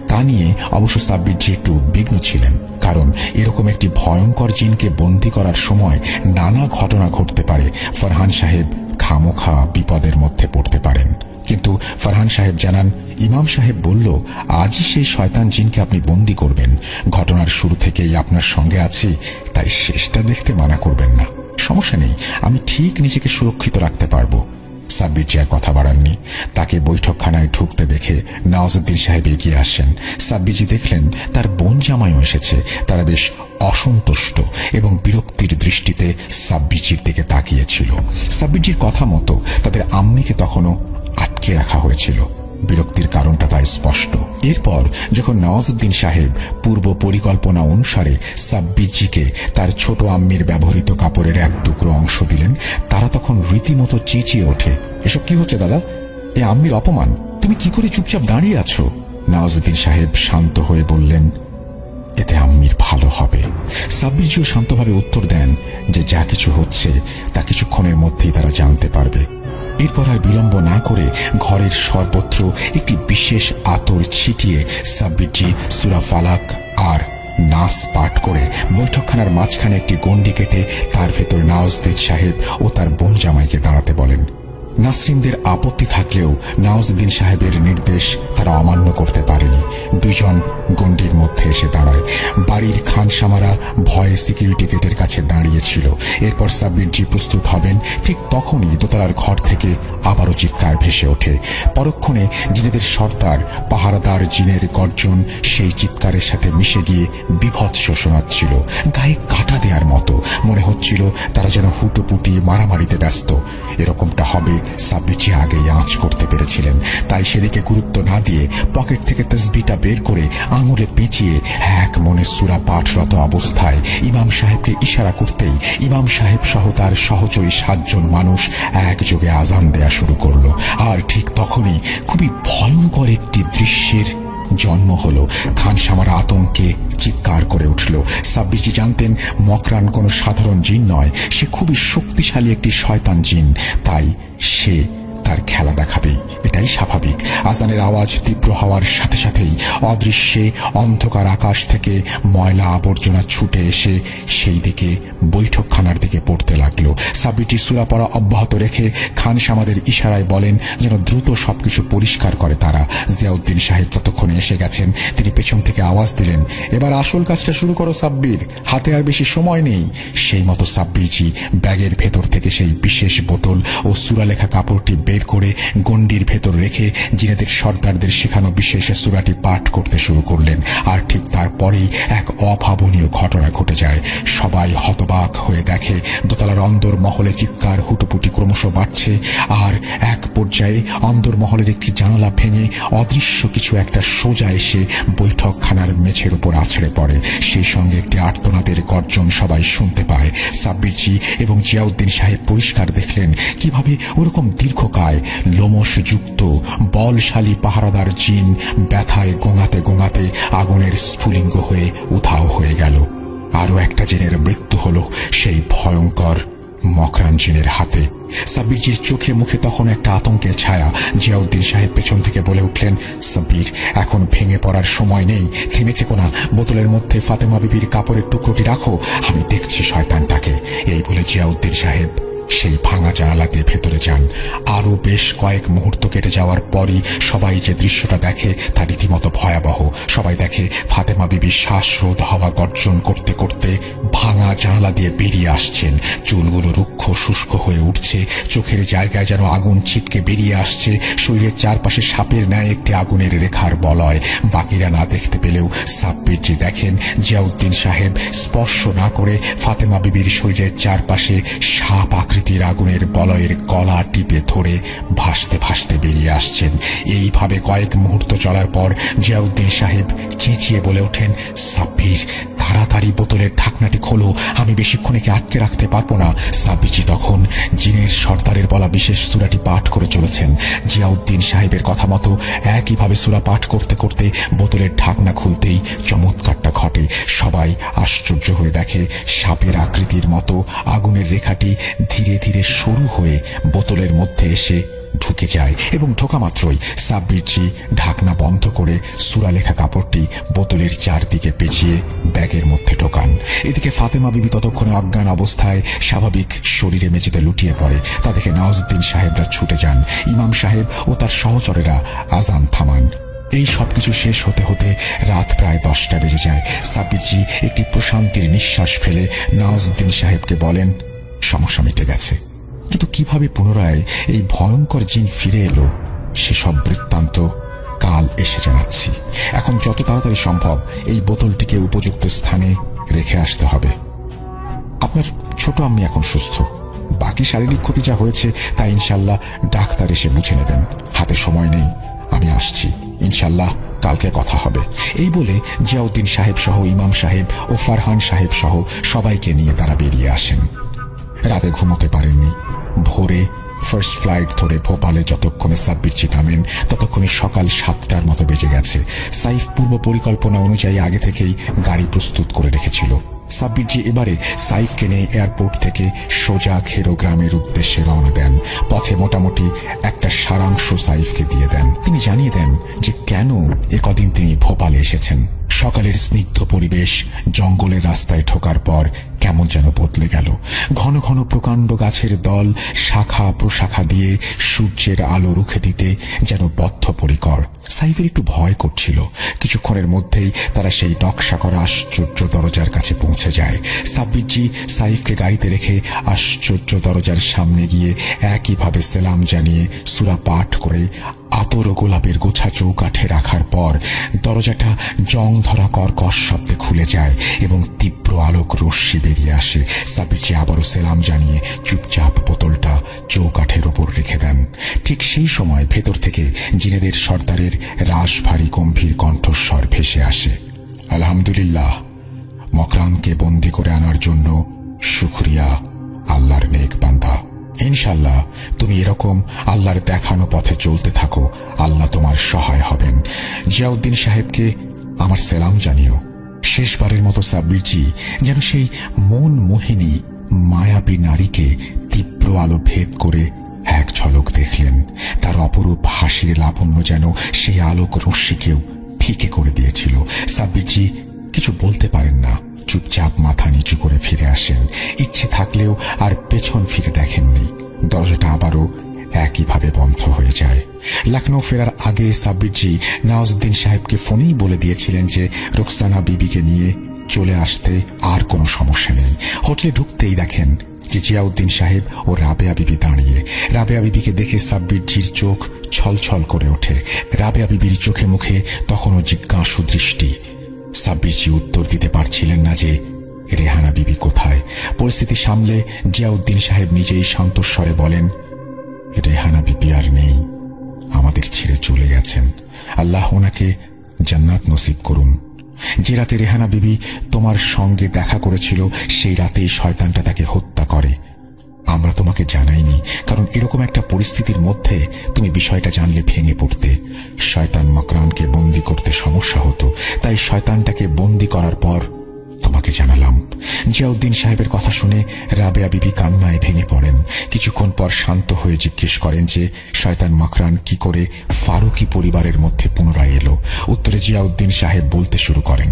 তা নিয়ে অবশ্য সাব্বিরজি একটু উদ্বিগ্ন ছিলেন, কারণ এরকম একটি ভয়ঙ্কর জিনকে বন্দী করার সময় নানা ঘটনা ঘটতে পারে, ফারহান সাহেব খামোখা বিপদের মধ্যে পড়তে পারেন। কিন্তু ফারহান সাহেব জানান, ইমাম সাহেব বলল আজই সেই শয়তান জিনকে আপনি বন্দী করবেন। ঘটনার শুরু থেকেই আপনার সঙ্গে আছি, তাই শেষটা দেখতে মানা করবেন না। সমস্যা নেই, আমি ঠিক নিজেকে সুরক্ষিত রাখতে পারবো। সাব্বিরজি আর কথা বাড়াননি। তাকে বৈঠকখানায় ঢুকতে দেখে নওয়াজউদ্দিন সাহেব এগিয়ে আসেন। সাব্বিরজি দেখলেন তার বোন জামাইও এসেছে। তারা বেশ অসন্তুষ্ট এবং বিরক্তির দৃষ্টিতে সাব্বিরজির দিকে তাকিয়েছিল। সাব্বিরজির কথা মতো তাদের আম্মিকে তখনও আটকে রাখা হয়েছিল। বিরক্তির কারণটা তাই স্পষ্ট। এরপর যখন নওয়াজউদ্দিন সাহেব পূর্ব পরিকল্পনা অনুসারে সাব্বিরজিকে তার ছোট আম্মির ব্যবহৃত কাপড়ের এক টুকরো অংশ দিলেন, তারা তখন রীতিমতো চেঁচিয়ে ওঠে, এসব কি হচ্ছে দাদা? এ আম্মির অপমান, তুমি কি করে চুপচাপ দাঁড়িয়ে আছো? নওয়াজউদ্দিন সাহেব শান্ত হয়ে বললেন, এতে আম্মির ভালো হবে। সাব্বিরজিও শান্তভাবে উত্তর দেন যে যা কিছু হচ্ছে তা কিছুক্ষণের মধ্যেই তারা জানতে পারবে। এরপর আর বিলম্ব না করে ঘরের সর্বত্র একটি বিশেষ আতর ছিটিয়ে সাব্বিরজি সূরা ফালাক আর নাস পাঠ করে বৈঠকখানার মাঝখানে একটি গণ্ডি কেটে তার ভেতর নওয়াজউদ্দিন সাহেব ও তার বোন জামাইকে দাঁড়াতে বলেন। নাসরিনদের আপত্তি থাকলেও নওয়াজউদ্দিন সাহেবের নির্দেশ তারা অমান্য করতে পারেনি। দুজন গণ্ডির মধ্যে এসে দাঁড়ায়। বাড়ির খানসামারা ভয়ে সিকিউরিটি গেটের কাছে দাঁড়িয়েছিল। এরপর সাব্বিরজি প্রস্তুত হবেন, ঠিক তখনই দোতলার ঘর থেকে আবারও চিৎকার ভেসে ওঠে। পরক্ষণে জিনেদের সর্দার পাহারাদার জিনের গর্জন সেই চিৎকারের সাথে মিশে গিয়ে বিভৎস শোনাচ্ছিল। গায়ে কাটা দেওয়ার মতো মনে হচ্ছিল তারা যেন হুটোপুটি মারামারিতে ব্যস্ত। এরকমটা হবে সাব্বিরজি আগেই আঁচ করতে পেরেছিলেন। তাই সেদিকে গুরুত্ব না দিয়ে পকেট থেকে তসবিহটা বের করে আঙুলে পেঁচিয়ে এক মনে সূরা পাঠরত অবস্থায় ইমাম সাহেবকে ইশারা করতেই ইমাম সাহেব সহ তার সহচরী 7 জন মানুষ একযোগে আজান দেয়া শুরু করলো। আর ঠিক তখনই খুবই ভয়ঙ্কর একটি দৃশ্যের জন্ম হলো। খানসামারা আতঙ্কে চিৎকার করে উঠল। সাব্বিরজি জানতেন মকরান কোনো সাধারণ জিন নয়, সে খুবই শক্তিশালী একটি শয়তান জিন। তাই সে তার খেলা দেখাবেই, এটাই স্বাভাবিক। আজানের আওয়াজ তীব্র হওয়ার সাথে সাথেই অদৃশ্যে অন্ধকার আকাশ থেকে ময়লা আবর্জনা ছুটে এসে সেই দিকে বৈঠকখানার দিকে পড়তে লাগলো। সাব্বিরজি সূরা পড়া অব্যাহত রেখে খানসামাদের ইশারায় বলেন যেন দ্রুত সবকিছু পরিষ্কার করে তারা। জিয়াউদ্দিন সাহেব ততক্ষণে এসে গেছেন। তিনি পেছন থেকে আওয়াজ দিলেন, এবার আসল কাজটা শুরু করো সাব্বির, হাতে আর বেশি সময় নেই। সেই মতো সাব্বিরজি ব্যাগের ভেতর থেকে সেই বিশেষ বোতল ও সূরা লেখা কাপড়টি বের করে গণ্ডির ভেতর রেখে জিনেদের সর্দারদের শেখানো বিশেষ সূরাটি পাঠ করতে শুরু করলেন। আর ঠিক তারপরেই এক অভাবনীয় ঘটনা ঘটে যায়। সবাই হতবাক হয়ে দেখে দোতলার অন্দর মহলে চিৎকার হুটোপুটি ক্রমশ বাড়ছে। আর এক পর্যায়ে অন্দর মহলের একটি জানালা ভেঙে অদৃশ্য কিছু একটা সোজা এসে বৈঠকখানার মেঝের উপর আছড়ে পড়ে। সেই সঙ্গে একটি আর্তনাদের গর্জন সবাই শুনতে পায়। সাব্বিরজি এবং জিয়াউদ্দিন সাহেব পরিষ্কার দেখলেন কিভাবে ওরকম দীর্ঘকায় লোমশযুক্ত বলশালী পাহারাদার জিন ব্যথায় গোঙাতে গোঙাতে আগুনের স্ফুলিঙ্গ হয়ে উধাও হয়ে গেল। আরও একটা জিনের মৃত্যু হল সেই ভয়ঙ্কর মকরান জিনের হাতে। সাব্বিরজির চোখে মুখে তখন একটা আতঙ্কের ছায়া। জিয়াউদ্দিন সাহেব পেছন থেকে বলে উঠলেন, সাব্বির, এখন ভেঙে পড়ার সময় নেই, থেমে থেকো না। বোতলের মধ্যে ফাতেমা বিবির কাপড়ের টুকরোটি রাখো, আমি দেখছি শয়তানটাকে। এই বলে জিয়াউদ্দিন সাহেব সেই ভাঙা জানালা দিয়ে ভেতরে যান। আরও বেশ কয়েক মুহূর্ত কেটে যাওয়ার পরই সবাই যে দৃশ্যটা দেখে তা রীতিমতো ভয়াবহ। সবাই দেখে ফাতেমা বিবি শ্বাসরোধ হওয়া গর্জন করতে করতে ভাঙা জানালা দিয়ে বেরিয়ে আসছেন। চুলগুলো রুক্ষ শুষ্ক হয়ে উঠছে, চোখের জায়গায় যেন আগুন ছিটকে বেরিয়ে আসছে। শরীরের চারপাশে সাপের ন্যায় একটি আগুনের রেখার বলয়। বাকিরা না দেখতে পেলেও সাব্বিরজি দেখেন জিয়াউদ্দিন সাহেব স্পর্শ না করে ফাতেমা বিবির শরীরের চারপাশে সাপ আকৃতির আগুনের বলয়ের গলা টিপে ধরে ভাসতে ভাসতে বেরিয়ে আসছেন। এইভাবে কয়েক মুহূর্ত চলার পর জিয়াউদ্দিন সাহেব চেঁচিয়ে বলে ওঠেন, সাব্বির, তাড়াতাড়ি বোতলের ঢাকনাটি খোলো, আমি বেশিক্ষণ একে আটকে রাখতে পারবো না। সাব্বিরজি তখন জিনের সর্দারের বলা বিশেষ সূরাটি পাঠ করে চলেছেন। জিয়াউদ্দিন সাহেবের কথা মতো একইভাবে সূরা পাঠ করতে করতে বোতলের ঢাকনা খুলতেই চমৎকারটা ঘটে। সবাই আশ্চর্য হয়ে দেখে সাপের আকৃতির মতো আগুনের রেখাটি ধীরে ধীরে সরু হয়ে বোতলের মধ্যে এসে ঢুকে যায় এবং ঢোকা মাত্রই সাব্বিরজি ঢাকনা বন্ধ করে সূরা লেখা কাপড়টি বোতলের চারদিকে পেঁচিয়ে ব্যাগের মধ্যে ঢোকান। এদিকে ফাতেমা বিবি ততক্ষণে অজ্ঞান অবস্থায় স্বাভাবিক শরীরে মেঝেতে লুটিয়ে পড়ে। তা দেখে নওয়াজউদ্দিন সাহেবরা ছুটে যান। ইমাম সাহেব ও তার সহচরেরা আজান থামান। এই সবকিছু শেষ হতে হতে রাত প্রায় 10টা বেজে যায়। সাব্বিরজি একটি প্রশান্তির নিঃশ্বাস ফেলে নওয়াজউদ্দিন সাহেবকে বলেন, সমস্যা মিটে গেছে, কিন্তু কিভাবে পুনরায় এই ভয়ঙ্কর জিন ফিরে এলো সেসব বৃত্তান্ত কাল এসে জানাচ্ছি। এখন যত তাড়াতাড়ি সম্ভব এই বোতলটিকে উপযুক্ত স্থানে রেখে আসতে হবে। আপনার ছোট আম্মি এখন সুস্থ, বাকি শারীরিক ক্ষতি যা হয়েছে তা ইনশাল্লাহ ডাক্তার এসে বুঝে নেবেন। হাতে সময় নেই, আমি আসছি, ইনশাল্লাহ কালকে কথা হবে। এই বলে জিয়াউদ্দিন সাহেব সহ ইমাম সাহেব ও ফারহান সাহেব সহ সবাইকে নিয়ে তারা বেরিয়ে আসেন। রাতে ঘুমোতে পারেননি। ভোরে ফার্স্ট ফ্লাইট ধরে ভোপালে যতক্ষণে সাব্বিরজি নামেন ততক্ষণে সকাল 7টার মতো বেজে গেছে। সাইফ পূর্ব পরিকল্পনা অনুযায়ী আগে থেকেই গাড়ি প্রস্তুত করে রেখেছিল। সাব্বিরজি এবারে সাইফকে নিয়ে এয়ারপোর্ট থেকে সোজা খেরো গ্রামের উদ্দেশ্যে রওনা দেন। পথে মোটামুটি একটা সারাংশ সাইফকে দিয়ে দেন। তিনি জানিয়ে দেন যে কেন একদিন তিনি ভোপালে এসেছেন। সকালের স্নিগ্ধ পরিবেশ জঙ্গলের রাস্তায় ঢোকার পর কেমন যেন বদলে গেল। ঘন ঘন প্রকাণ্ড গাছের দল শাখা প্রশাখা দিয়ে সূর্যের আলো রুখে দিতে যেন বদ্ধপরিকর। সাইফের একটু ভয় করছিল। কিছুক্ষণের মধ্যেই তারা সেই নকশা করা আশ্চর্য দরজার কাছে পৌঁছে যায়। সাব্বিরজি সাইফকে গাড়িতে রেখে আশ্চর্য দরজার সামনে গিয়ে একইভাবে সেলাম জানিয়ে সূরা পাঠ করে আতর ও গোলাপের গোছা চৌকাঠে রাখার পর দরজাটা জং ধরা কর্কশ শব্দে খুলে যায় এবং তীব্র আলোক রশ্মি বেরিয়ে আসে। সাব্বিরজি আবারও সেলাম জানিয়ে চুপচাপ বোতলটা চৌকাঠের ওপর রেখে দেন। ঠিক সেই সময় ভেতর থেকে জিনেদের সর্দারের রাশভারী গম্ভীর কণ্ঠস্বর ভেসে আসে, আলহামদুলিল্লাহ, মকরানকে বন্দী করে আনার জন্য শুকরিয়া আল্লাহর নেক বান্দা। ইনশাল্লাহ তুমি এরকম আল্লাহর দেখানো পথে চলতে থাকো, আল্লাহ তোমার সহায় হবেন। জিয়াউদ্দিন সাহেবকে আমার সেলাম জানিও। শেষবারের মতো সাব্বিরজি যেন সেই মন মোহিনী মায়াবী নারীকে তীব্র আলো ভেদ করে এক ঝলক দেখলেন। তার অপরূপ হাসির লাবণ্য যেন সেই আলোক রশ্মিকেও ফিকে করে দিয়েছিল। সাব্বিরজি কিছু বলতে পারেন না, চুপচাপ মাথা নিচু করে ফিরে আসেন। ইচ্ছে থাকলেও আর পেছন ফিরে দেখেননি। দরজাটা আবারও একইভাবে বন্ধ হয়ে যায়। লখনৌ ফেরার আগে সাব্বিরজি নওয়াজউদ্দিন সাহেবকে ফোনেই বলে দিয়েছিলেন যে রুকসানা বিবিকে নিয়ে চলে আসতে আর কোনো সমস্যা নেই। হোটেলে ঢুকতেই দেখেন যে জিয়াউদ্দিন সাহেব ও রাবেয়া বিবি দাঁড়িয়ে। রাবেয়া বিবিকে দেখে সাব্বিরজির চোখ ছলছল করে ওঠে। রাবেয়া বিবির চোখে মুখে তখনও জিজ্ঞাসু দৃষ্টি। সাব্বিরজি উত্তর দিতে পারছিলেন না যে রেহানা বিবি কোথায়। পরিস্থিতি সামলে জিয়াউদ্দিন সাহেব নিজেই শান্তস্বরে বলেন, রেহানা বিবি আর নেই, আমাদের ছেড়ে চলে গেছেন। আল্লাহ ওনাকে জান্নাত নসিব করুন। যে রাতে রেহানা বিবি তোমার সঙ্গে দেখা করেছিল সেই রাতেই শয়তানটা তাকে হত্যা করে। আমরা তোমাকে জানাইনি, কারণ এরকম একটা পরিস্থিতির মধ্যে তুমি বিষয়টা জানলে ভেঙে পড়তে। শয়তান মকরানকে বন্দি করতে সমস্যা হতো, তাই শয়তানটাকে বন্দি করার পর তোমাকে জানালাম। জিয়াউদ্দিন সাহেবের কথা শুনে রাবেয়া বিবি কান্নায় ভেঙে পড়েন। কিছুক্ষণ পর শান্ত হয়ে জিজ্ঞেস করেন যে শয়তান মকরান কি করে ফারুকি পরিবারের মধ্যে পুনরায় এলো। উত্তরে জিয়াউদ্দিন সাহেব বলতে শুরু করেন,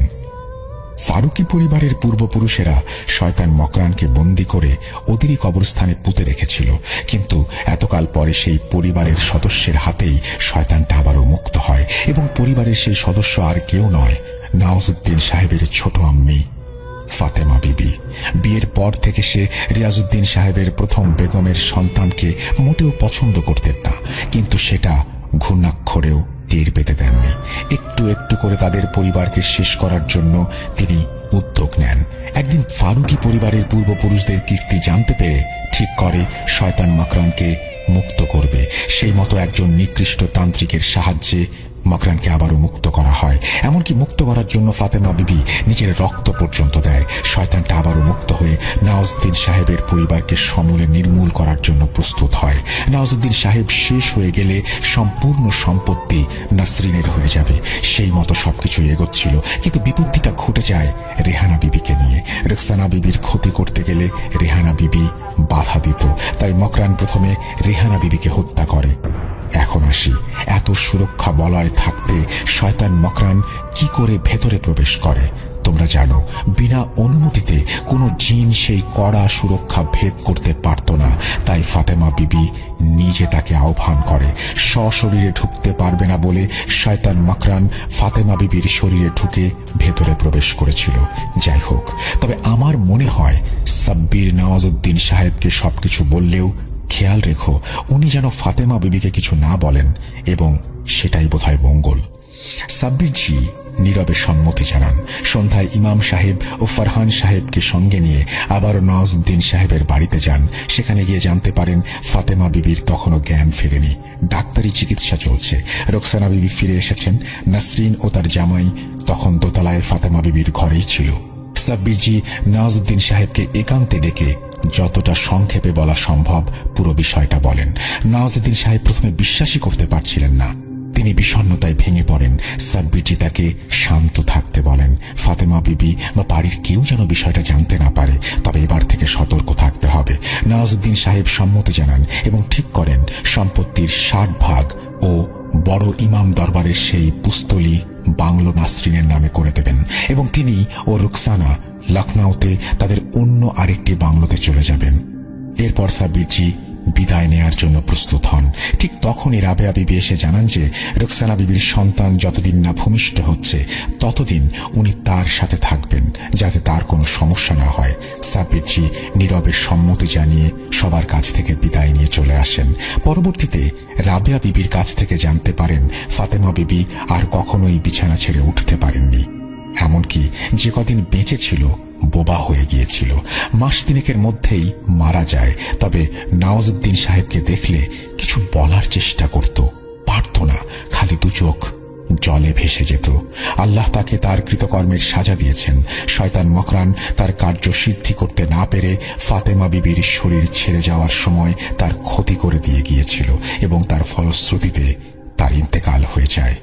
ফারুকি পরিবারের পূর্বপুরুষেরা শয়তান মকরানকে বন্দি করে ওদেরই কবরস্থানে পুঁতে রেখেছিল, কিন্তু এতকাল পরে সেই পরিবারের সদস্যের হাতেই শয়তানটা আবারও মুক্ত হয় এবং পরিবারের সেই সদস্য আর কেউ নয়, নওয়াজউদ্দিন সাহেবের ছোট আম্মি ফাতেমা বিবি। বিয়ের পর থেকে সে রিয়াজউদ্দিন সাহেবের প্রথম বেগমের সন্তানকে মোটেও পছন্দ করতেন না, কিন্তু সেটা ঘূর্ণাক্ষরেও টের পেতে দেননি। একটু একটু করে তাদের পরিবারকে শেষ করার জন্য তিনি উদ্যোগ নেন। একদিন ফারুকি পরিবারের পূর্বপুরুষদের কীর্তি জানতে পেরে ঠিক করে শয়তান মকরানকে মুক্ত করবে। সেই মতো একজন নিকৃষ্ট তান্ত্রিকের সাহায্যে মকরানকে আবারও মুক্ত করা হয়। এমনকি মুক্ত করার জন্য ফাতেমা বিবি নিজের রক্ত পর্যন্ত দেয়। শয়তানটা আবারও মুক্ত হয়ে নওয়াজউদ্দিন সাহেবের পরিবারকে সমূলে নির্মূল করার জন্য প্রস্তুত হয়। নওয়াজউদ্দিন সাহেব শেষ হয়ে গেলে সম্পূর্ণ সম্পত্তি নাসরিনের হয়ে যাবে। সেই মতো সবকিছু এগোচ্ছিল, কিন্তু বিপত্তিটা ঘটে যায় রেহানা বিবিকে নিয়ে। রুকসানা বিবির ক্ষতি করতে গেলে রেহানা বিবি বাধা দিত, তাই মকরান প্রথমে রেহানা বিবিকে হত্যা করে। এখন আসি, এত সুরক্ষা বলয় থাকতে শয়তান মকরান কি করে ভেতরে প্রবেশ করে? তোমরা জানো, বিনা অনুমতিতে কোনো জিন সেই কড়া সুরক্ষা ভেদ করতে পারত না। তাই ফাতেমা বিবি নিজে তাকে আহ্বান করে। সশরীরে ঢুকতে পারবে না বলে শয়তান মকরান ফাতেমা বিবির শরীরে ঢুকে ভেতরে প্রবেশ করেছিল। যাই হোক, তবে আমার মনে হয় সাব্বির নওয়াজউদ্দিন সাহেবকে সবকিছু বললেও খেয়াল রেখো উনি যেন ফাতেমা বিবিকে কিছু না বলেন, এবং সেটাই বোধহয় মঙ্গল। সাব্বির জি নীরবে সম্মতি জানান। সন্ধ্যায় ইমাম সাহেব ও ফারহান সাহেবকে সঙ্গে নিয়ে আবার নওয়াজউদ্দিন সাহেবের বাড়িতে যান। সেখানে গিয়ে জানতে পারেন ফাতেমা বিবির তখনও জ্ঞান ফেরেনি, ডাক্তারি চিকিৎসা চলছে। রোকসানা বিবি ফিরে এসেছেন। নাসরিন ও তার জামাই তখন দোতলায় ফাতেমা বিবির ঘরেই ছিল। সাব্বির জি নওয়াজউদ্দিন সাহেবকে একান্তে ডেকে যতটা সংক্ষেপে বলা সম্ভব পুরো বিষয়টা বলেন। নওয়াজউদ্দিন সাহেব প্রথমে বিশ্বাসই করতে পারছিলেন না। তিনি বিষণ্ণতায় ভেঙে পড়েন। সাব্বির জি তাকে শান্ত থাকতে বলেন। ফাতেমা বিবি বা বাড়ির কেউ যেন বিষয়টা জানতে না পারে, তবে এবার থেকে সতর্ক থাকতে হবে। নওয়াজউদ্দিন সাহেব সম্মতি জানান এবং ঠিক করেন সম্পত্তির 60 ভাগ ও বড় ইমাম দরবারের সেই পুস্তলি বাংলো নাসরিনের নামে করে দেবেন, এবং তিনি ও রুকসানা লখনউতে তাদের অন্য আরেকটি বাংলোতে চলে যাবেন। এরপর সাব্বির জি বিদায় নেয়ার জন্য প্রস্তুত হন। ঠিক তখনই রাবেয়া বিবি এসে জানান যে রুকসানা বিবির সন্তান যতদিন না ভূমিষ্ঠ হচ্ছে ততদিন উনি তার সাথে থাকবেন, যাতে তার কোনো সমস্যা না হয়। সাব্বির জি নীরবে সম্মতি জানিয়ে সবার কাছ থেকে বিদায় নিয়ে চলে আসেন। পরবর্তীতে রাবেয়া বিবির কাছ থেকে জানতে পারেন ফাতেমা বিবি আর কখনোই বিছানা ছেড়ে উঠতে পারেননি, এমনকি যে কদিন বেঁচে ছিল বোবা হয়ে গিয়েছিল। মাস তিনেকের মধ্যেই মারা যায়। তবে নওয়াজউদ্দিন সাহেবকে দেখলে কিছু বলার চেষ্টা করত, পারত না, খালি দু চোখ জলে ভেসে যেত। আল্লাহ তাকে তার কৃতকর্মের সাজা দিয়েছেন। শয়তান মকরান তার কার্য সিদ্ধি করতে না পেরে ফাতেমা বিবির শরীর ছেড়ে যাওয়ার সময় তার ক্ষতি করে দিয়ে গিয়েছিল, এবং তার ফলশ্রুতিতে তার ইন্তেকাল হয়ে যায়।